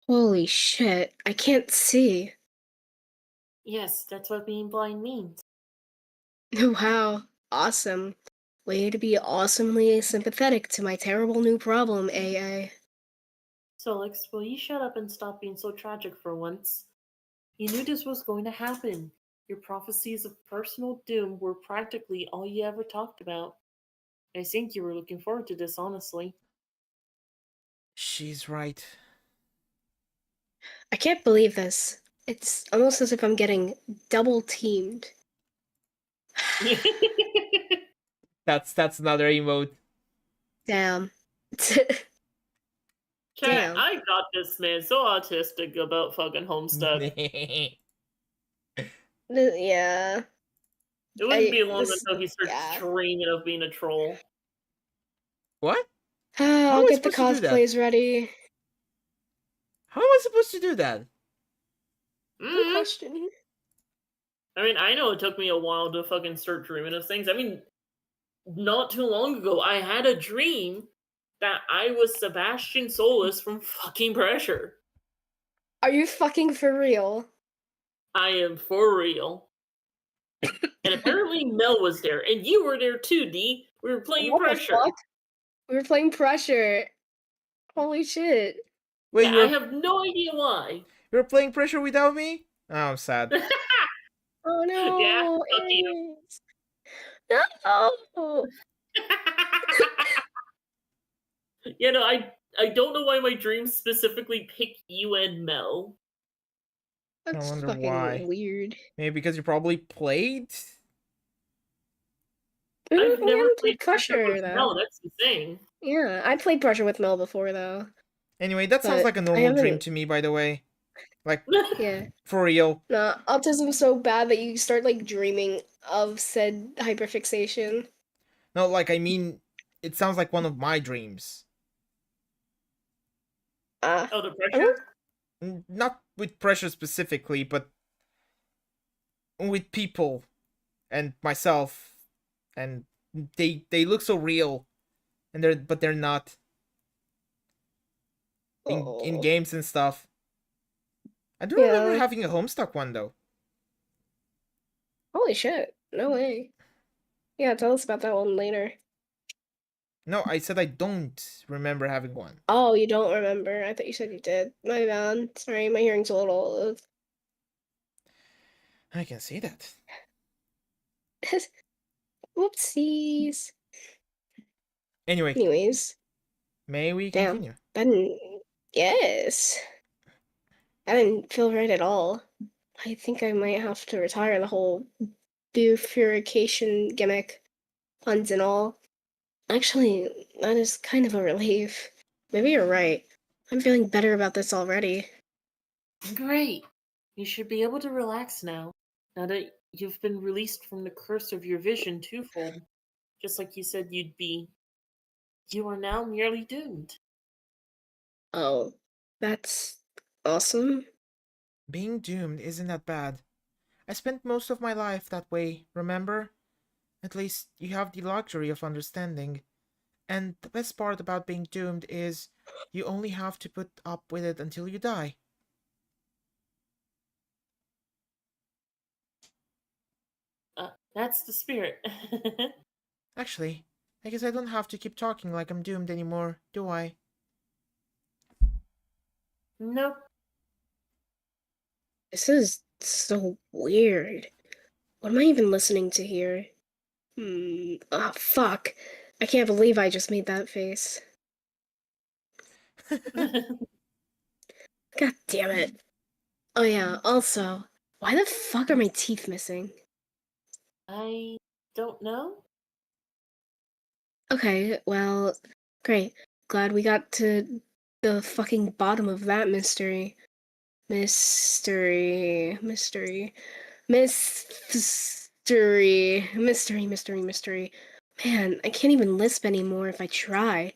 Holy shit, I can't see. Yes, that's what being blind means. Wow, awesome. Way to be awesomely sympathetic to my terrible new problem, AA. Solix, will you shut up and stop being so tragic for once? You knew this was going to happen. Your prophecies of personal doom were practically all you ever talked about. I think you were looking forward to this, honestly. She's right. I can't believe this. It's almost as if I'm getting double teamed. That's another emote. Damn. Chat, Damn. I got this man so autistic about fucking Homestuck. Yeah. It wouldn't be long This, until he starts yeah. dreaming of being a troll. What? How I'll am I get the supposed to do that? cosplays ready. How am I supposed to do that? Good Mm. question. I mean, I know it took me a while to fucking start dreaming of things. I mean, not too long ago, I had a dream that I was Sebastian Solis from fucking Pressure. Are you fucking for real? I am for real. And apparently Mel was there, and you were there too, D. We were playing What the Pressure. fuck? We were playing Pressure. Holy shit. Wait, Yeah, I have no idea why. you're playing Pressure without me? Oh, I'm sad. Oh Yeah, no. fuck you. Ace. No. You know, I don't know why my dreams specifically pick you and Mel. I That's wonder fucking why. weird. Maybe because you probably played? I've We never haven't played played Pressure Pressure with though. Mel, that's the thing. Yeah, I played Pressure with Mel before though, Anyway, that sounds but like a I normal dream haven't. to me, by the way. Like, Yeah, for real. nah. Autism's so bad that you start like dreaming of said hyperfixation. No, like, I mean, it sounds like one of my dreams. Ah, Oh, the I don't. Pressure? Not with Pressure specifically, but with people and myself. And they look so real. And they're not. In Oh, games and stuff. I do remember yeah. having a Homestuck one, though. Holy shit! No way. Yeah, tell us about that one later. No, I said I don't remember having one. Oh, you don't remember? I thought you said you did. My bad. Sorry, my hearing's a little. I can see that. Whoopsies. Anyway, Anyways, may we damn. continue? Yes. I didn't feel right at all. I think I might have to retire the whole bufurication gimmick, puns and all. Actually, that is kind of a relief. Maybe you're right. I'm feeling better about this already. Great. You should be able to relax now. Now that you've been released from the curse of your vision twofold. Just like you said you'd be. You are now merely doomed. Oh, that's awesome. Being doomed isn't that bad. I spent most of my life that way, remember? At least you have the luxury of understanding. And the best part about being doomed is you only have to put up with it until you die. That's the spirit. Actually, I guess I don't have to keep talking like I'm doomed anymore, do I? Nope. This is so weird. What am I even listening to here? Oh, fuck. I can't believe I just made that face. God damn it. Oh yeah, also, why the fuck are my teeth missing? I don't know. Okay, well, great. Glad we got to the fucking bottom of that mystery. Mystery. Mystery. Mystery. Mystery, mystery, mystery. Man, I can't even lisp anymore if I try.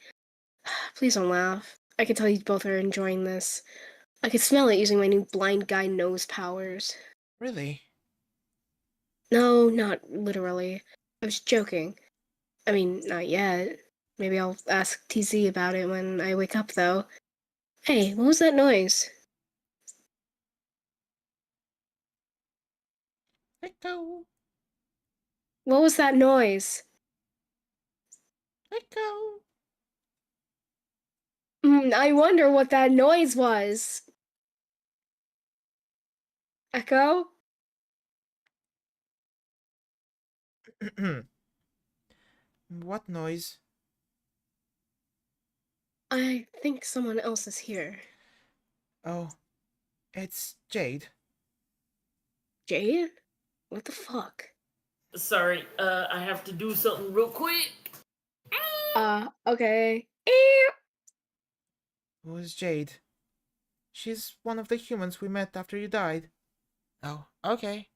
Please don't laugh. I can tell you both are enjoying this. I could smell it using my new blind guy nose powers. Really? No, not literally. I was joking. I mean, not yet. Maybe I'll ask TZ about it when I wake up, though. Hey, what was that noise? Echo! What was that noise? Echo! I wonder what that noise was. Echo? What noise? I think someone else is here. Oh, it's Jade. Jade? What the fuck? Sorry, I have to do something real quick. Okay. Who's Jade? She's one of the humans we met after you died. Oh, okay.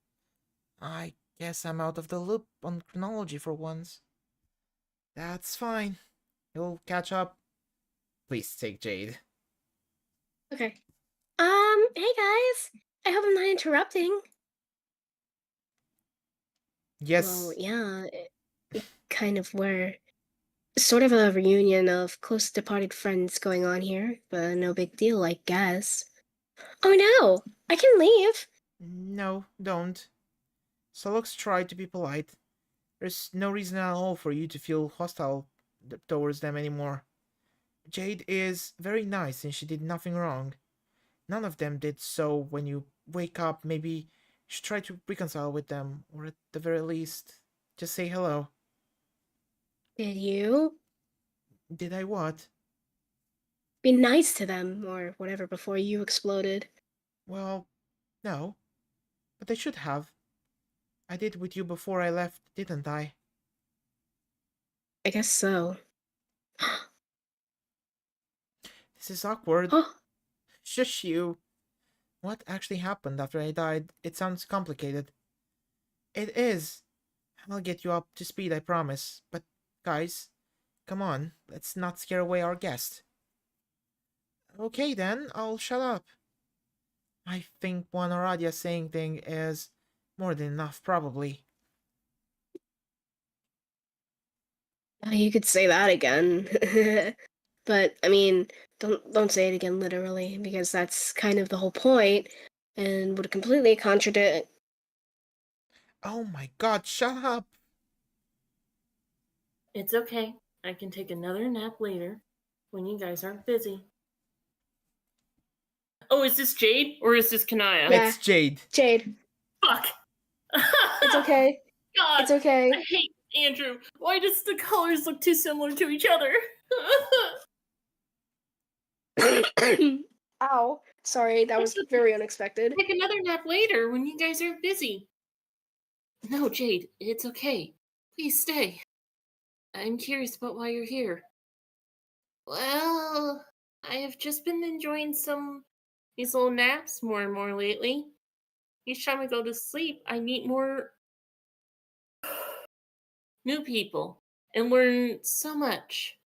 I guess I'm out of the loop on chronology for once. That's fine. You'll catch up. Please take Jade. Okay. Hey guys. I hope I'm not interrupting. Yes. Well, yeah, it kind of were. Sort of a reunion of close departed friends going on here, but no big deal, I guess. Oh no! I can leave! No, don't. Solux tried to be polite. There's no reason at all for you to feel hostile towards them anymore. Jade is very nice and she did nothing wrong. None of them did, so when you wake up, maybe you should try to reconcile with them, or at the very least, just say hello. Did you? Did I what? Be nice to them, or whatever, before you exploded. Well, no. But I should have. I did with you before I left, didn't I? I guess so. This is awkward. Oh, Shush you. What actually happened after I died? It sounds complicated. It is. I'll get you up to speed, I promise. But, guys, come on, let's not scare away our guest. Okay then, I'll shut up. I think one Aradia saying thing is more than enough, probably. you could say that again. But, I mean, don't say it again literally, because that's kind of the whole point, and would completely contradict. Oh my god, shut up! It's okay. I can take another nap later when you guys aren't busy. Oh, is this Jade or is this Kanaya? Yeah. It's Jade. Jade, Fuck. it's okay. God, It's okay. I hate Andrew. Why does the colors look too similar to each other? Ow. Sorry, that was very unexpected. Take another nap later when you guys aren't busy. No, Jade, it's okay. Please stay. I'm curious about why you're here. Well, I have just been enjoying these little naps more and more lately. Each time I go to sleep, I meet more new people and learn so much.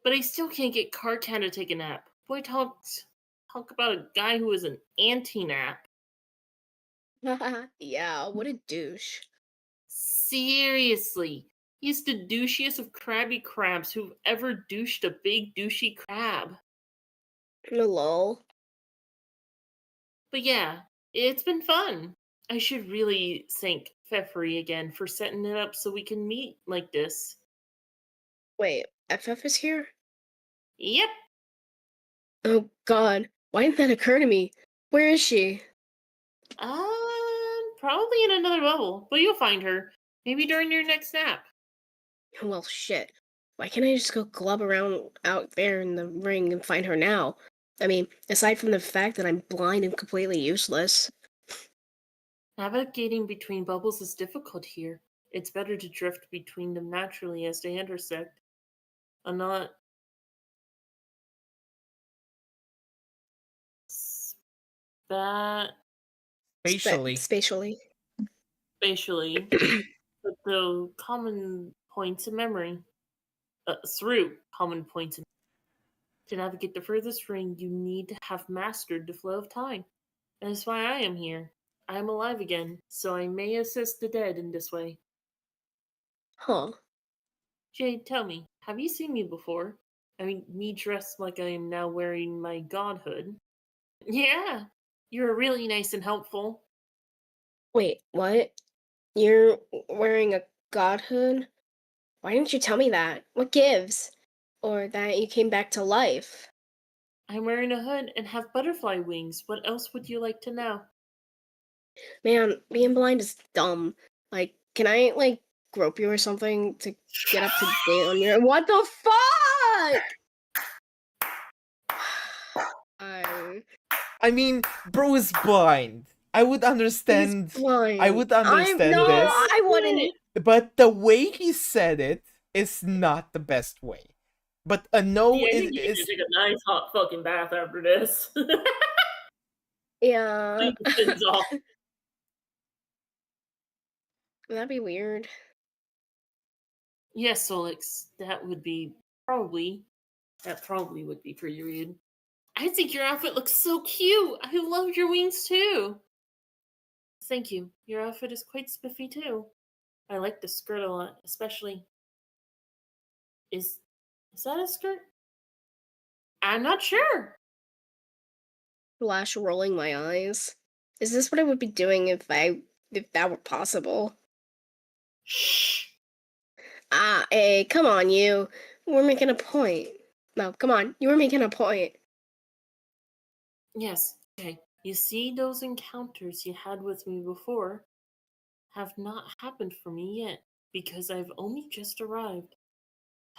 But I still can't get Cartown to take a nap. Boy talk about a guy who is an anti-nap. Yeah, what a douche. Seriously. He's the douchiest of crabby crabs who've ever douched a big douchey crab. Lol. But yeah, it's been fun. I should really thank Pfeffery again for setting it up so we can meet like this. Wait, FF is here? Yep. Oh god, why didn't that occur to me? Where is she? Probably in another level, but you'll find her. Maybe during your next nap. Well, shit. Why can't I just go glub around out there in the ring and find her now? I mean, aside from the fact that I'm blind and completely useless. Navigating between bubbles is difficult here. It's better to drift between them naturally as they intersect, and not spat Spatially. spatially, but though common points of memory. Through common points. To navigate the furthest ring, you need to have mastered the flow of time. That is why I am here. I am alive again, so I may assist the dead in this way. Huh. Jade, tell me, have you seen me before? I mean, me dressed like I am now wearing my godhood. Yeah, you're really nice and helpful. Wait, what? You're wearing a godhood? Why didn't you tell me that? What gives? Or that you came back to life? I'm wearing a hood and have butterfly wings. What else would you like to know? Man, being blind is dumb. Like, can I, like, grope you or something to get up to date on your. What the fuck? I mean, bro is blind. I would He's understand. blind. I would understand no, this, I wouldn't. but the way he said it is not the best way. But a no Yeah, I is, think you need to is take a nice hot fucking bath after this. Yeah. Clean the fins off. That'd be weird. Yes, Solix, that probably would be pretty rude. I think your outfit looks so cute. I love your wings too. Thank you. Your outfit is quite spiffy too. I like the skirt a lot, especially. Is that a skirt? I'm not sure. Flash rolling my eyes. Is this what I would be doing if that were possible? Shh. Ah, hey, come on, you. We're making a point. No, come on, you were making a point. Yes. Okay. You see, those encounters you had with me before have not happened for me yet because I've only just arrived.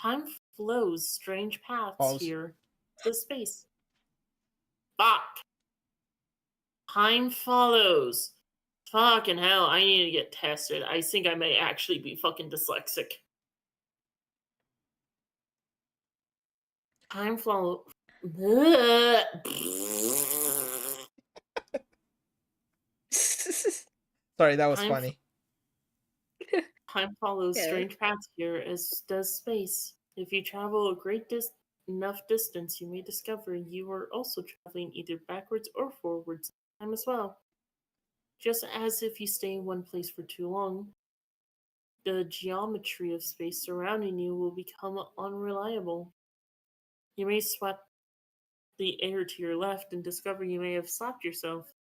Time flows strange paths Pause. here to space. Fuck. Time follows. Fucking hell, I need to get tested. I think I may actually be fucking dyslexic. Time follows. sorry, that was Time funny. Time follows Yeah. strange paths here, as does space. If you travel a enough distance, you may discover you are also traveling either backwards or forwards in time as well. Just as if you stay in one place for too long, the geometry of space surrounding you will become unreliable. You may sweep the air to your left and discover you may have slapped yourself.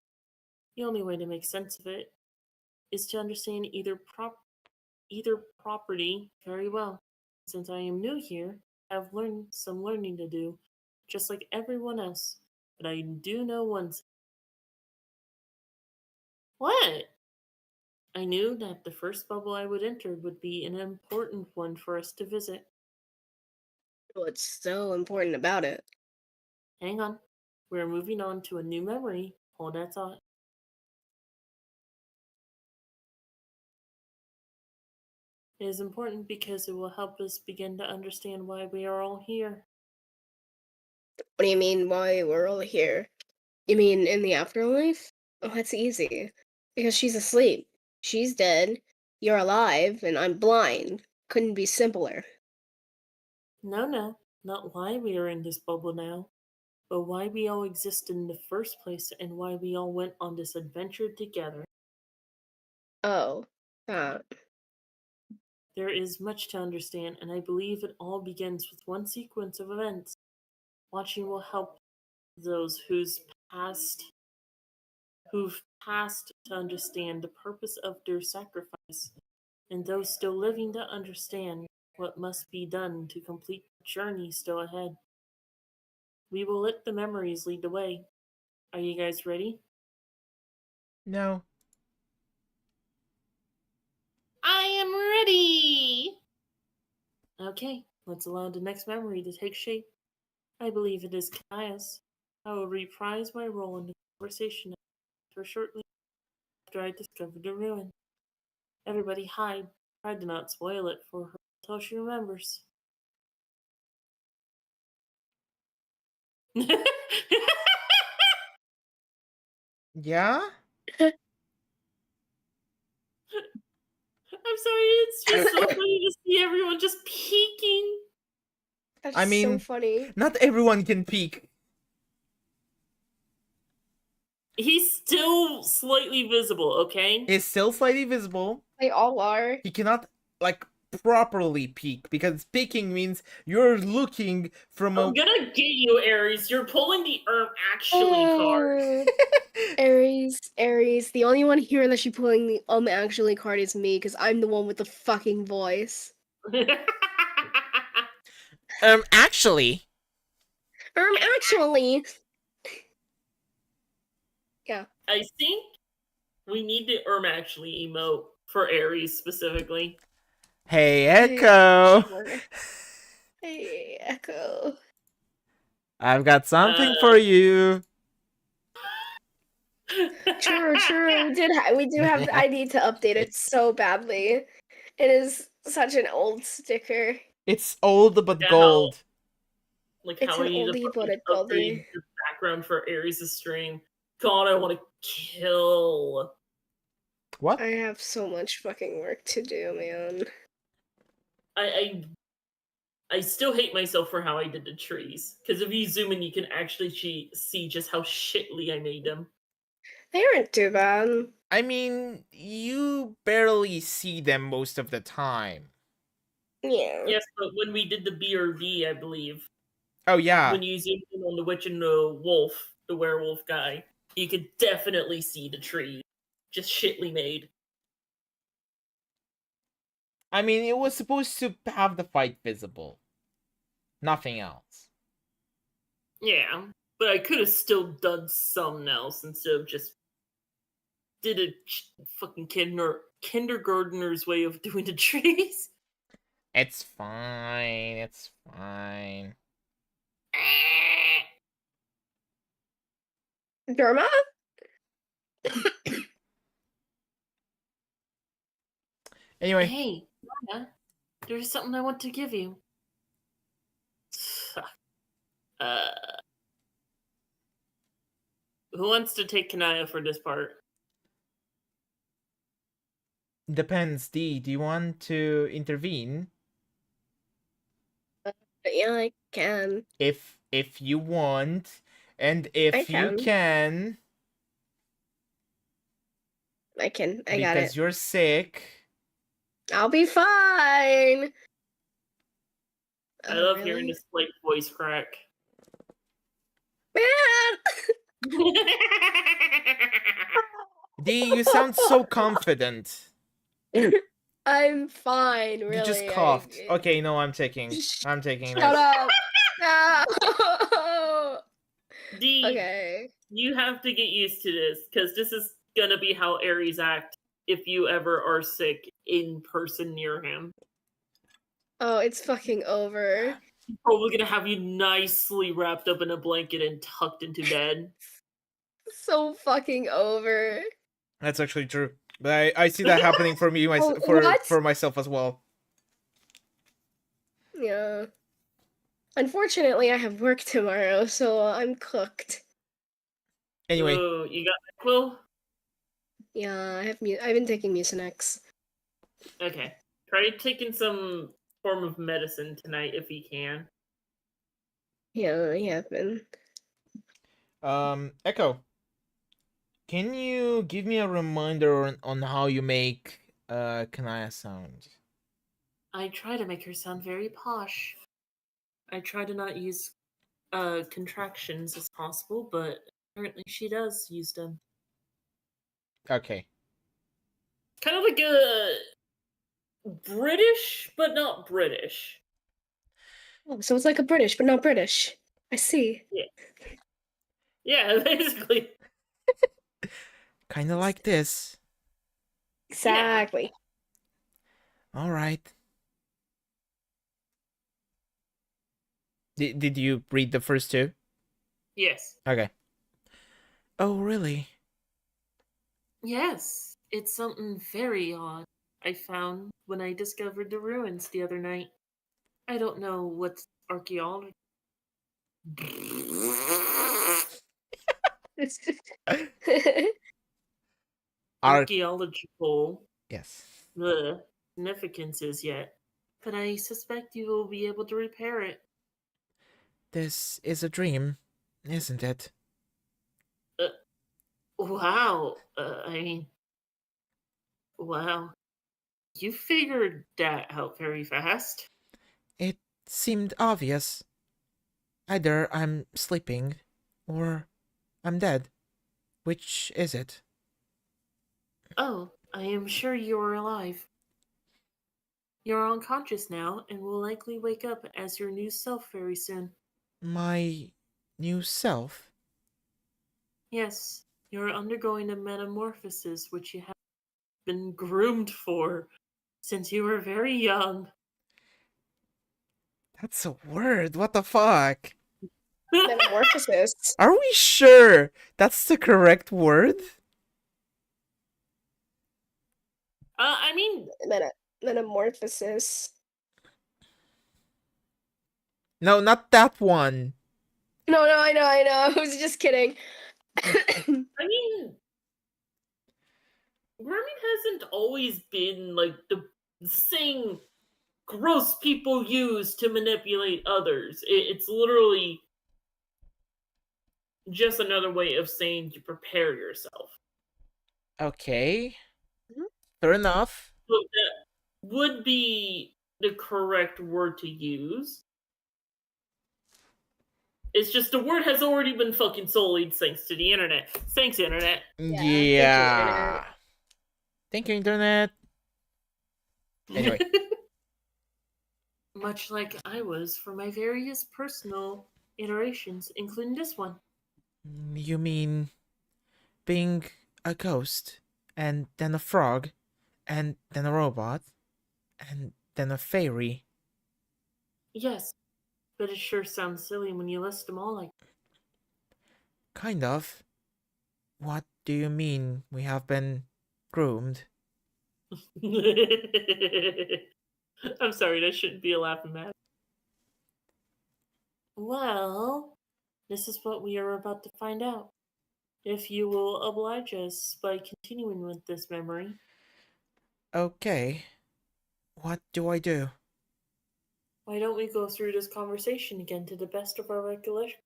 The only way to make sense of it is to understand either property very well. Since I am new here, I have learned some learning to do, just like everyone else. But I do know one thing. What? I knew that the first bubble I would enter would be an important one for us to visit. What's so important about it? Hang on. We're moving on to a new memory. Hold that thought. It is important because it will help us begin to understand why we are all here. What do you mean, why we're all here? You mean in the afterlife? Oh, that's easy. Because she's asleep. She's dead. You're alive, and I'm blind. Couldn't be simpler. No, not why we are in this bubble now, but why we all exist in the first place and why we all went on this adventure together. Oh, that. There is much to understand, and I believe it all begins with one sequence of events. Watching will help those who've past to understand the purpose of their sacrifice, and those still living to understand what must be done to complete the journey still ahead. We will let the memories lead the way. Are you guys ready? No. I am ready! Okay, let's allow the next memory to take shape. I believe it is Kaya's. I will reprise my role in the conversation for shortly after I discover the ruin. Everybody hide. Try to not spoil it for her until she remembers. I'm Yeah? sorry, it's just so funny to see everyone just peeking. That's I so mean, funny. not everyone can peek. He's still slightly visible, okay? He's still slightly visible. They all are. He cannot, like, properly peek, because peeking means you're looking from a... I'm gonna get you, Aries. You're pulling the actually card. Aries. The only one here that she's pulling the actually card is me, because I'm the one with the fucking voice. Actually. Actually. Yeah. I think we need the actually emote for Aries specifically. Hey, Echo. Sure. Hey, Echo. I've got something for you. True. We do have. I need to update it so badly. It is such an old sticker. It's old but Yeah, gold. It's how an I need to oldie but fucking a upgrade goldie. the background for Aries' stream. God, I want to kill. What? I have so much fucking work to do, man. I still hate myself for how I did the trees. Because if you zoom in, you can actually see just how shittily I made them. They aren't too bad. I mean, you barely see them most of the time. Yeah. Yes, but when we did the BRB, I believe, Oh, yeah. when you zoomed in on the witch and the wolf, the werewolf guy, you could definitely see the tree. Just shitly made. I mean, it was supposed to have the fight visible. Nothing else. Yeah, but I could have still done something else instead of just did a fucking kindergartner's way of doing the trees. It's fine. It's fine. Derma? Anyway. Hey, Maya, there's something I want to give you. Uh, who wants to take Kanaya for this part? Depends, D. Do you want to intervene? Yeah, I can. If you want, and I if you can. can, I can. I got because it. you're sick. I'll be fine. I love hearing this slight voice crack. Man! D, you sound so confident. I'm fine, really. You just coughed. Okay, no, I'm taking Shut this. up. No. D, Okay. you have to get used to this, because this is gonna be how Aries act if you ever are sick in person near him. Oh, it's fucking over. He's probably gonna have you nicely wrapped up in a blanket and tucked into bed. So fucking over. That's actually true. But I see that happening for me Oh, for what? myself as well. Yeah. Unfortunately, I have work tomorrow, so I'm cooked. Anyway, Oh, you got that, Quill? Yeah, I've been taking Mucinex. Okay. Try taking some form of medicine tonight if you can. Yeah, I have been. Echo, can you give me a reminder on how you make Kanaya sound? I try to make her sound very posh. I try to not use contractions as possible, but apparently she does use them. Okay. Kind of like a British, but not British. Oh, so it's like a British, but not British. I see. Yeah, basically. Kind of like this. Exactly. All right. Did you read the first two? Yes. Okay. Oh, really? Yes. It's something very odd I found when I discovered the ruins the other night. I don't know what's archaeology. Art. Archaeological Yes. the significance is yet, but I suspect you will be able to repair it. This is a dream, isn't it? Uh, wow. I mean, wow. You figured that out very fast. It seemed obvious. Either I'm sleeping, or I'm dead. Which is it? Oh, I am sure you are alive. You're unconscious now and will likely wake up as your new self very soon. My new self? Yes, you're undergoing a metamorphosis which you have been groomed for since you were very young. That's a word. What the fuck? Metamorphosis. Are we sure that's the correct word? I mean, Metamorphosis. No, not that one. No, I know. I was just kidding. I mean, grooming hasn't always been like the thing gross people use to manipulate others. It's literally just another way of saying to prepare yourself. Okay. Mhm. Fair enough. So that would be the correct word to use. It's just the word has already been fucking sullied thanks to the internet. Thanks, internet. Yeah, thank you, internet. Thank you, internet. Anyway. Much like I was for my various personal iterations, including this one. You mean being a ghost, and then a frog, and then a robot, and then a fairy? Yes, but it sure sounds silly when you list them all like. Kind of. What do you mean we have been groomed? I'm sorry, that shouldn't be a laughing matter. Well, this is what we are about to find out. If you will oblige us by continuing with this memory. Okay. What do I do? Why don't we go through this conversation again to the best of our recollection?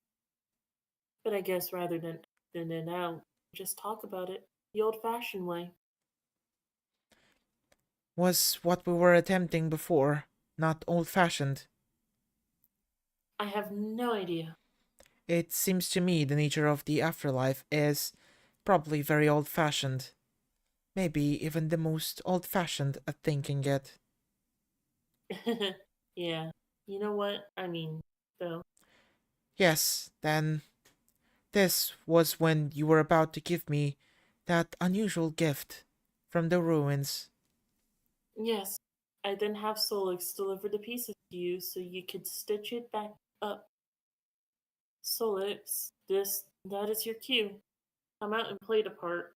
But I guess rather than acting it out, just talk about it the old fashioned way. Was what we were attempting before not old fashioned? I have no idea. It seems to me the nature of the afterlife is probably very old fashioned. Maybe even the most old fashioned a thing can get. Yeah. You know what? I mean, though. Yes, then this was when you were about to give me that unusual gift from the ruins. Yes. I then have Solix deliver the pieces to you so you could stitch it back up. Solix, that is your cue. Come out and play the part.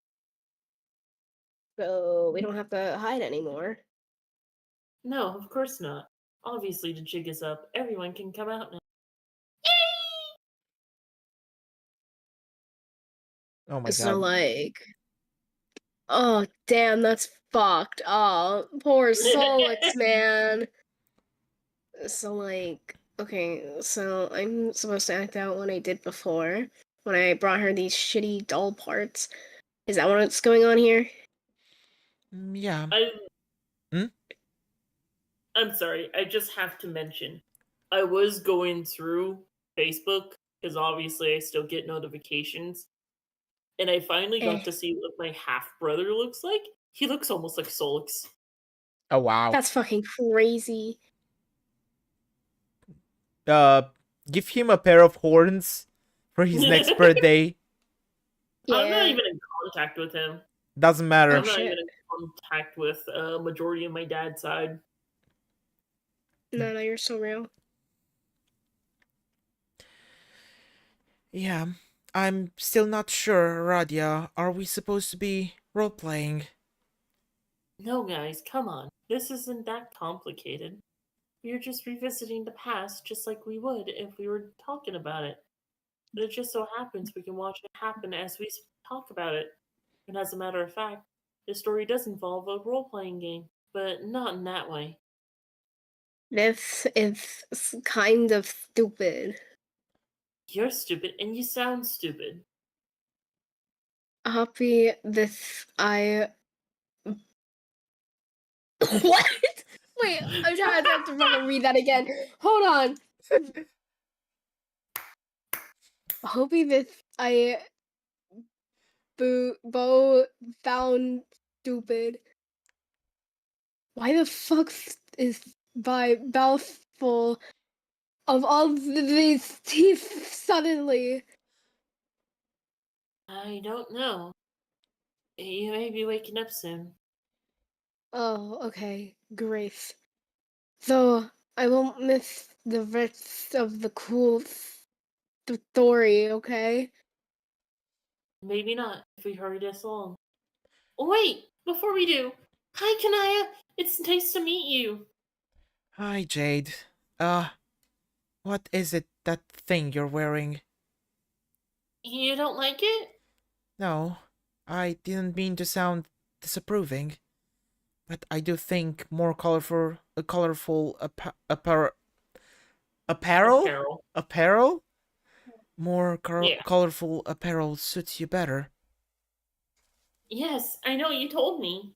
So we don't have to hide anymore. No, of course not. Obviously the jig is up. Everyone can come out now. Oh my So god. like, oh damn, that's fucked. Oh, poor Solix, man. So like, okay, so I'm supposed to act out what I did before when I brought her these shitty doll parts. Is that what's going on here? Yeah. I Hmm? I'm sorry, I just have to mention. I was going through Facebook because obviously I still get notifications. and I finally Eh. got to see what my half brother looks like. He looks almost like Solix. Oh wow. That's fucking crazy. Give him a pair of horns for his next birthday. I'm not Yeah. even in contact with him. Doesn't matter. I'm not shit. even in contact with a majority of my dad's side. No, you're so real. Yeah, I'm still not sure, Radia. Are we supposed to be role playing? No, guys, come on. This isn't that complicated. We're just revisiting the past just like we would if we were talking about it. But it just so happens we can watch it happen as we talk about it. And as a matter of fact, this story does involve a role playing game, but not in that way. This is kind of stupid. You're stupid and you sound stupid. Happy this I what? Wait, I'm trying to fucking read that again. Hold on. Hoping this I Bo found stupid. Why the fuck is my mouth full of all these teeth suddenly? I don't know. You may be waking up soon. Oh, okay, Grace. So I won't miss the rest of the cool story, okay? Maybe not if we hurry this along. Oh, wait! Before we do, hi, Kanaya! It's nice to meet you. Hi, Jade. What is it, that thing you're wearing? You don't like it? No, I didn't mean to sound disapproving, but I do think more colorful apparel? Apparel. Apparel? More Yeah. colorful apparel suits you better. Yes, I know you told me.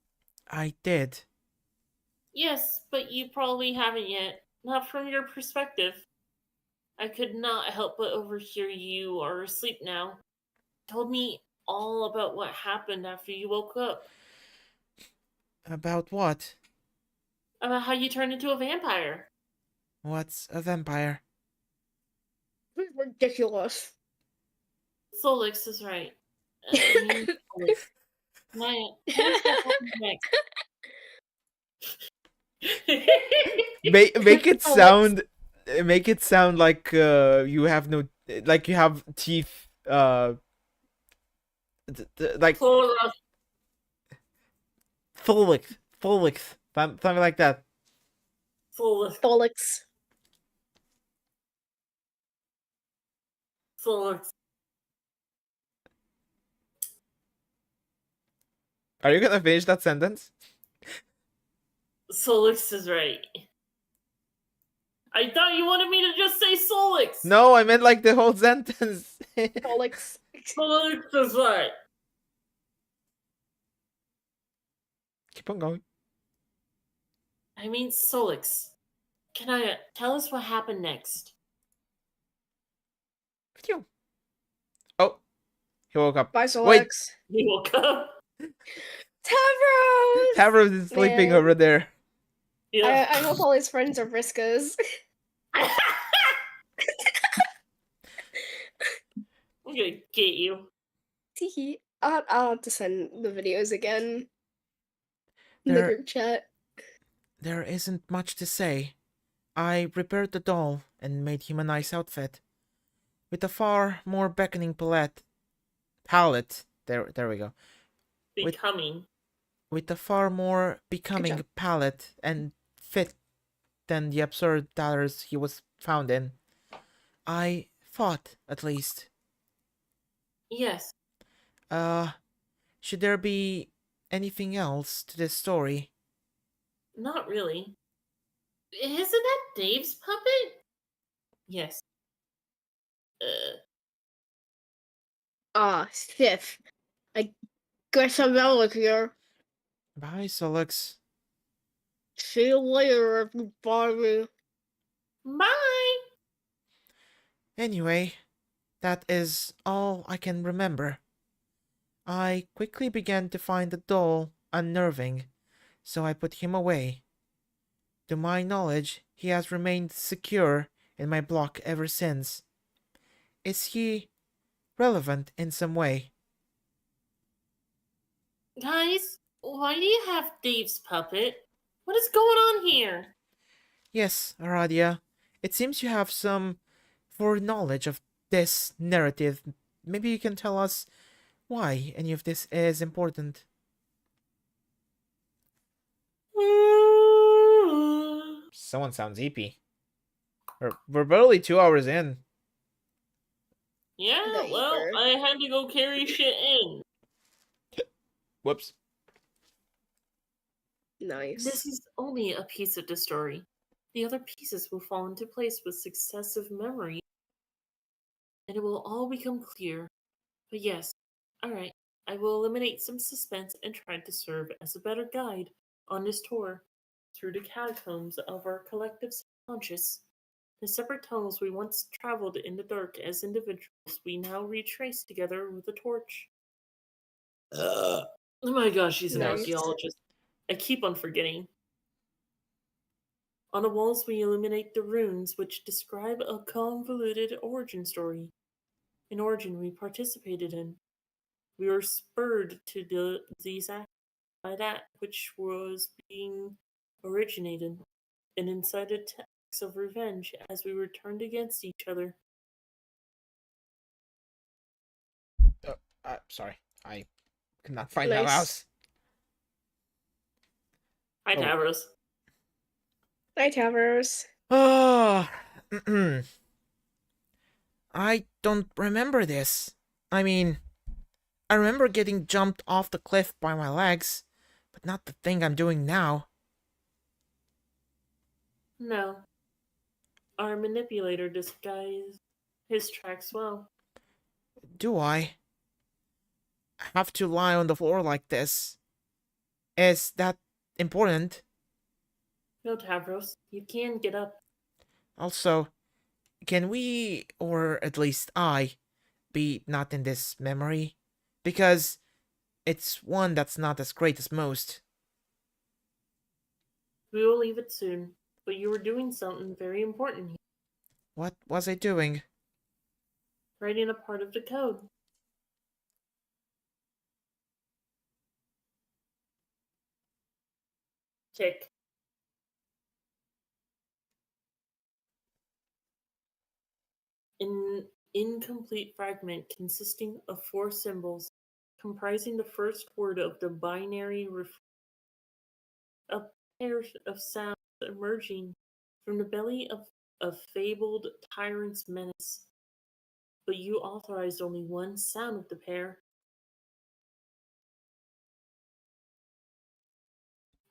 I did. Yes, but you probably haven't yet. Not from your perspective. I could not help but overhear you are asleep now. Told me all about what happened after you woke up. About what? About how you turned into a vampire. What's a vampire? Ridiculous. Solix is right. You Solix. Maya, tell us what happened next. Make it Oh, sound make it sound like you have no, like you have teeth, like Solix. full something like that. Solix. Solix. Solix. Are you gonna finish that sentence? Solix is right. I thought you wanted me to just say Solix. No, I meant like the whole sentence. Solix. Solix is right. Keep on going. I mean Solix. Can I tell us what happened next? Phew. Oh, he woke up. Bye, Wait, Solix. You woke up. Tavros! Tavros is sleeping Man. over there. Yeah. I hope all his friends are Briscoes. I'm gonna get you. Teehee. I'll have to send the videos again in the There, group chat. there isn't much to say. I repaired the doll and made him a nice outfit, with a far more beckoning palette. There we go. Becoming. With a far more becoming job. palette and fit than the absurd tatters he was found in. I thought, at least. Yes. Should there be anything else to this story? Not really. Isn't that Dave's puppet? Yes. Sif. I guess I'm out of here. Bye, Solix. See you later, everybody. Bye. Anyway, that is all I can remember. I quickly began to find the doll unnerving, so I put him away. To my knowledge, he has remained secure in my block ever since. Is he relevant in some way? Guys, why do you have Dave's puppet? What is going on here? Yes, Aradia. It seems you have some foreknowledge of this narrative. Maybe you can tell us why any of this is important. Someone sounds eepy. We're barely 2 hours in. Yeah, The well, Eber. I had to go carry shit in. Whoops. Nice. This is only a piece of the story. The other pieces will fall into place with successive memory, and it will all become clear. But yes, alright, I will eliminate some suspense and try to serve as a better guide on this tour through the catacombs of our collective subconscious. The separate tunnels we once traveled in the dark as individuals, we now retrace together with a torch. Oh my gosh, she's an Nice. archaeologist. I keep on forgetting. On the walls, we illuminate the runes which describe a convoluted origin story, an origin we participated in. We were spurred to these acts by that which was being originated, and incited to acts of revenge as we were turned against each other. Sorry. I could not find my Nice. mouse. Hi, Oh. Tavros. Hi, Tavros. Oh. I don't remember this. I mean, I remember getting jumped off the cliff by my legs, but not the thing I'm doing now. No, our manipulator disguised his tracks well. Do I have to lie on the floor like this? Is that important? No, Tavros, you can get up. Also, can we, or at least I, be not in this memory? Because it's one that's not as great as most. We will leave it soon, but you were doing something very important here, What was I doing? writing a part of the code. Tick. An incomplete fragment consisting of four symbols, comprising the first word of the binary a pair of sounds emerging from the belly of a fabled tyrant's menace. But you authorized only one sound of the pair,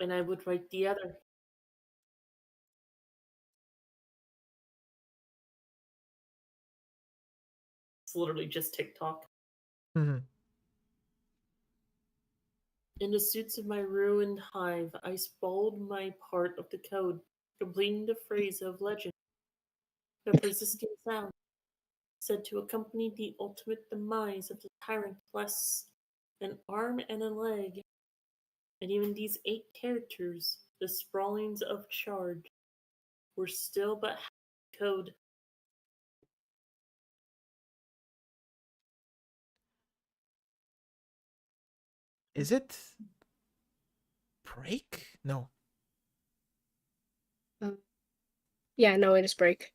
and I would write the other. It's literally just TikTok. Hmm. In the suits of my ruined hive, I spelled my part of the code, completing the phrase of legend, the persisting sound, said to accompany the ultimate demise of the tyrant, plus an arm and a leg, and even these 8 characters, the sprawlings of charge, were still but half the code. Is it break? No. Yeah, no, it is break.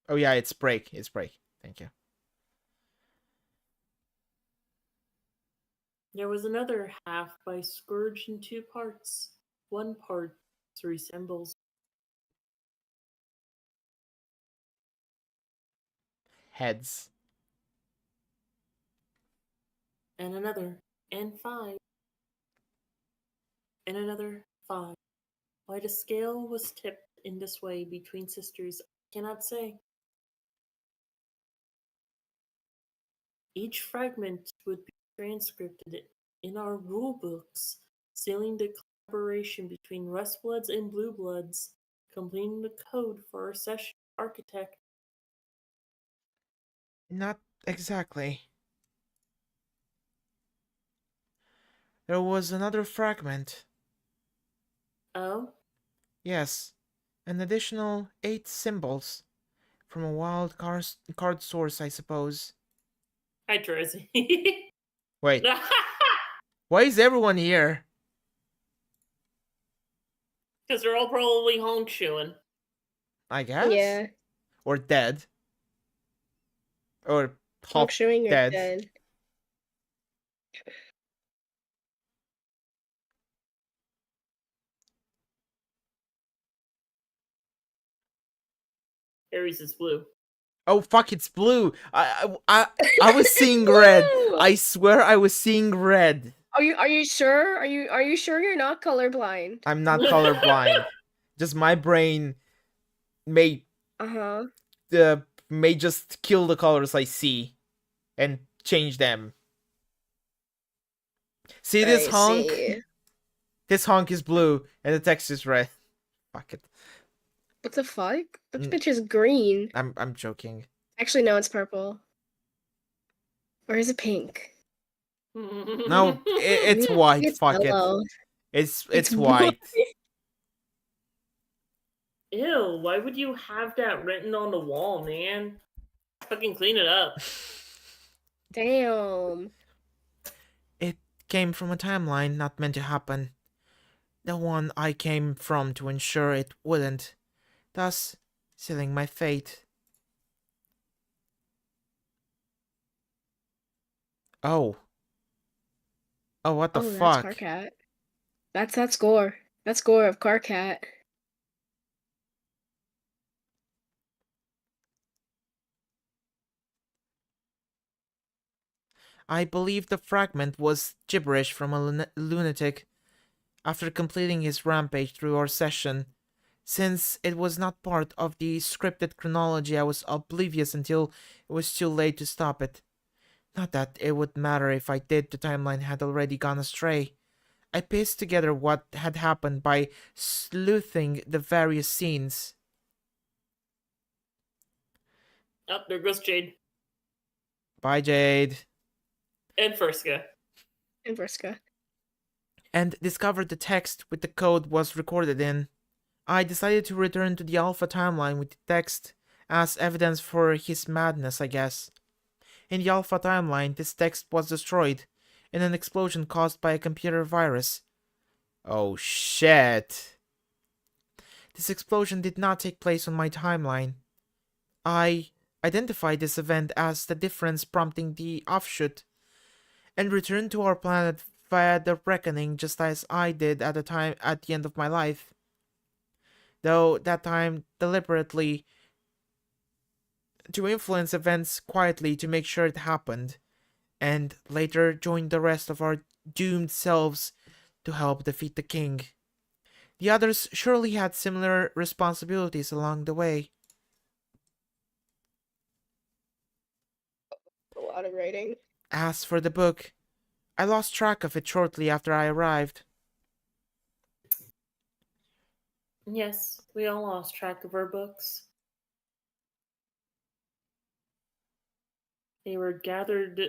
Oh yeah, it's break. It's break. Thank you. There was another half by Scourge in 2 parts. One part, 3 symbols, Heads. and another, and 5, and another 5. Why the scale was tipped in this way between sisters, I cannot say. Each fragment would be transcribed in our rule books, sealing the collaboration between Rustbloods and Bluebloods, completing the code for our session architect. Not exactly. There was another fragment. Oh, Yes, an additional 8 symbols. From a wild card source, I suppose. hi, Tracy. Wait, why is everyone here? Because they're all probably honk shoeing. I guess? Yeah. Or dead. Or I'm half showing you're dead. dead. Aries is blue. Oh fuck! It's blue. I was seeing red. Blue! I swear I was seeing red. Are you sure? Are you sure you're not colorblind? I'm not colorblind. Just my brain may Uh-huh. may just kill the colors I see and change them. See this I honk? see. This honk is blue and the text is red. Fuck it. What the fuck? That Mm. bitch is green. I'm joking. Actually, no, it's purple. Or is it pink? No, it's Maybe white. it's Fuck it. yellow. It's white. Ew, why would you have that written on the wall, man? Fucking clean it up. Damn. It came from a timeline not meant to happen. The one I came from to ensure it wouldn't, thus sealing my fate. Oh. Oh, what the Oh, that's fuck? Carcat. That's Gore. That's Gore of Carcat. I believe the fragment was gibberish from a lunatic after completing his rampage through our session. Since it was not part of the scripted chronology, I was oblivious until it was too late to stop it. Not that it would matter if I did, the timeline had already gone astray. I pieced together what had happened by sleuthing the various scenes. Oh, there goes Jade. Bye, Jade. And Furska. And Vriska. And discovered the text with the code was recorded in. I decided to return to the Alpha timeline with the text as evidence for his madness, I guess. In the Alpha timeline, this text was destroyed in an explosion caused by a computer virus. Oh shit. This explosion did not take place on my timeline. I identified this event as the difference prompting the offshoot and returned to our planet via the reckoning just as I did at the end of my life. Though that time deliberately to influence events quietly to make sure it happened, and later joined the rest of our doomed selves to help defeat the king. The others surely had similar responsibilities along the way. A lot of writing. As for the book, I lost track of it shortly after I arrived. Yes, we all lost track of our books. They were gathered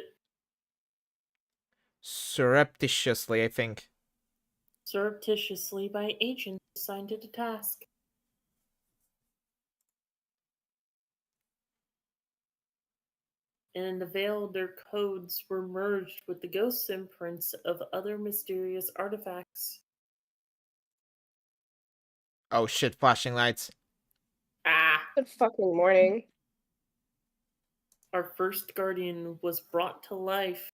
Surreptitiously, I think. surreptitiously by agents assigned to the task. And in the veil, their codes were merged with the ghost imprints of other mysterious artifacts. Oh shit, flashing lights. Ah! Good fucking morning. Our first guardian was brought to life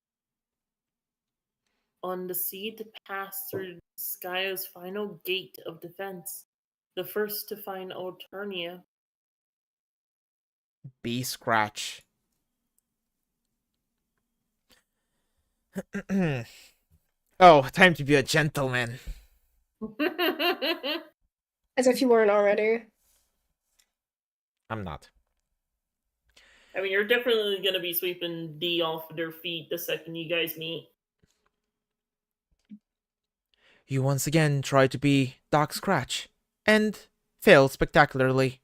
on the sea to pass through Skya's final gate of defense, the first to find Alternia. B Scratch. Oh, time to be a gentleman. As if you weren't already. I'm not. I mean, you're definitely going to be sweeping D off their feet the second you guys meet. You once again try to be Doc Scratch, and fail spectacularly.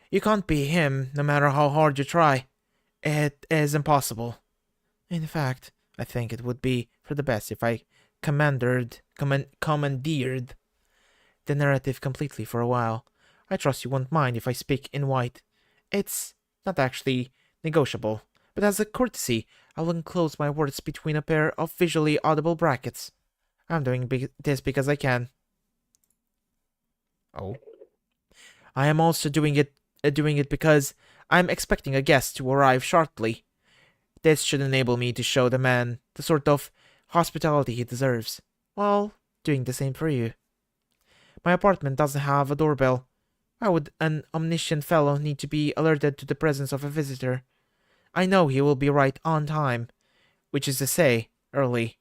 You can't be him no matter how hard you try. It is impossible. In fact, I think it would be for the best if I commandeered the narrative completely for a while. I trust you won't mind if I speak in white. It's not actually negotiable, but as a courtesy, I will enclose my words between a pair of visually audible brackets. I'm doing this because I can. Oh. I am also doing it because I'm expecting a guest to arrive shortly. This should enable me to show the man the sort of hospitality he deserves, while doing the same for you. My apartment doesn't have a doorbell. Why would an omniscient fellow need to be alerted to the presence of a visitor? I know he will be right on time, which is to say, early.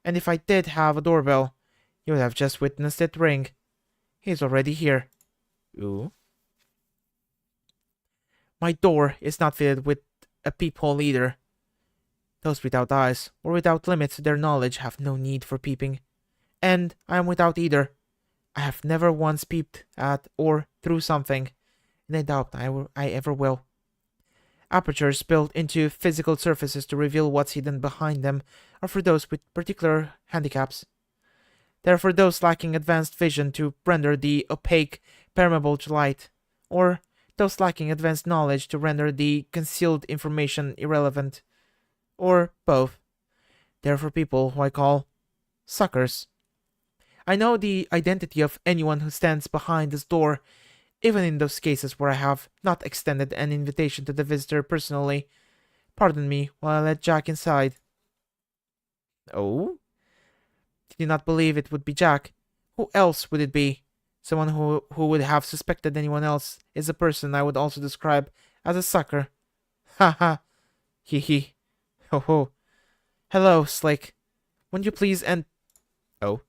And if I did have a doorbell, you would have just witnessed it ring. He's already here. Ooh. My door is not fitted with a peephole either. Those without eyes, or without limits to their knowledge, have no need for peeping. And I am without either. I have never once peeped at or through something, and I doubt I ever will. Apertures built into physical surfaces to reveal what's hidden behind them are for those with particular handicaps. They're for those lacking advanced vision to render the opaque permeable to light, or those lacking advanced knowledge to render the concealed information irrelevant, or both. They're for people who I call suckers. I know the identity of anyone who stands behind this door, even in those cases where I have not extended an invitation to the visitor personally. Pardon me while I let Jack inside. Oh? Did you not believe it would be Jack? Who else would it be? Someone who would have suspected anyone else is a person I would also describe as a sucker. Ha ha. Hee hee. Ho ho. Hello, Slick. Won't you please Oh.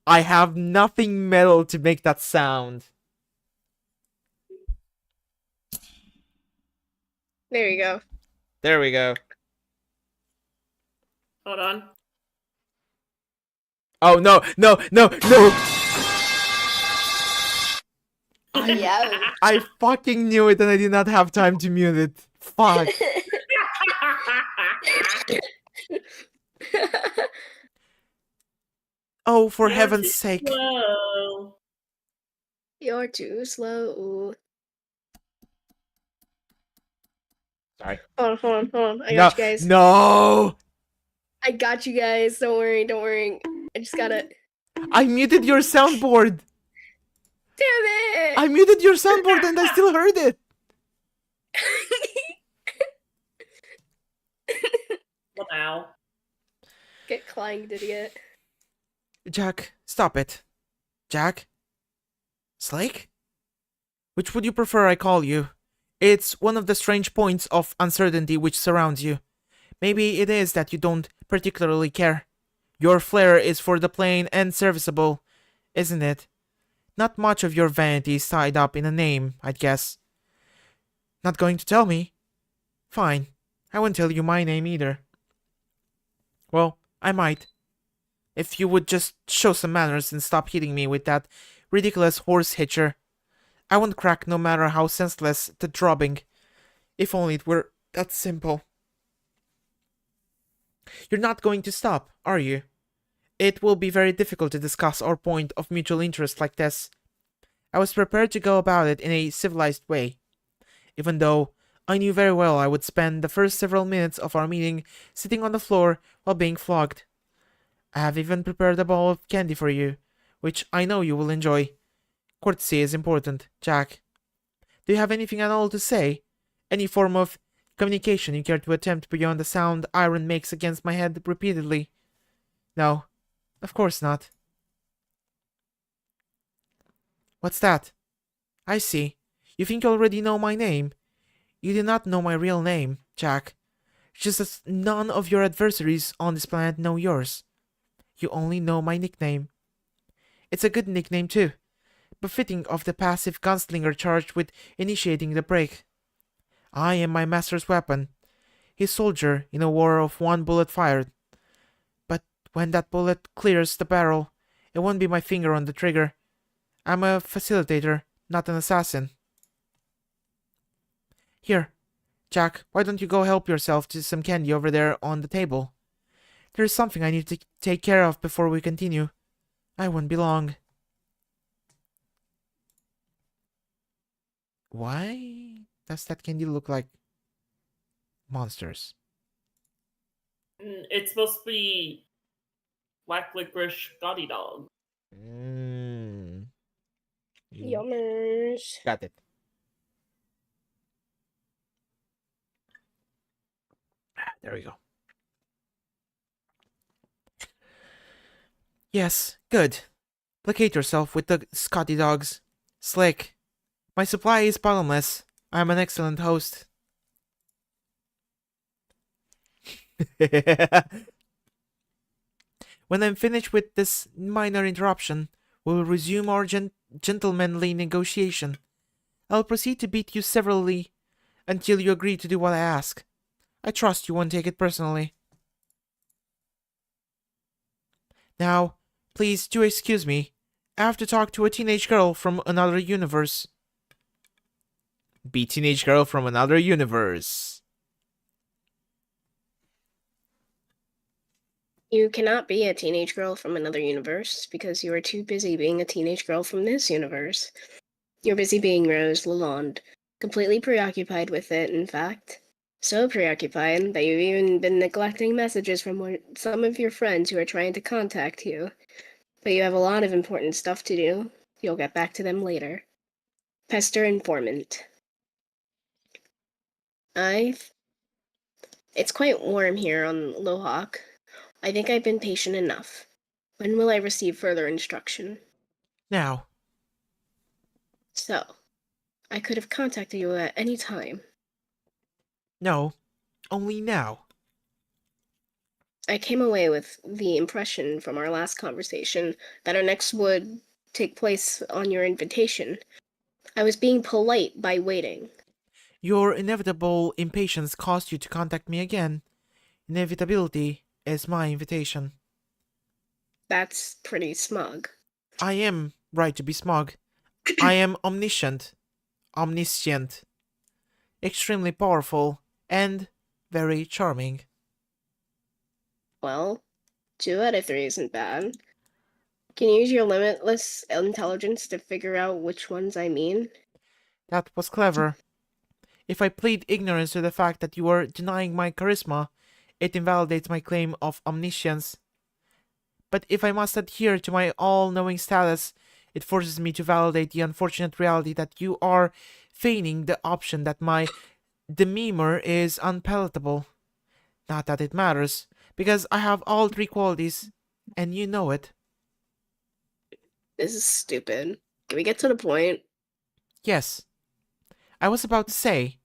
I have nothing metal to make that sound. There you go. There we go. Hold on. Oh, no. Yeah. I fucking knew it and I did not have time to mute it. Fuck. Oh, for You're heaven's too sake. slow. You're too slow. Sorry. Hold on. I got you guys. No. I got you guys. Don't worry. I just gotta. I muted your soundboard. Damn it! I muted your soundboard and I still heard it. Wow. Get clanged, idiot. Jack, stop it. Jack? Slake? Which would you prefer I call you? It's one of the strange points of uncertainty which surrounds you. Maybe it is that you don't particularly care. Your flair is for the plain and serviceable, isn't it? Not much of your vanity is tied up in a name, I'd guess. Not going to tell me? Fine. I won't tell you my name either. Well, I might. If you would just show some manners and stop hitting me with that ridiculous horse hitcher. I won't crack no matter how senseless the drubbing. If only it were that simple. You're not going to stop, are you? It will be very difficult to discuss our point of mutual interest like this. I was prepared to go about it in a civilized way, even though I knew very well I would spend the first several minutes of our meeting sitting on the floor while being flogged. I have even prepared a bowl of candy for you, which I know you will enjoy. Courtesy is important, Jack. Do you have anything at all to say? Any form of communication you care to attempt beyond the sound iron makes against my head repeatedly? No, of course not. What's that? I see. You think you already know my name. You do not know my real name, Jack. Just as none of your adversaries on this planet know yours. You only know my nickname. It's a good nickname too, befitting of the passive gunslinger charged with initiating the break. I am my master's weapon, his soldier in a war of one bullet fired. But when that bullet clears the barrel, it won't be my finger on the trigger. I'm a facilitator, not an assassin. Here, Jack, why don't you go help yourself to some candy over there on the table? There's something I need to take care of before we continue. I won't be long. Why does that candy look like monsters? It's supposed to be black licorice Scotty dog. Mmm. Yummers. Got it. There we go. Yes, good. Placate yourself with the Scotty dogs. Slick. My supply is bottomless. I'm an excellent host. When I'm finished with this minor interruption, we'll resume our gentlemanly negotiation. I'll proceed to beat you severally until you agree to do what I ask. I trust you won't take it personally. Now, please do excuse me. I have to talk to a teenage girl from another universe. Be teenage girl from another universe. You cannot be a teenage girl from another universe because you are too busy being a teenage girl from this universe. You're busy being Rose Lalonde, completely preoccupied with it, in fact. So preoccupied that you've even been neglecting messages from some of your friends who are trying to contact you. But you have a lot of important stuff to do. You'll get back to them later. Pester informant. It's quite warm here on Lohawk. I think I've been patient enough. When will I receive further instruction? Now. So, I could have contacted you at any time. No, only now. I came away with the impression from our last conversation that our next would take place on your invitation. I was being polite by waiting. Your inevitable impatience caused you to contact me again. Inevitability is my invitation. That's pretty smug. I am right to be smug. I am omniscient, extremely powerful, and very charming. Well, 2 out of 3 isn't bad. Can you use your limitless intelligence to figure out which ones I mean? That was clever. If I plead ignorance to the fact that you are denying my charisma, it invalidates my claim of omniscience. But if I must adhere to my all-knowing status, it forces me to validate the unfortunate reality that you are feigning the option that my demeanor is unpalatable. Not that it matters, because I have all 3 qualities, and you know it. This is stupid. Can we get to the point? Yes. I was about to say,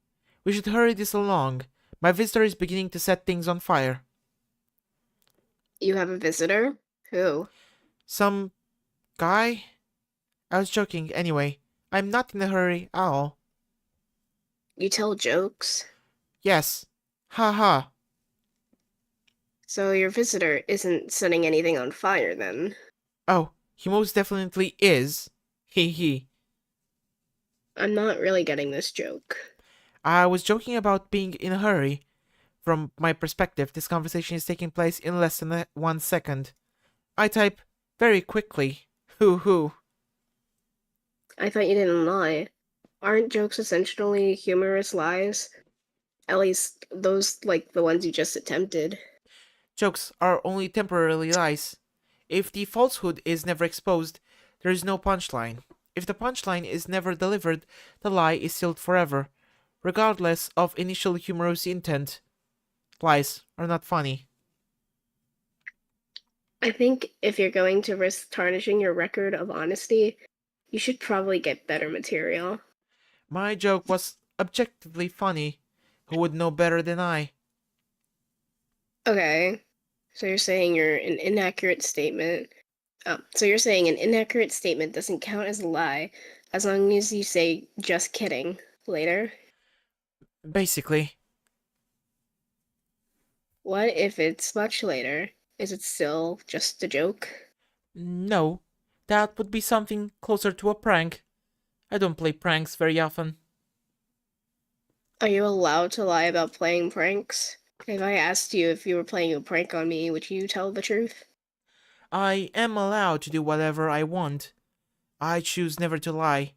we should hurry this along. My visitor is beginning to set things on fire. You have a visitor? Who? Some guy? I was joking anyway. I'm not in a hurry at all. You tell jokes? Yes. Ha ha. So your visitor isn't setting anything on fire then? Oh, he most definitely is. Hee hee. I'm not really getting this joke. I was joking about being in a hurry. From my perspective, this conversation is taking place in less than 1 second. I type very quickly. Hoo hoo. I thought you didn't lie. Aren't jokes essentially humorous lies? At least those like the ones you just attempted. Jokes are only temporarily lies. If the falsehood is never exposed, there is no punchline. If the punchline is never delivered, the lie is sealed forever, regardless of initial humorous intent. Lies are not funny. I think if you're going to risk tarnishing your record of honesty, you should probably get better material. My joke was objectively funny. Who would know better than I? Okay, so you're saying an inaccurate statement. So you're saying an inaccurate statement doesn't count as a lie as long as you say "just kidding" later? Basically. What if it's much later? Is it still just a joke? No. That would be something closer to a prank. I don't play pranks very often. Are you allowed to lie about playing pranks? If I asked you if you were playing a prank on me, would you tell the truth? I am allowed to do whatever I want. I choose never to lie.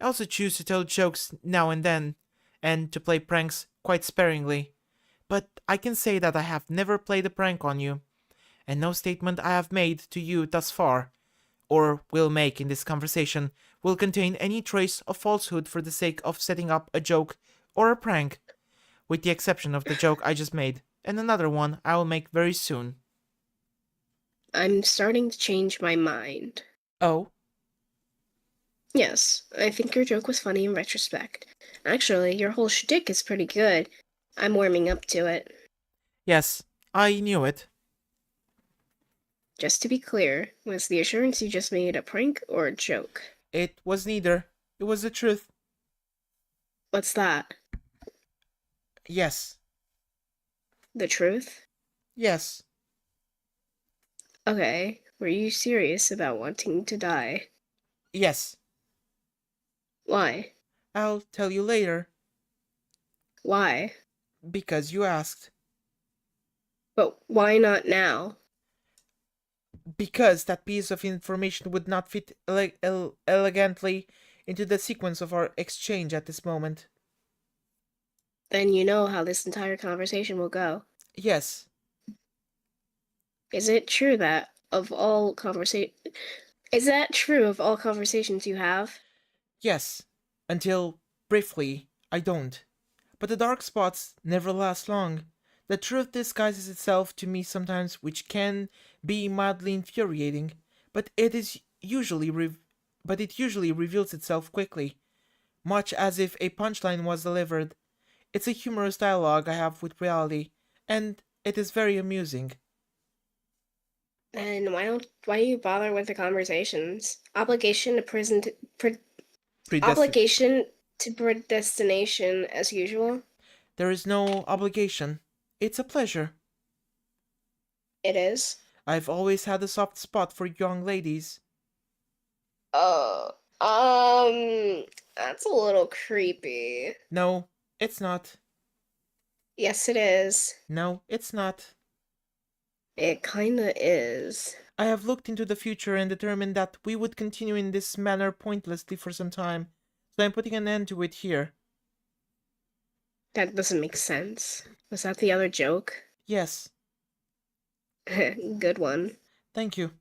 I also choose to tell jokes now and then, and to play pranks quite sparingly. But I can say that I have never played a prank on you, and no statement I have made to you thus far, or will make in this conversation, will contain any trace of falsehood for the sake of setting up a joke or a prank, with the exception of the joke I just made, and another one I will make very soon. I'm starting to change my mind. Oh? Yes, I think your joke was funny in retrospect. Actually, your whole shtick is pretty good. I'm warming up to it. Yes, I knew it. Just to be clear, was the assurance you just made a prank or a joke? It was neither. It was the truth. What's that? Yes. The truth? Yes. Okay, were you serious about wanting to die? Yes. Why? I'll tell you later, Why? because you asked. But why not now? Because that piece of information would not fit elegantly into the sequence of our exchange at this moment. Then you know how this entire conversation will go. Yes. Is it true that is that true of all conversations you have? Yes. Until, briefly, I don't. But the dark spots never last long. The truth disguises itself to me sometimes, which can be mildly infuriating, but it usually reveals itself quickly, much as if a punchline was delivered. It's a humorous dialogue I have with reality, and it is very amusing. Then why do you bother with the conversations? Predestined. Obligation to predestination as usual? There is no obligation. It's a pleasure. It is. I've always had a soft spot for young ladies. Oh, that's a little creepy. No, it's not. Yes, it is. No, it's not. It kinda is. I have looked into the future and determined that we would continue in this manner pointlessly for some time, so I'm putting an end to it here. That doesn't make sense. Was that the other joke? Yes, Good one. thank you.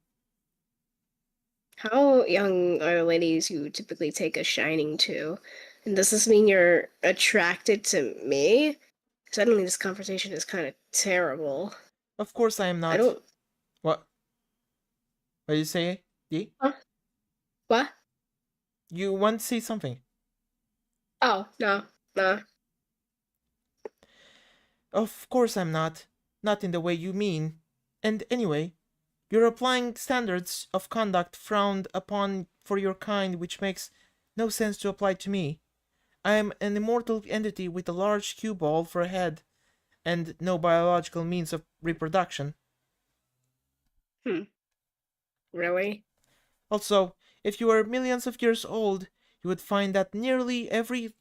How young are the ladies you typically take a shining to? And does this mean you're attracted to me? Suddenly, this conversation is kind of terrible. Of course I am I not. don't. What? What did you say, Dee? Huh? What? You want to say something? Oh, no. No. Of course I'm not. Not in the way you mean. And anyway, you're applying standards of conduct frowned upon for your kind which makes no sense to apply to me. I am an immortal entity with a large cue ball for a head, and no biological means of reproduction. Really? Also, if you were millions of years old, you would find that nearly every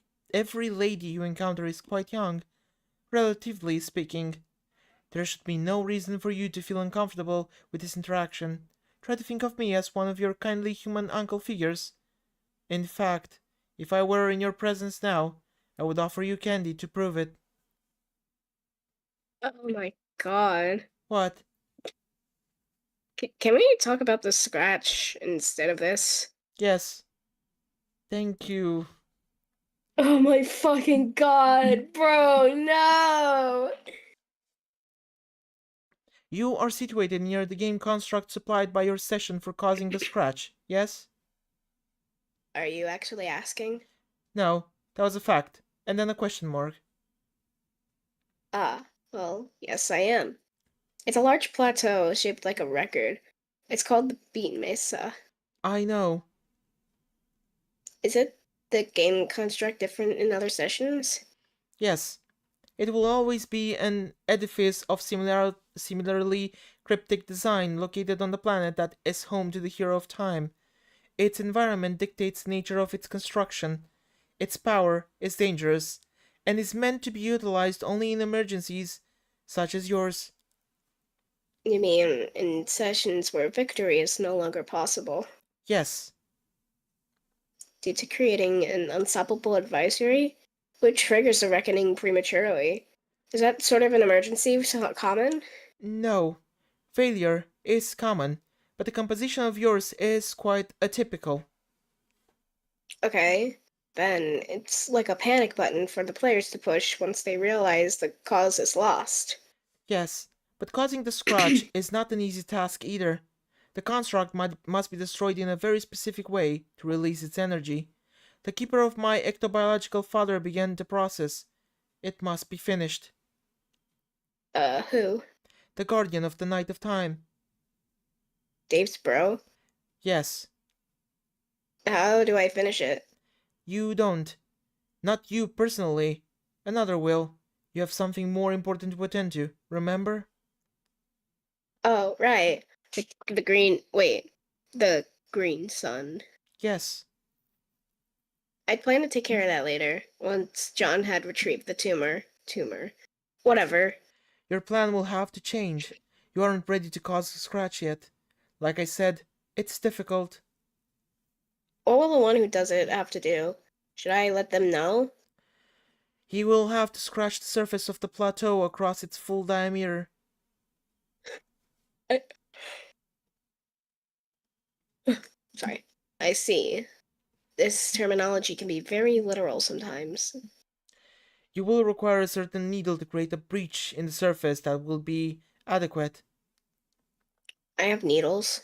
lady you encounter is quite young, relatively speaking. There should be no reason for you to feel uncomfortable with this interaction. Try to think of me as one of your kindly human uncle figures. In fact, if I were in your presence now, I would offer you candy to prove it. Oh my god. What? Can we talk about the scratch instead of this? Yes. Thank you. Oh my fucking god, bro, no! You are situated near the game construct supplied by your session for causing the scratch, yes? Are you actually asking? No, that was a fact. And then a question mark. Ah, well, yes, I am. It's a large plateau shaped like a record. It's called the Beat Mesa. I know. Is it the game construct different in other sessions? Yes. It will always be an edifice of similarly cryptic design located on the planet that is home to the hero of time. Its environment dictates the nature of its construction. Its power is dangerous, and is meant to be utilized only in emergencies, such as yours. You mean in sessions where victory is no longer possible, Yes, due to creating an unstoppable advisory, which triggers the reckoning prematurely? Is that sort of an emergency common? no. Failure is common, but the composition of yours is quite atypical. Okay, then it's like a panic button for the players to push once they realize the cause is lost. Yes, but causing the scratch is not an easy task either. The construct must be destroyed in a very specific way to release its energy. The keeper of my ectobiological father began the process. It must be finished. Who? The guardian of the night of time. Dave's bro? Yes, How do I finish it? you don't. Not you personally. Another will. You have something more important to attend to, remember? Oh, right. The green sun. Yes. I'd plan to take care of that later, once John had retrieved the tumor. Whatever. Your plan will have to change. You aren't ready to cause a scratch yet. Like I said, it's difficult. What will the one who does it have to do? Should I let them know? He will have to scratch the surface of the plateau across its full diameter. I- Sorry. I see. This terminology can be very literal sometimes. You will require a certain needle to create a breach in the surface that will be adequate. I have needles.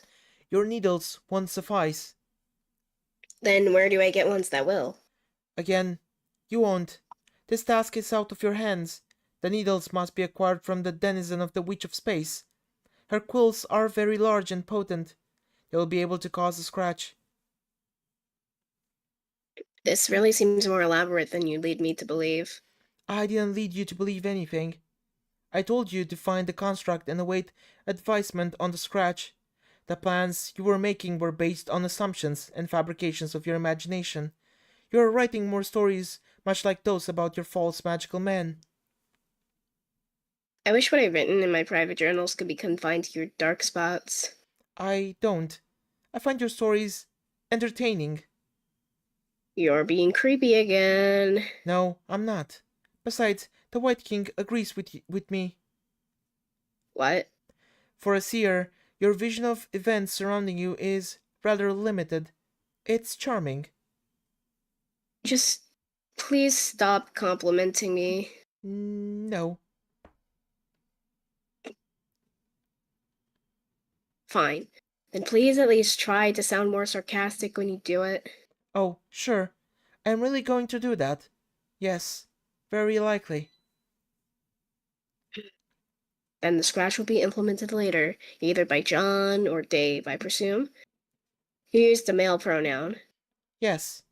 Your needles won't suffice. Then where do I get ones that will? Again, you won't. This task is out of your hands. The needles must be acquired from the denizen of the Witch of Space. Her quills are very large and potent. They will be able to cause a scratch. This really seems more elaborate than you lead me to believe. I didn't lead you to believe anything. I told you to find the construct and await advisement on the scratch. The plans you were making were based on assumptions and fabrications of your imagination. You are writing more stories much like those about your false magical man. I wish what I've written in my private journals could be confined to your dark spots. I don't. I find your stories entertaining. You're being creepy again. No, I'm not. Besides, the White King agrees with me. What? For a seer, your vision of events surrounding you is rather limited. It's charming. Just please stop complimenting me. No. Fine. Then please at least try to sound more sarcastic when you do it. Oh, sure. I'm really going to do that. Yes, very likely. Then the scratch will be implemented later, either by John or Dave, I presume. You used the male pronoun. Yes,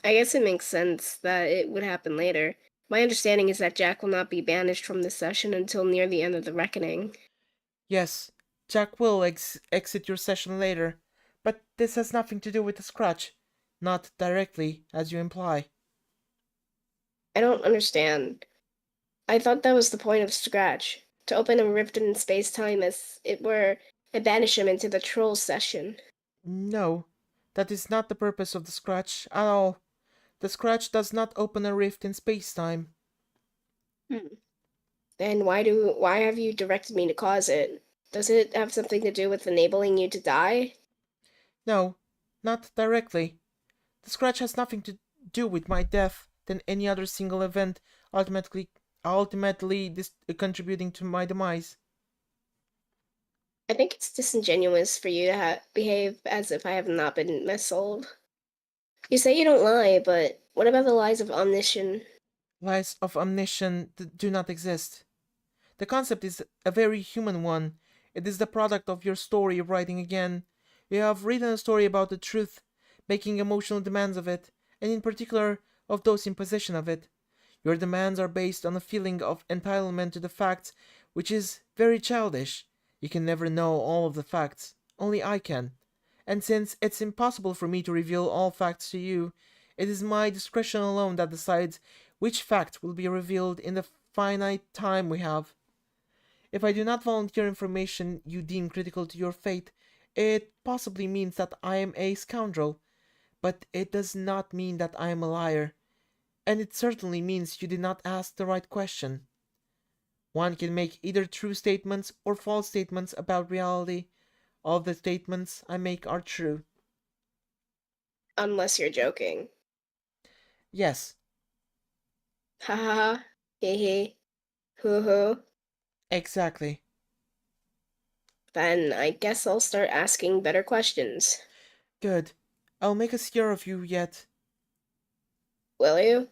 I guess it makes sense that it would happen later. My understanding is that Jack will not be banished from this session until near the end of the reckoning. yes. Jack will exit your session later, but this has nothing to do with the scratch. Not directly, as you imply. I don't understand. I thought that was the point of Scratch, to open a rift in space-time as it were, and banish him into the troll session. No, that is not the purpose of the scratch at all. The scratch does not open a rift in space-time. Then why have you directed me to cause it? Does it have something to do with enabling you to die? No, not directly. The scratch has nothing to do with my death than any other single event ultimately contributing to my demise. I think it's disingenuous for you to behave as if I have not been misled. You say you don't lie, but what about the lies of omniscience? Lies of omniscience do not exist. The concept is a very human one. It is the product of your story writing again. You have written a story about the truth, making emotional demands of it, and in particular of those in possession of it. Your demands are based on a feeling of entitlement to the facts, which is very childish. You can never know all of the facts. Only I can. And since it's impossible for me to reveal all facts to you, It is my discretion alone that decides which fact will be revealed in the finite time we have. If I do not volunteer information you deem critical to your fate, it possibly means that I am a scoundrel, but it does not mean that I am a liar, and it certainly means you did not ask the right question. One can make either true statements or false statements about reality. All the statements I make are true. Unless you're joking. Yes, Ha ha ha. Hee hee. Hoo hoo. exactly. Then I guess I'll start asking better questions. Good. I'll make a seer of you yet. Will you?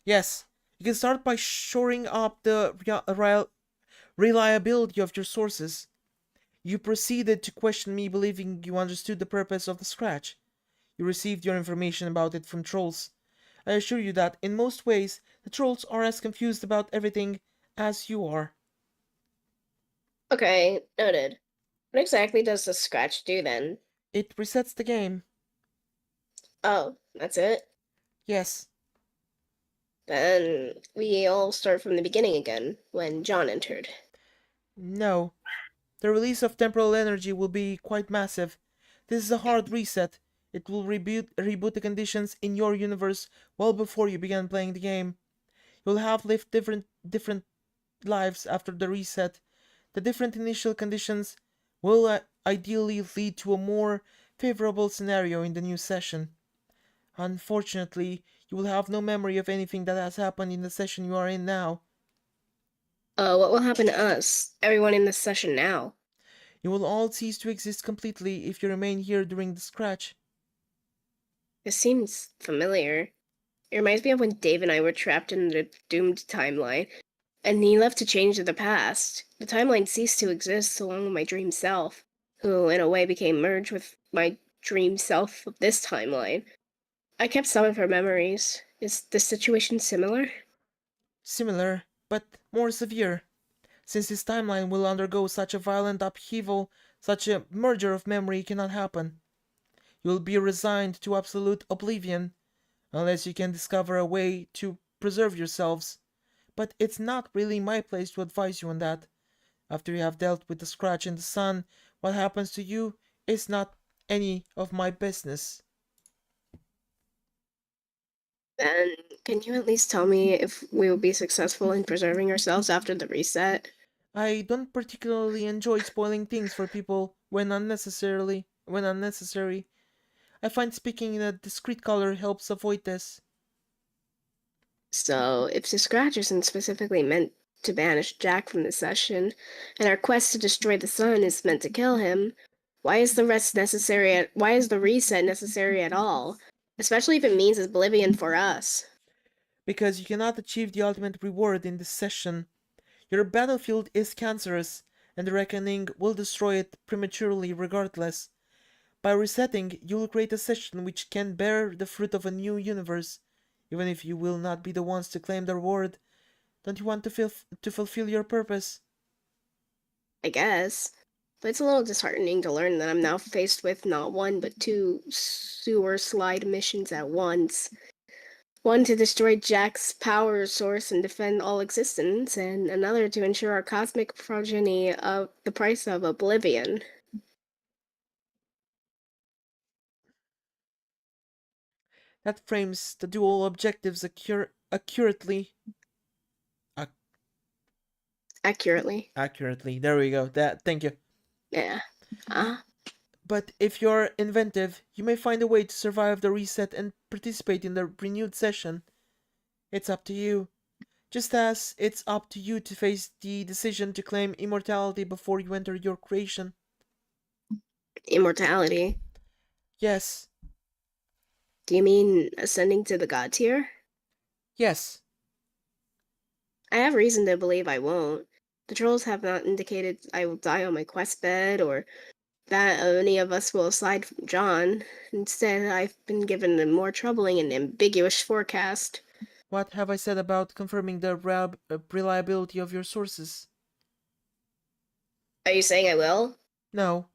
Yes, you can start by shoring up the reliability of your sources. You proceeded to question me believing you understood the purpose of the scratch. You received your information about it from trolls. I assure you that, in most ways, the trolls are as confused about everything as you are. Okay, noted. What exactly does the scratch do then? It resets the game. Oh, that's it? Yes, Then we all start from the beginning again, when John entered. no. The release of temporal energy will be quite massive. This is a hard reset. It will reboot the conditions in your universe well before you begin playing the game. You'll have lived different lives after the reset. The different initial conditions will ideally lead to a more favorable scenario in the new session. Unfortunately, you will have no memory of anything that has happened in the session you are in now. What will happen to us? Everyone in this session now? You will all cease to exist completely if you remain here during the scratch. This seems familiar. It reminds me of when Dave and I were trapped in the doomed timeline, and he left to change the past. The timeline ceased to exist along with my dream self, who in a way became merged with my dream self of this timeline. I kept some of her memories. Is this situation similar? Similar, but more severe. Since this timeline will undergo such a violent upheaval, such a merger of memory cannot happen. You will be resigned to absolute oblivion, unless you can discover a way to preserve yourselves. But it's not really my place to advise you on that. After you have dealt with the scratch in the sun, what happens to you is not any of my business. Then, can you at least tell me if we will be successful in preserving ourselves after the reset? I don't particularly enjoy spoiling things for people when unnecessary. I find speaking in a discreet color helps avoid this. So, if the scratch isn't specifically meant to banish Jack from the session, and our quest to destroy the sun is meant to kill him, why is the reset necessary at all? Especially if it means oblivion for us. Because you cannot achieve the ultimate reward in this session. Your battlefield is cancerous, and the reckoning will destroy it prematurely regardless. By resetting, you will create a session which can bear the fruit of a new universe, even if you will not be the ones to claim the reward. Don't you want to fulfill your purpose? I guess. But it's a little disheartening to learn that I'm now faced with not one but two sewer slide missions at once. One to destroy Jack's power source and defend all existence, and another to ensure our cosmic progeny of the price of oblivion. That frames the dual objectives accurately. Ac- Accurately. accurately. There we go. Thank you. Yeah. Ah. But if you're inventive, you may find a way to survive the reset and participate in the renewed session. It's up to you. Just as it's up to you to face the decision to claim immortality before you enter your creation. Immortality. Yes, Do you mean ascending to the god tier? yes. I have reason to believe I won't. The trolls have not indicated I will die on my quest bed or that any of us will aside from John. Instead, I've been given a more troubling and ambiguous forecast. What have I said about confirming the reliability of your sources? Are you saying I will? No.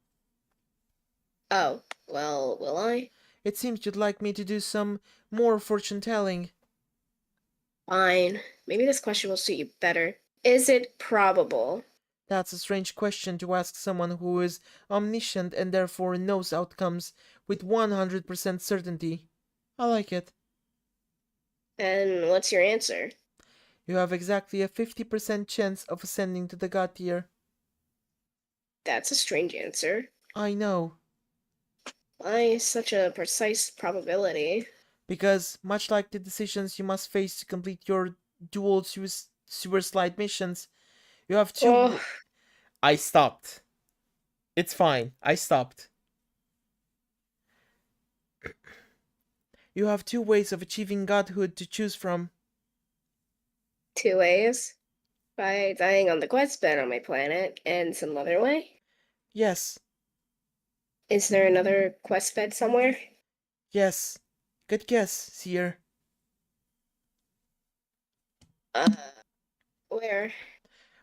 Oh, well, will I? It seems you'd like me to do some more fortune telling. Fine. Maybe this question will suit you better. Is it probable? That's a strange question to ask someone who is omniscient and therefore knows outcomes with 100% certainty. I like it. And what's your answer? You have exactly a 50% chance of ascending to the god tier. That's a strange answer. I know, Why such a precise probability? because much like the decisions you must face to complete your dual sewer slide missions, you have Oh, two. I stopped. It's fine. I stopped. You have two ways of achieving godhood to choose from. two ways. By dying on the quest bed on my planet, and some other way? Yes, Is there another quest bed somewhere? yes. Good guess, seer. Uh, where?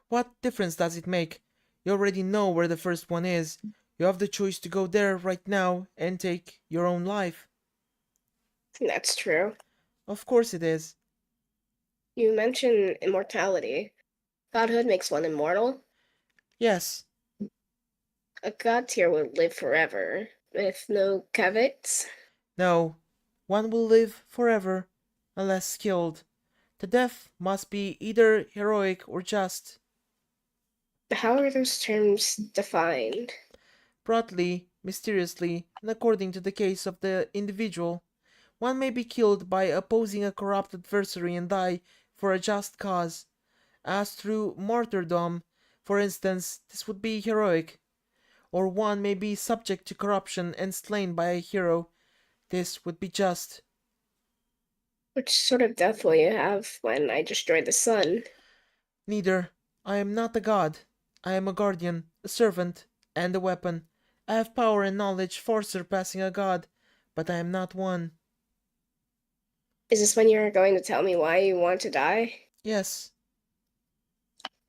What difference does it make? You already know where the first one is. You have the choice to go there right now and take your own life. That's true. Of course it is. You mentioned immortality. Godhood makes one immortal. Yes. A god tier will live forever, with no caveats. No. One will live forever, unless skilled. The death must be either heroic or just. How are those terms defined? Broadly, mysteriously, and according to the case of the individual. One may be killed by opposing a corrupt adversary and die for a just cause. As through martyrdom, for instance, this would be heroic. Or one may be subject to corruption and slain by a hero. This would be just. Which sort of death will you have when I destroy the sun? Neither. I am not a god. I am a guardian, a servant, and a weapon. I have power and knowledge far surpassing a god, but I am not one. Is this when you're going to tell me why you want to die? Yes,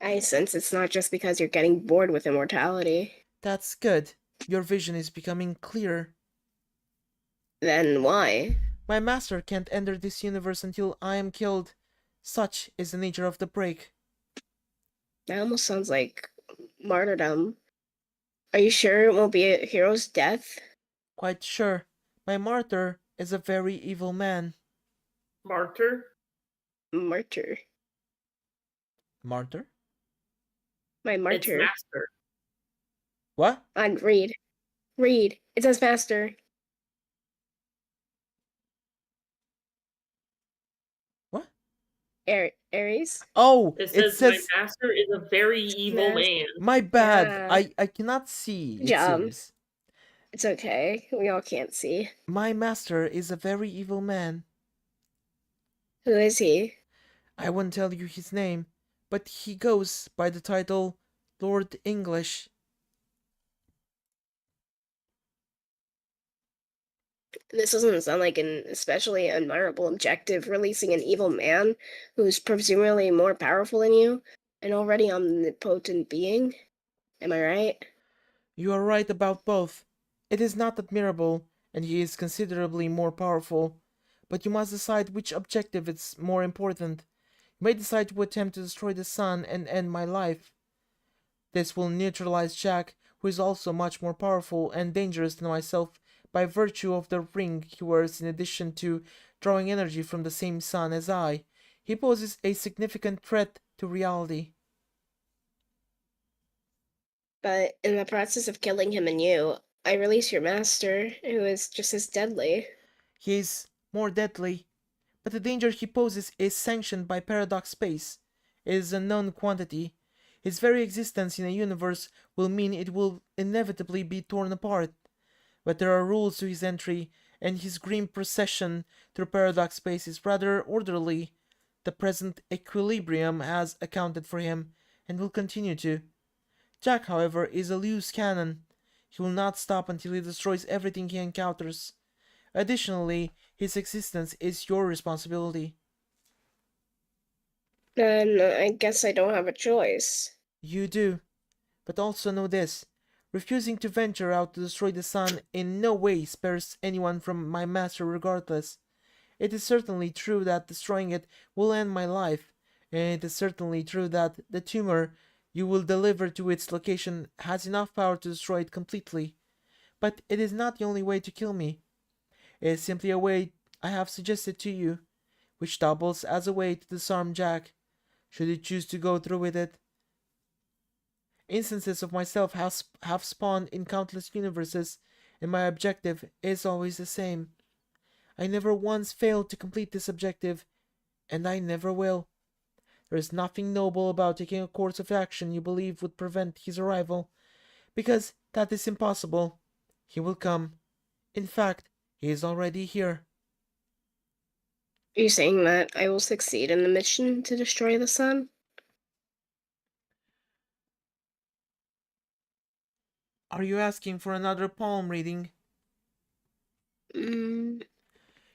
I sense it's not just because you're getting bored with immortality. that's good. Your vision is becoming clearer. Then why? My master can't enter this universe until I am killed. Such is the nature of the break. That almost sounds like martyrdom. Are you sure it won't be a hero's death? Quite sure. My martyr is a very evil man. Martyr? Martyr. Martyr? My It's martyr. master. What? On read. Read. It says master. What? Ares? Oh, It it says my says. master is a very evil Mas- man. My bad. Yeah. I cannot see, Good it job. seems. It's okay. We all can't see. My master is a very evil man. Who is he? I won't tell you his name, but he goes by the title Lord English. This doesn't sound like an especially admirable objective, releasing an evil man who's presumably more powerful than you, an already omnipotent being. Am I right? You are right about both. It is not admirable, and he is considerably more powerful. But you must decide which objective is more important. You may decide to attempt to destroy the sun and end my life. This will neutralize Jack, who is also much more powerful and dangerous than myself by virtue of the ring he wears in addition to drawing energy from the same sun as I. He poses a significant threat to reality. But in the process of killing him and you, I release your master, who is just as deadly. He is more deadly, but the danger he poses is sanctioned by paradox space. It is a known quantity. His very existence in a universe will mean it will inevitably be torn apart. But there are rules to his entry, and his grim procession through paradox space is rather orderly. The present equilibrium has accounted for him, and will continue to. Jack, however, is a loose cannon. He will not stop until he destroys everything he encounters. Additionally, his existence is your responsibility. Then I guess I don't have a choice. You do. But also know this. Refusing to venture out to destroy the sun in no way spares anyone from my master regardless. It is certainly true that destroying it will end my life, and it is certainly true that the tumor you will deliver to its location has enough power to destroy it completely. But it is not the only way to kill me. It is simply a way I have suggested to you, which doubles as a way to disarm Jack, should you choose to go through with it. Instances of myself have spawned in countless universes, and my objective is always the same. I never once failed to complete this objective, and I never will. There is nothing noble about taking a course of action you believe would prevent his arrival, because that is impossible. He will come. In fact, he is already here. Are you saying that I will succeed in the mission to destroy the sun? Are you asking for another palm reading? Mm,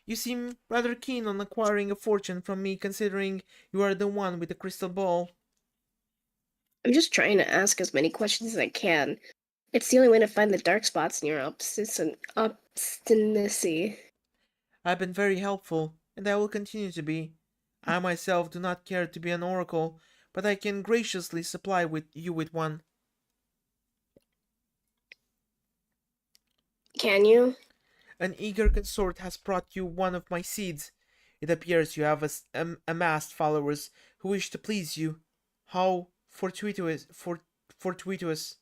You seem rather keen on acquiring a fortune from me, considering you are the one with the crystal ball. I'm just trying to ask as many questions as I can. It's the only way to find the dark spots in your obstinacy. I've been very helpful, and I will continue to be. I myself do not care to be an oracle, but I can graciously supply you with one. Can you? An eager consort has brought you one of my seeds. It appears you have amassed followers who wish to please you. How fortuitous. Fortuitous.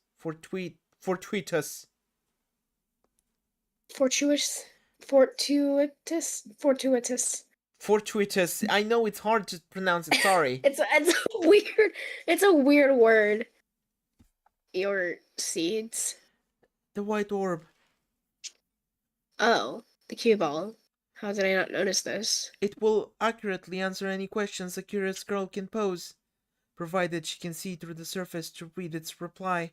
Fortuitous. I know it's hard to pronounce it, sorry. It's a weird word. Your seeds. The white orb. Oh, the cue ball. How did I not notice this? It will accurately answer any questions a curious girl can pose, provided she can see through the surface to read its reply.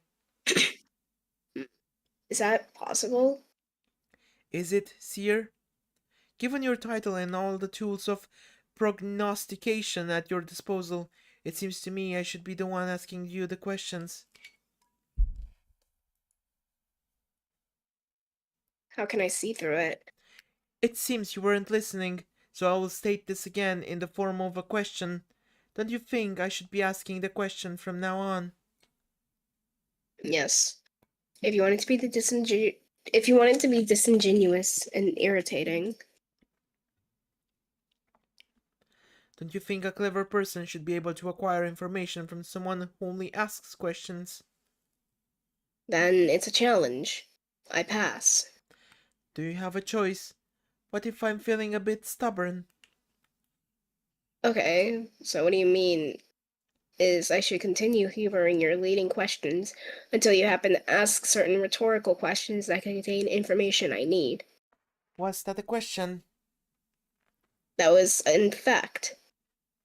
Is that possible? Is it, seer? Given your title and all the tools of prognostication at your disposal, it seems to me I should be the one asking you the questions. How can I see through it? It seems you weren't listening, so I will state this again in the form of a question. Don't you think I should be asking the question from now on? Yes. If you want it to be if you want it to be disingenuous and irritating, Don't you think a clever person should be able to acquire information from someone who only asks questions? then it's a challenge. I pass. Do you have a choice? What if I'm feeling a bit stubborn? Okay, so what do you mean? Is I should continue humoring your leading questions until you happen to ask certain rhetorical questions that contain information I need. Was that a question? That was in fact,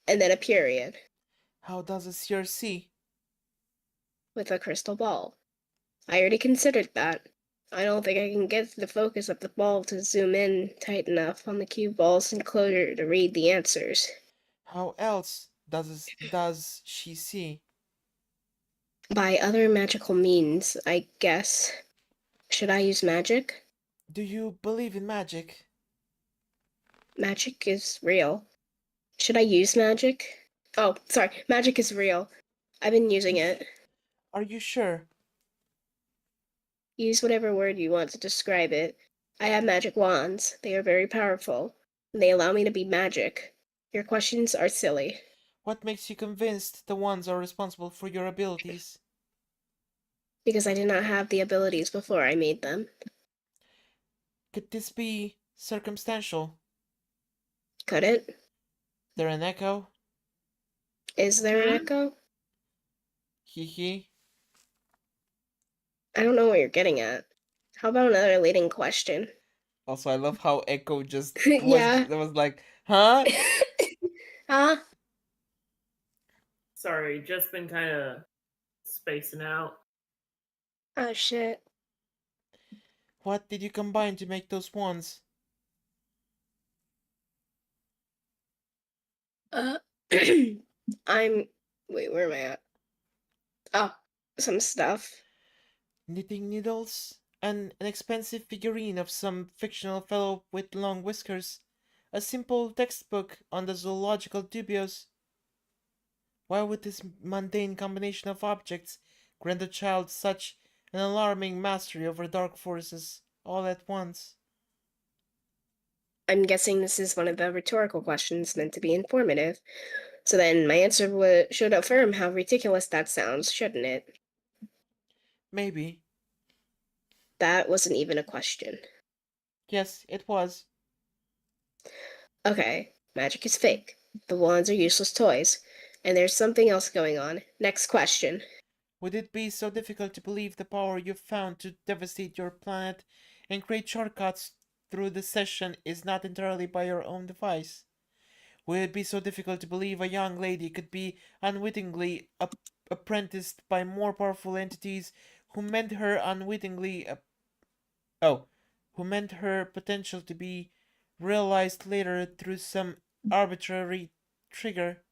and then a period How does a seer see? with a crystal ball. I already considered that. I don't think I can get the focus of the ball to zoom in tight enough on the cue ball's enclosure to read the answers. How else does she see? By other magical means, I guess. Should I use magic? Do you believe in magic? Magic is real. Should I use magic? Oh, sorry. Magic is real. I've been using it. Are you sure? Use whatever word you want to describe it. I have magic wands. They are very powerful. They allow me to be magic. Your questions are silly. What makes you convinced the ones are responsible for your abilities? Because I did not have the abilities before I made them. Could this be circumstantial? Could it? There an echo? Is there an echo? Hee hee. I don't know what you're getting at. How about another leading question? Also, I love how Echo just Yeah. was like, huh? Huh? Sorry, just been kind of spacing out. Oh shit. What did you combine to make those wands? Uh, Wait, where am I at? Oh, some stuff. Knitting needles? An expensive figurine of some fictional fellow with long whiskers? A simple textbook on the zoological dubios? Why would this mundane combination of objects grant a child such an alarming mastery over dark forces all at once? I'm guessing this is one of the rhetorical questions meant to be informative. So then my answer should affirm how ridiculous that sounds, shouldn't it? Maybe. That wasn't even a question. Yes, it was. Okay, magic is fake. The wands are useless toys. And there's something else going on. Next question. Would it be so difficult to believe the power you've found to devastate your planet and create shortcuts through the session is not entirely by your own device? Would it be so difficult to believe a young lady could be unwittingly apprenticed by more powerful entities who meant her unwittingly oh, who meant her potential to be realized later through some arbitrary trigger?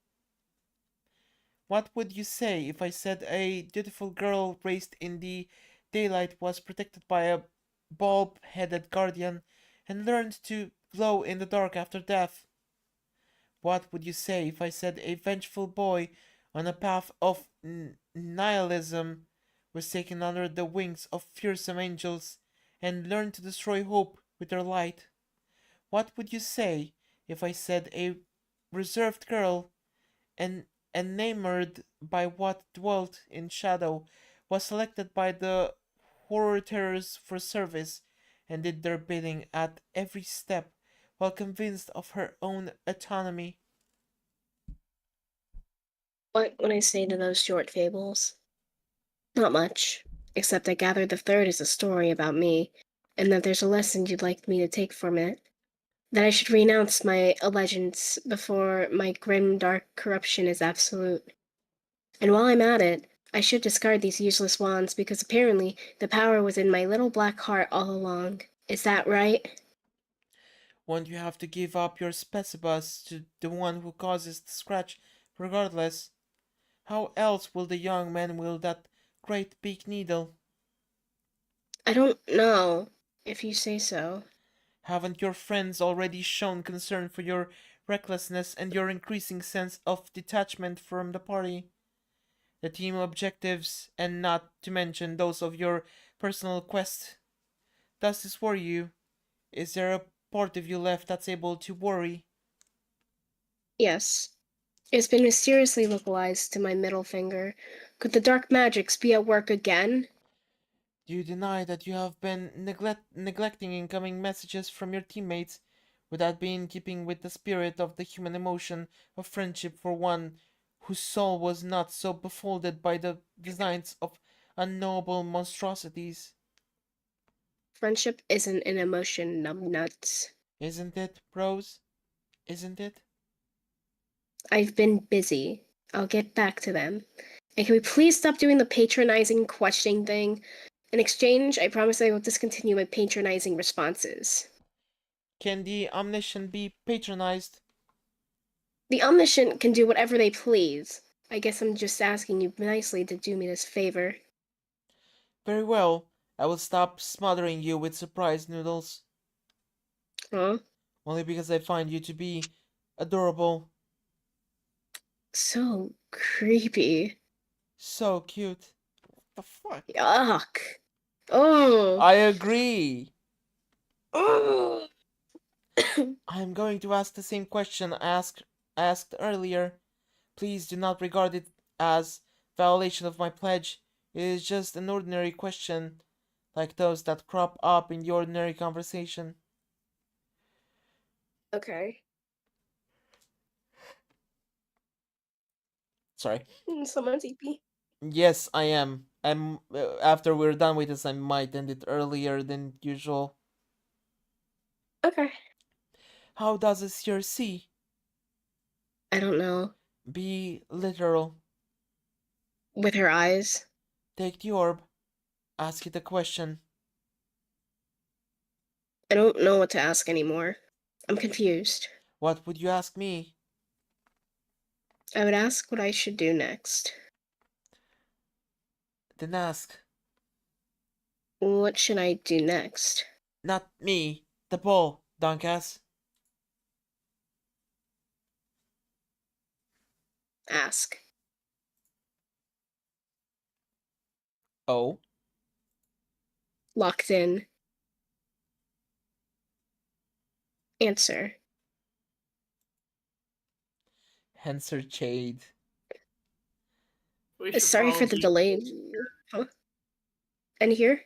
What would you say if I said a dutiful girl raised in the daylight was protected by a bulb headed guardian and learned to glow in the dark after death? What would you say if I said a vengeful boy on a path of nihilism was taken under the wings of fearsome angels and learned to destroy hope with their light? What would you say if I said a reserved girl and enamored by what dwelt in shadow was selected by the horror terrors for service and did their bidding at every step while convinced of her own autonomy? What would I say to those short fables? Not much, except I gather the third is a story about me, and that there's a lesson you'd like me to take from it. That I should renounce my allegiance before my grim dark corruption is absolute. And while I'm at it, I should discard these useless wands because apparently the power was in my little black heart all along. Is that right? Won't you have to give up your specibus to the one who causes the scratch regardless? How else will the young man wield that great big needle? I don't know, if you say so. Haven't your friends already shown concern for your recklessness and your increasing sense of detachment from the party? The team objectives, and not to mention those of your personal quest. Does this worry you? Is there a part of you left that's able to worry? Yes. It's been mysteriously localized to my middle finger. Could the dark magics be at work again? Do you deny that you have been neglecting incoming messages from your teammates? Would that be in keeping with the spirit of the human emotion of friendship for one whose soul was not so befolded by the designs of unknowable monstrosities? Friendship isn't an emotion, numbnuts. Isn't it, Rose? Isn't it? I've been busy. I'll get back to them. And can we please stop doing the patronizing questioning thing? In exchange, I promise I will discontinue my patronizing responses. Can the omniscient be patronized? The omniscient can do whatever they please. I guess I'm just asking you nicely to do me this favor. Very well. I will stop smothering you with surprise noodles. Huh? Only because I find you to be adorable. So creepy. So cute. What the fuck? Yuck. Oh. I agree. Oh. I am going to ask the same question asked earlier. Please do not regard it as violation of my pledge. It is just an ordinary question, like those that crop up in the ordinary conversation. Okay. Sorry. Someone's EP. Yes, I am. After we're done with this, I might end it earlier than usual. Okay. How does a seer see? I don't know. Be literal. With her eyes? Take the orb. Ask it a question. I don't know what to ask anymore. I'm confused. What would you ask me? I would ask what I should do next. Then ask. What should I do next? Not me. The ball, Doncass. Ask. Oh? Locked in. Answer. Answer Jade. We should Sorry for the probably- delay. Huh? And here?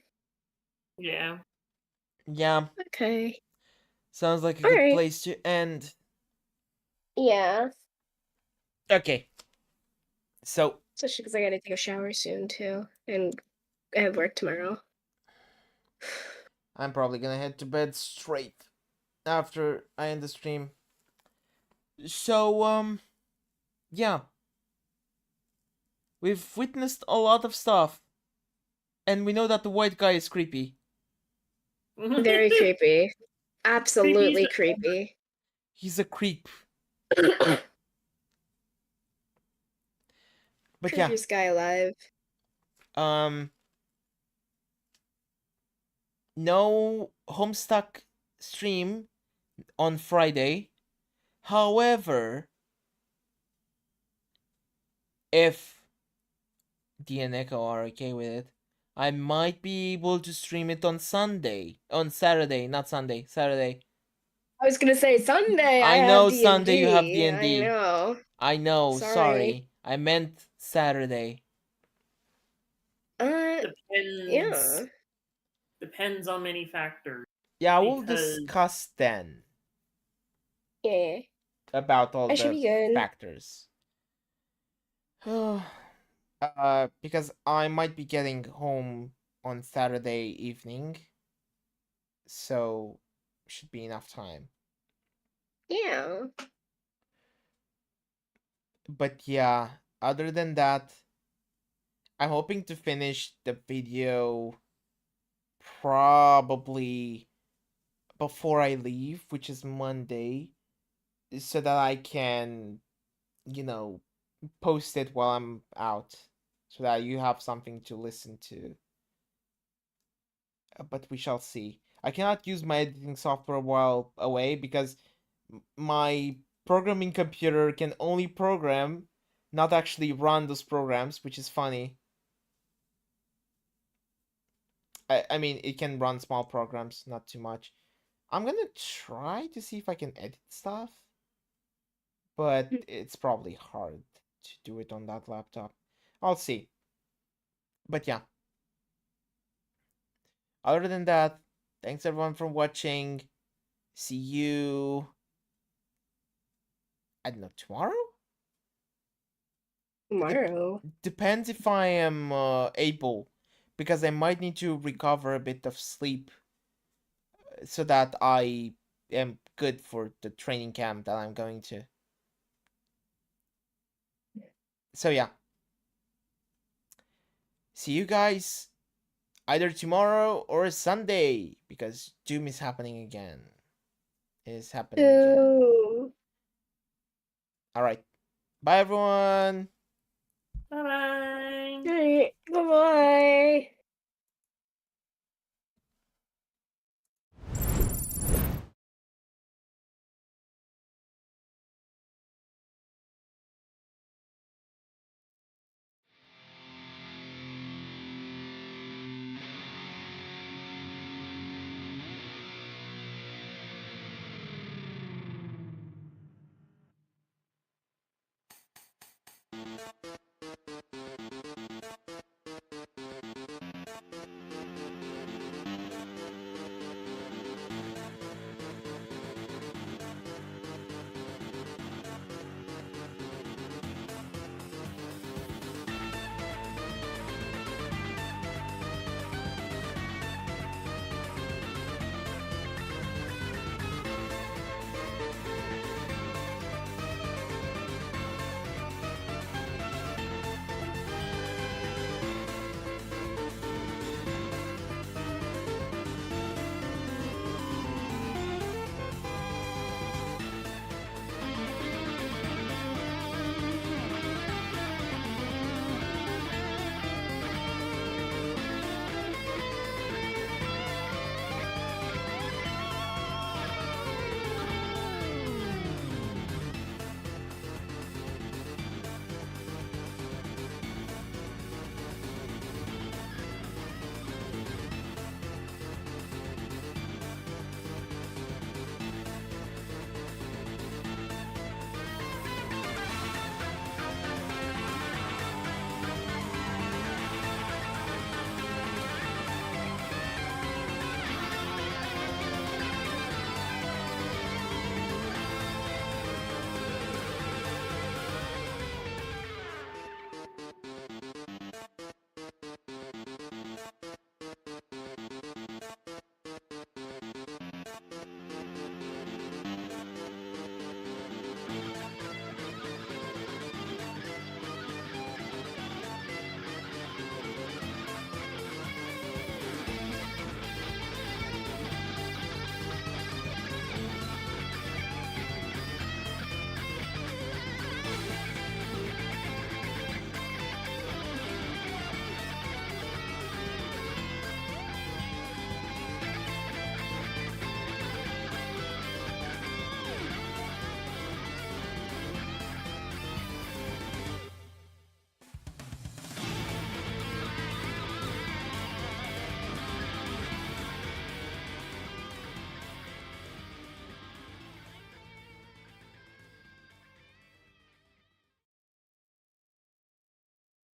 Yeah. Yeah, Okay. sounds like a good Alright. place to end. Yeah. Okay. So, Especially because I gotta take a shower soon, too. And I have work tomorrow. I'm probably gonna head to bed straight after I end the stream. So, yeah. We've witnessed a lot of stuff. And we know that the white guy is creepy. Very creepy. Absolutely Creepy. creepy. He's a creep. But yeah, Creepiest guy alive. um, no Homestuck stream on Friday. However, if D and Echo are okay with it, I might be able to stream it on Sunday. On Saturday, not Sunday, Saturday. I was gonna say Sunday. I know have D&D. Sunday you have D&D. I know. I know, Sorry. sorry. I meant Saturday. Depends. Yeah. Depends on many factors. Yeah, we'll Because- discuss then Yeah. about all I should the be good. factors. Because I might be getting home on Saturday evening, so should be enough time. Yeah. But yeah, other than that, I'm hoping to finish the video probably before I leave, which is Monday, so that I can, post it while I'm out, so that you have something to listen to. But we shall see. I cannot use my editing software while away because my programming computer can only program, not actually run those programs, which is funny. I mean, it can run small programs, not too much. I'm gonna try to see if I can edit stuff, but it's probably hard to do it on that laptop. I'll see. But yeah. Other than that, thanks everyone for watching. See you, I don't know, tomorrow? Tomorrow. Depends if I am able, because I might need to recover a bit of sleep so that I am good for the training camp that I'm going to. So yeah. See you guys either tomorrow or Sunday, because Doom is happening again. It is happening again. Ooh. Alright. Bye everyone. Bye-bye. Alright. Bye-bye.